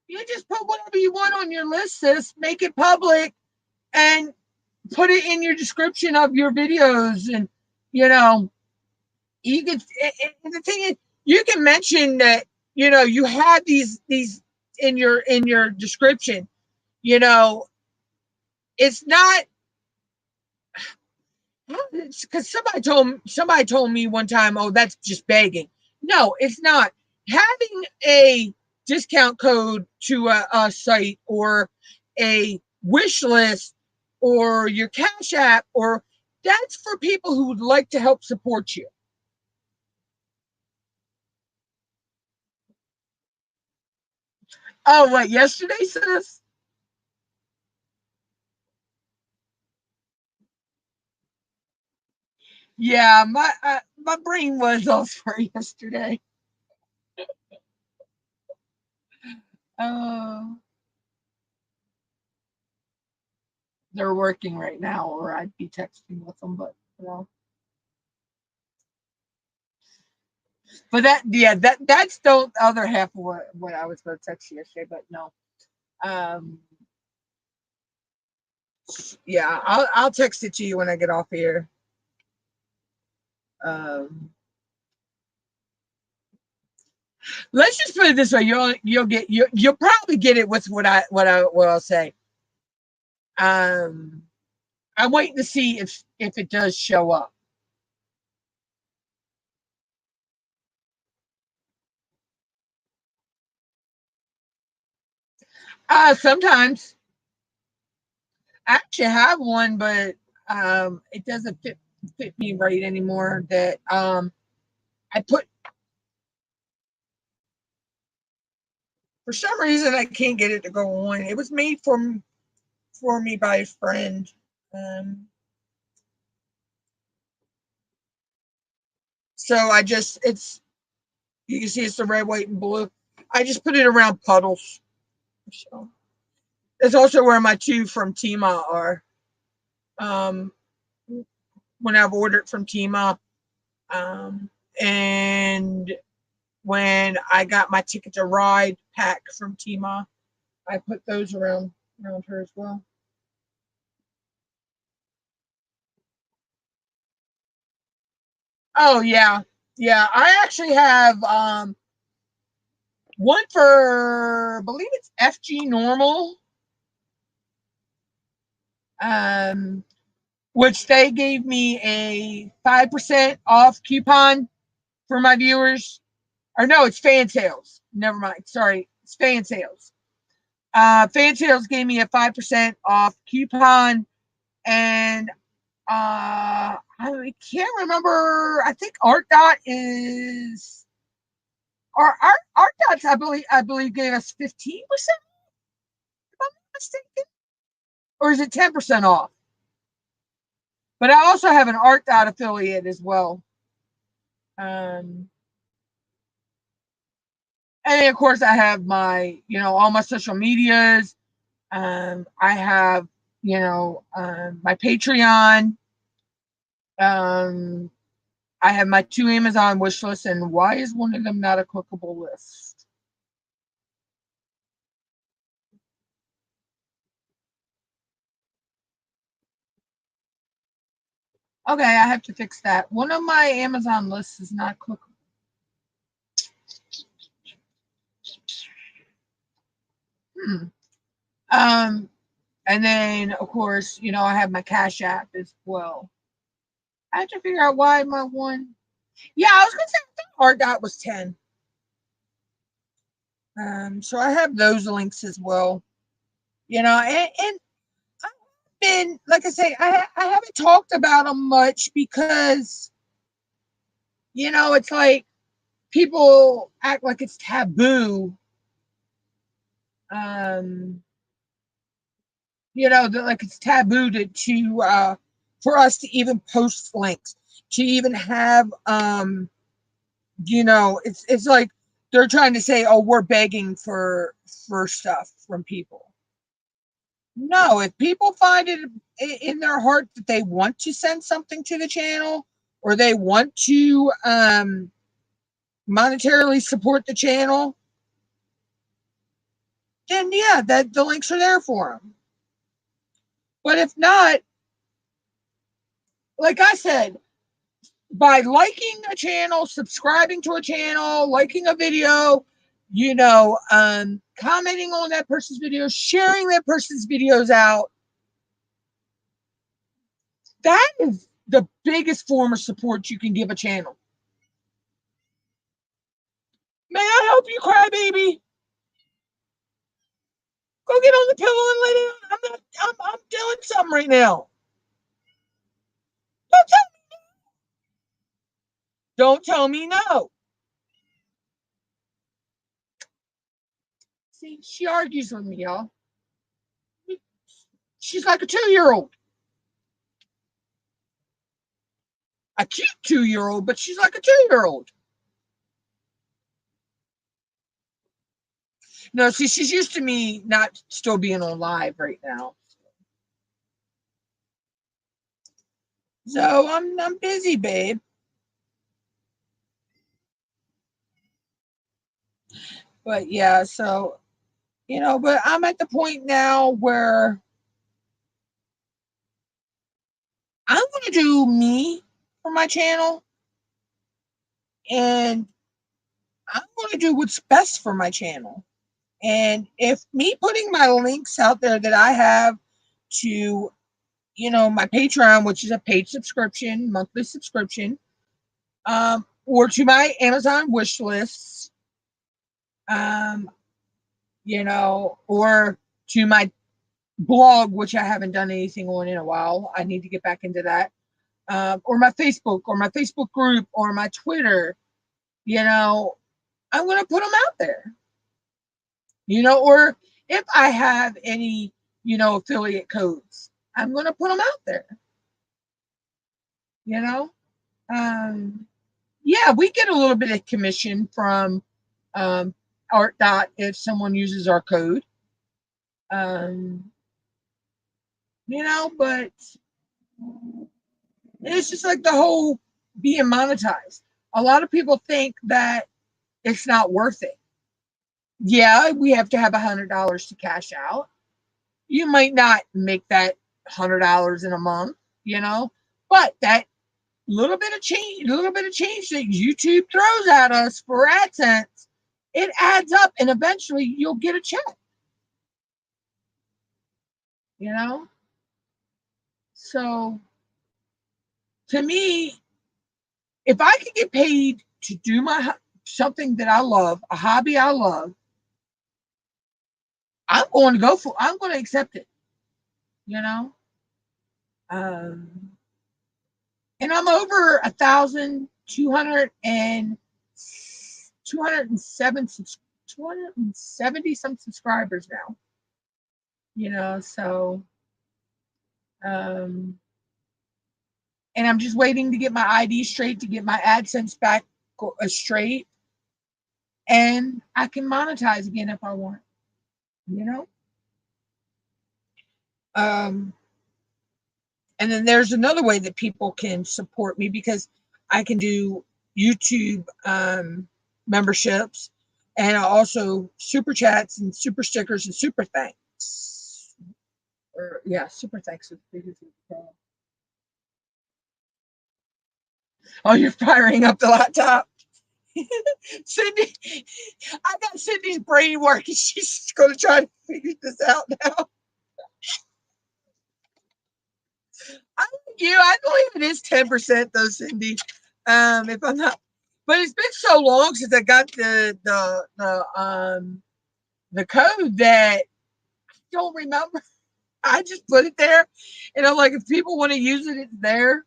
you just put whatever you want on your list, sis. Make it public and put it in your description of your videos, and you know, you can. And the thing is, you can mention that you have these in your description. You know, it's not because somebody told me one time, oh, that's just begging. No, it's not. Having a discount code to a site or a wish list or your Cash App, or that's for people who would like to help support you. Oh, what, yesterday, sis? Yeah, my brain was elsewhere yesterday. Uh, they're working right now, or I'd be texting with them, but But that's the other half of what I was going to text you yesterday. But no, um, yeah, I'll text it to you when I get off here. Um, let's just put it this way: you'll probably get it with what I'll say. Um, I'm waiting to see if it does show up. Sometimes I actually have one, but it doesn't fit me right anymore. That I put for some reason I can't get it to go on. It was made for me by a friend. Um, so it's you can see it's the red, white, and blue. I just put it around puddles. So it's also where my two from Tima are. Um, when I've ordered from Tima, um, and when I got my Ticket to Ride pack from Tima, I put those around her as well. Oh yeah, yeah. I actually have one for I believe it's FG Normal, um, which they gave me a 5% off coupon for my viewers. Or no, it's fan sales. Never mind. Sorry, it's fan sales. Fan sales gave me a 5% off coupon, and I can't remember. I think Art Dot is or Art Dots. I believe gave us 15%. If I'm not mistaken, or is it 10% off? But I also have an Art Dot affiliate as well. Um, and then of course I have my, all my social medias. I have, my Patreon. Um, I have my two Amazon wish lists, and why is one of them not a clickable list? Okay, I have to fix that. One of my Amazon lists is not clickable. Hmm. Um, and then of course, I have my Cash App as well. I have to figure out why my one. Yeah, I was gonna say I think Art Dot was 10. So I have those links as well. And I've been like I say, I haven't talked about them much because it's like people act like it's taboo like it's taboo to for us to even post links, to even have it's like they're trying to say, oh, we're begging for stuff from people. No, if people find it in their heart that they want to send something to the channel, or they want to monetarily support the channel, then yeah, that the links are there for them. But if not, like I said, by liking a channel, subscribing to a channel, liking a video, commenting on that person's videos, sharing that person's videos out, that is the biggest form of support you can give a channel. May I help you, crybaby? Go get on the pillow and lay down. I'm doing something right now. Don't tell me no. Don't tell me no. See, she argues with me, y'all. She's like a 2-year-old. A cute 2-year-old, but she's like a 2-year-old. No, see, she's used to me not still being on live right now. So I'm busy, babe. But yeah, so but I'm at the point now where I'm gonna do me for my channel, and I'm gonna do what's best for my channel. And if me putting my links out there that I have to, my Patreon, which is a paid subscription, monthly subscription, or to my Amazon wish lists, or to my blog, which I haven't done anything on in a while. I need to get back into that. Or my Facebook group, or my Twitter, I'm going to put them out there, or if I have any, affiliate codes, I'm going to put them out there, yeah, we get a little bit of commission from Art Dot if someone uses our code, but it's just like the whole being monetized. A lot of people think that it's not worth it. Yeah, we have to have $100 to cash out. You might not make that $100 in a month, but that little bit of change that YouTube throws at us for AdSense, it adds up, and eventually you'll get a check. So to me, if I could get paid to do something that I love, a hobby I love, I'm going to accept it, and I'm over 270 some subscribers now, so and I'm just waiting to get my ID straight, to get my AdSense back straight, and I can monetize again if I want, and then there's another way that people can support me, because I can do YouTube memberships, and also super chats and super stickers and super thanks. Or yeah, super thanks. Oh, you're firing up the laptop. Cindy, I got Cindy's brain working. She's going to try to figure this out now. I believe it is 10% though, Cindy. If I'm not, but it's been so long since I got the code that I don't remember. I just put it there, and I'm like, if people want to use it, it's there.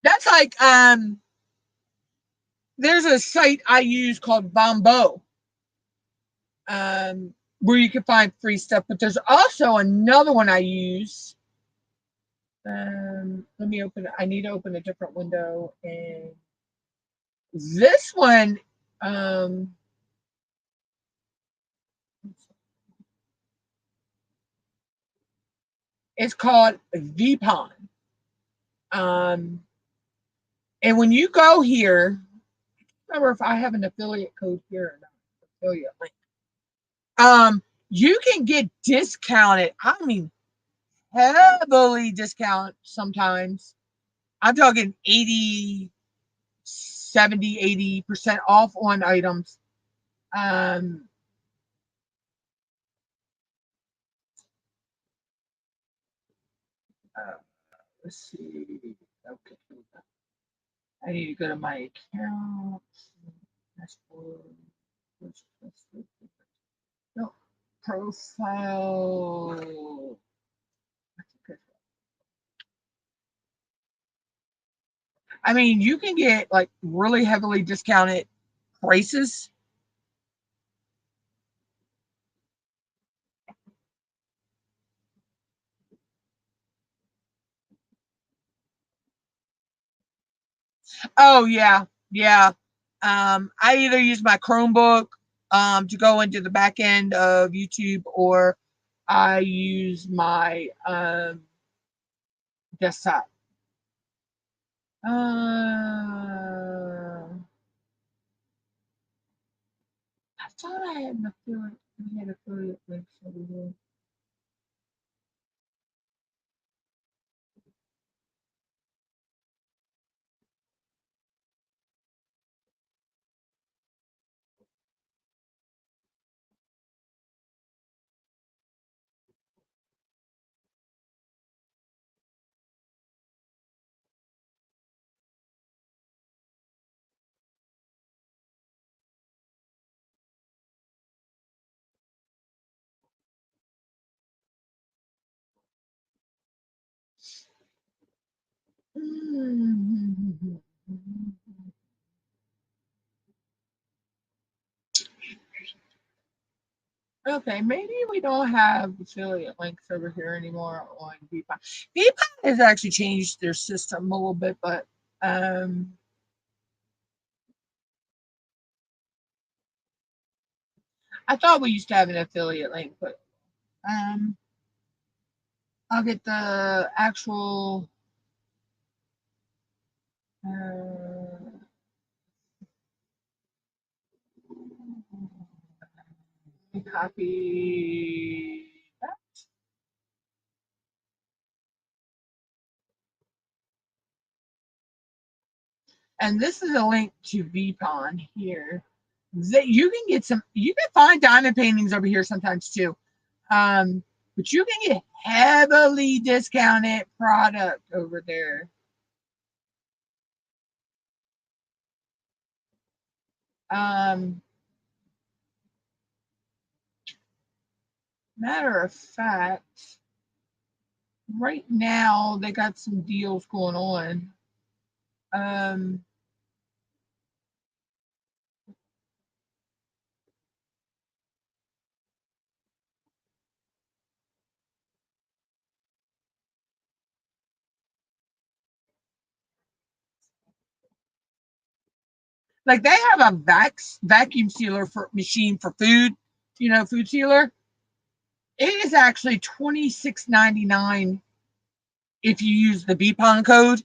That's like there's a site I use called Bombo, where you can find free stuff. But there's also another one I use. Let me open it. I need to open a different window. And this one, it's called VPON. And when you go here, I can't remember if I have an affiliate code here or not. Affiliate link. You can get discounted. I mean, heavily discounted sometimes. I'm talking 80, 70, 80% off on items. Let's see. Okay. I need to go to my account. No, profile. I mean, you can get like really heavily discounted prices. Oh yeah, yeah. I either use my Chromebook to go into the back end of YouTube, or I use my desktop. I thought I had an affiliate. We had affiliate links over here. Okay, maybe we don't have affiliate links over here anymore on VPON. VPON has actually changed their system a little bit, but I thought we used to have an affiliate link, but I'll get the actual copy that. And this is a link to VPON here. That you can get some, you can find diamond paintings over here sometimes too. But you can get heavily discounted product over there. Matter of fact, right now they got some deals going on. Like they have a vacuum sealer for machine for food, food sealer. It is actually $26.99 if you use the VPON code.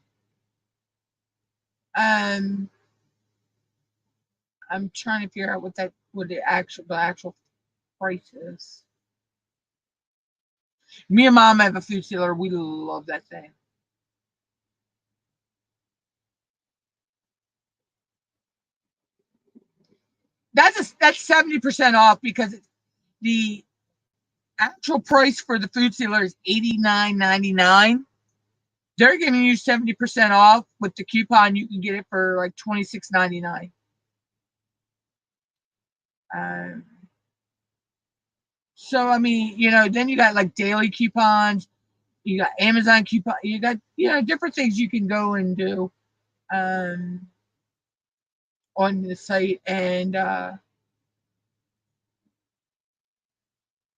I'm trying to figure out what the actual price is. Me and Mom have a food sealer. We love that thing. That's 70% off, because the actual price for the food sealer is $89.99. They're giving you 70% off with the coupon. You can get it for like $26.99. So I mean, then you got like daily coupons, you got Amazon coupon, you got different things you can go and do. on the site, and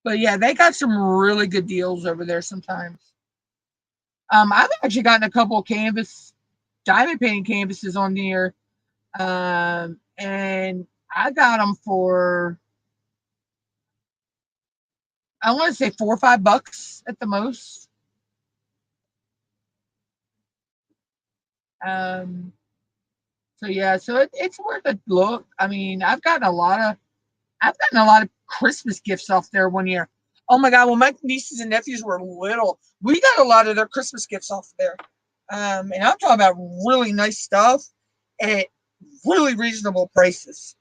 but yeah, they got some really good deals over there sometimes. I've actually gotten a couple of canvas diamond painting canvases on there, and I got them for, I want to say $4 or $5 at the most. So yeah, so it's worth a look. I mean, I've gotten a lot of Christmas gifts off there one year. Oh my God, when my nieces and nephews were little, we got a lot of their Christmas gifts off there. And I'm talking about really nice stuff at really reasonable prices.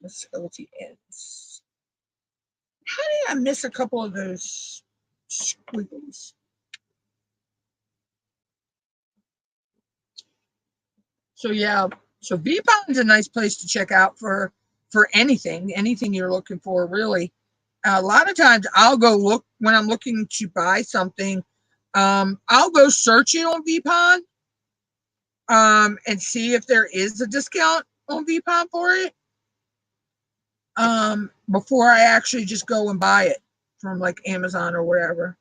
Let's go with the ends. How did I miss a couple of those squiggles? So yeah, so VPon's a nice place to check out for anything you're looking for, really. A lot of times I'll go look when I'm looking to buy something. I'll go search it on VPon and see if there is a discount on VPon for it before I actually just go and buy it from like Amazon or wherever.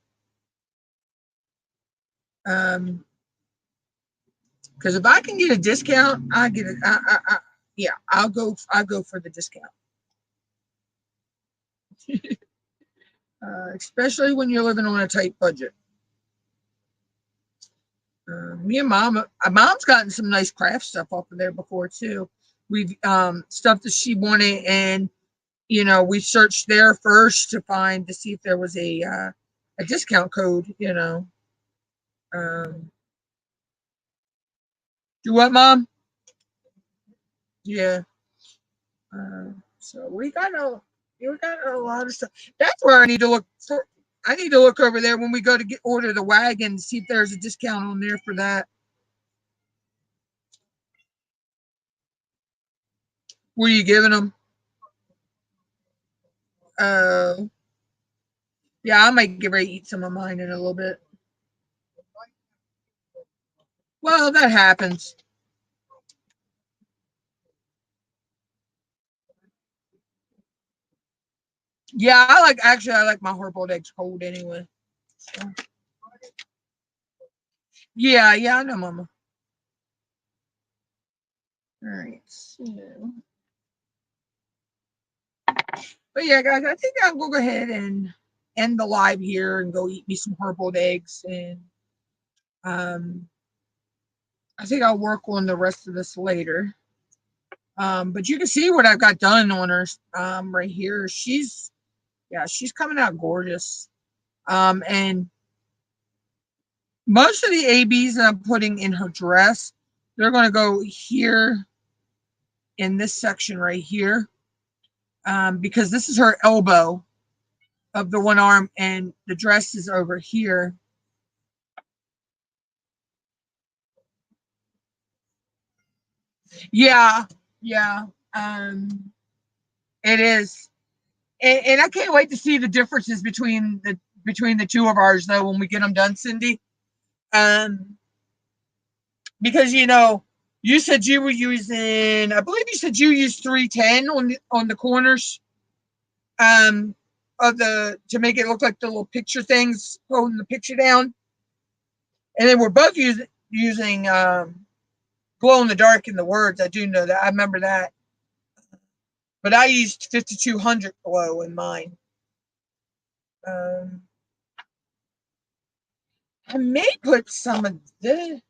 Because if I can get a discount, I get it. Yeah, I'll go for the discount. Especially when you're living on a tight budget. Me and mom's gotten some nice craft stuff off of there before too. We've stuff that she wanted, and we searched there first to see if there was a discount code. Do what, Mom? Yeah. So we got a lot of stuff. That's where I need to look for. I need to look over there when we go to order the wagon, see if there's a discount on there for that. What are you giving them? Yeah, I might get ready to eat some of mine in a little bit. Well, that happens. Yeah, I like my hard-boiled eggs cold anyway. So. Yeah, I know, Mama. All right, so. But yeah, guys, I think I'll go ahead and end the live here and go eat me some hard-boiled eggs, and I think I'll work on the rest of this later. But you can see what I've got done on her right here. She's coming out gorgeous. And most of the ABs that I'm putting in her dress, they're going to go here in this section right here, because this is her elbow of the one arm, and the dress is over here. Yeah, it is, and I can't wait to see the differences between the two of ours though when we get them done, Cindy. Because you said you were using, I believe you said you used 310 on the corners, of to make it look like the little picture things holding the picture down, and then we're both using glow in the dark in the words. I do know that. I remember that. But I used 5200 glow in mine. I may put some of this.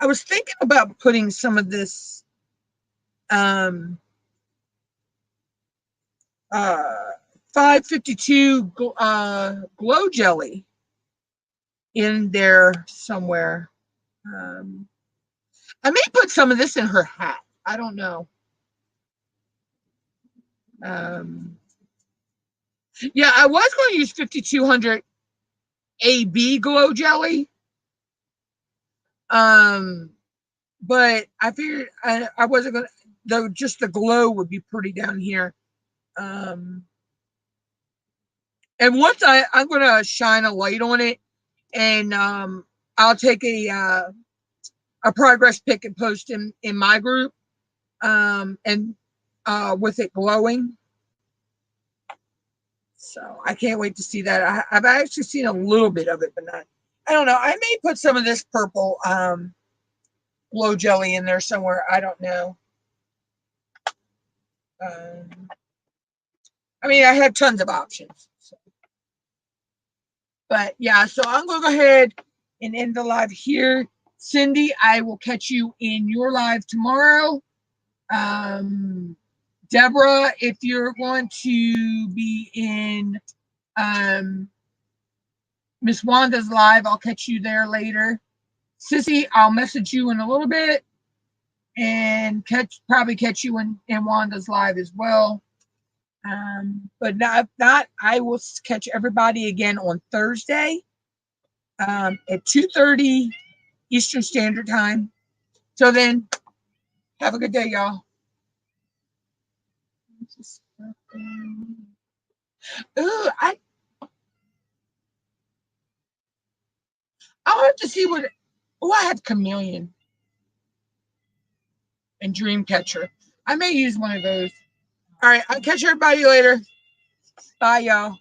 I was thinking about putting some of this 552 glow jelly in there somewhere. I may put some of this in her hat. I don't know. Yeah, I was going to use 5200 AB glow jelly. But I figured I wasn't going to, though, just the glow would be pretty down here. And once I'm going to shine a light on it and I'll take a progress pic and post in my group, and with it glowing. So I can't wait to see that. I've actually seen a little bit of it, but not. I don't know. I may put some of this purple glow jelly in there somewhere. I don't know. I mean, I have tons of options. So. But yeah, so I'm going to go ahead and end the live here. Cindy, I will catch you in your live tomorrow. Deborah, if you're going to be in Miss Wanda's live, I'll catch you there later. Sissy, I'll message you in a little bit and probably catch you in Wanda's live as well. But if not, I will catch everybody again on Thursday at 2:30 Eastern Standard Time. So then, have a good day, y'all. Ooh, I'll have to see what. Oh, I have Chameleon and Dreamcatcher. I may use one of those. All right, I'll catch everybody later. Bye, y'all.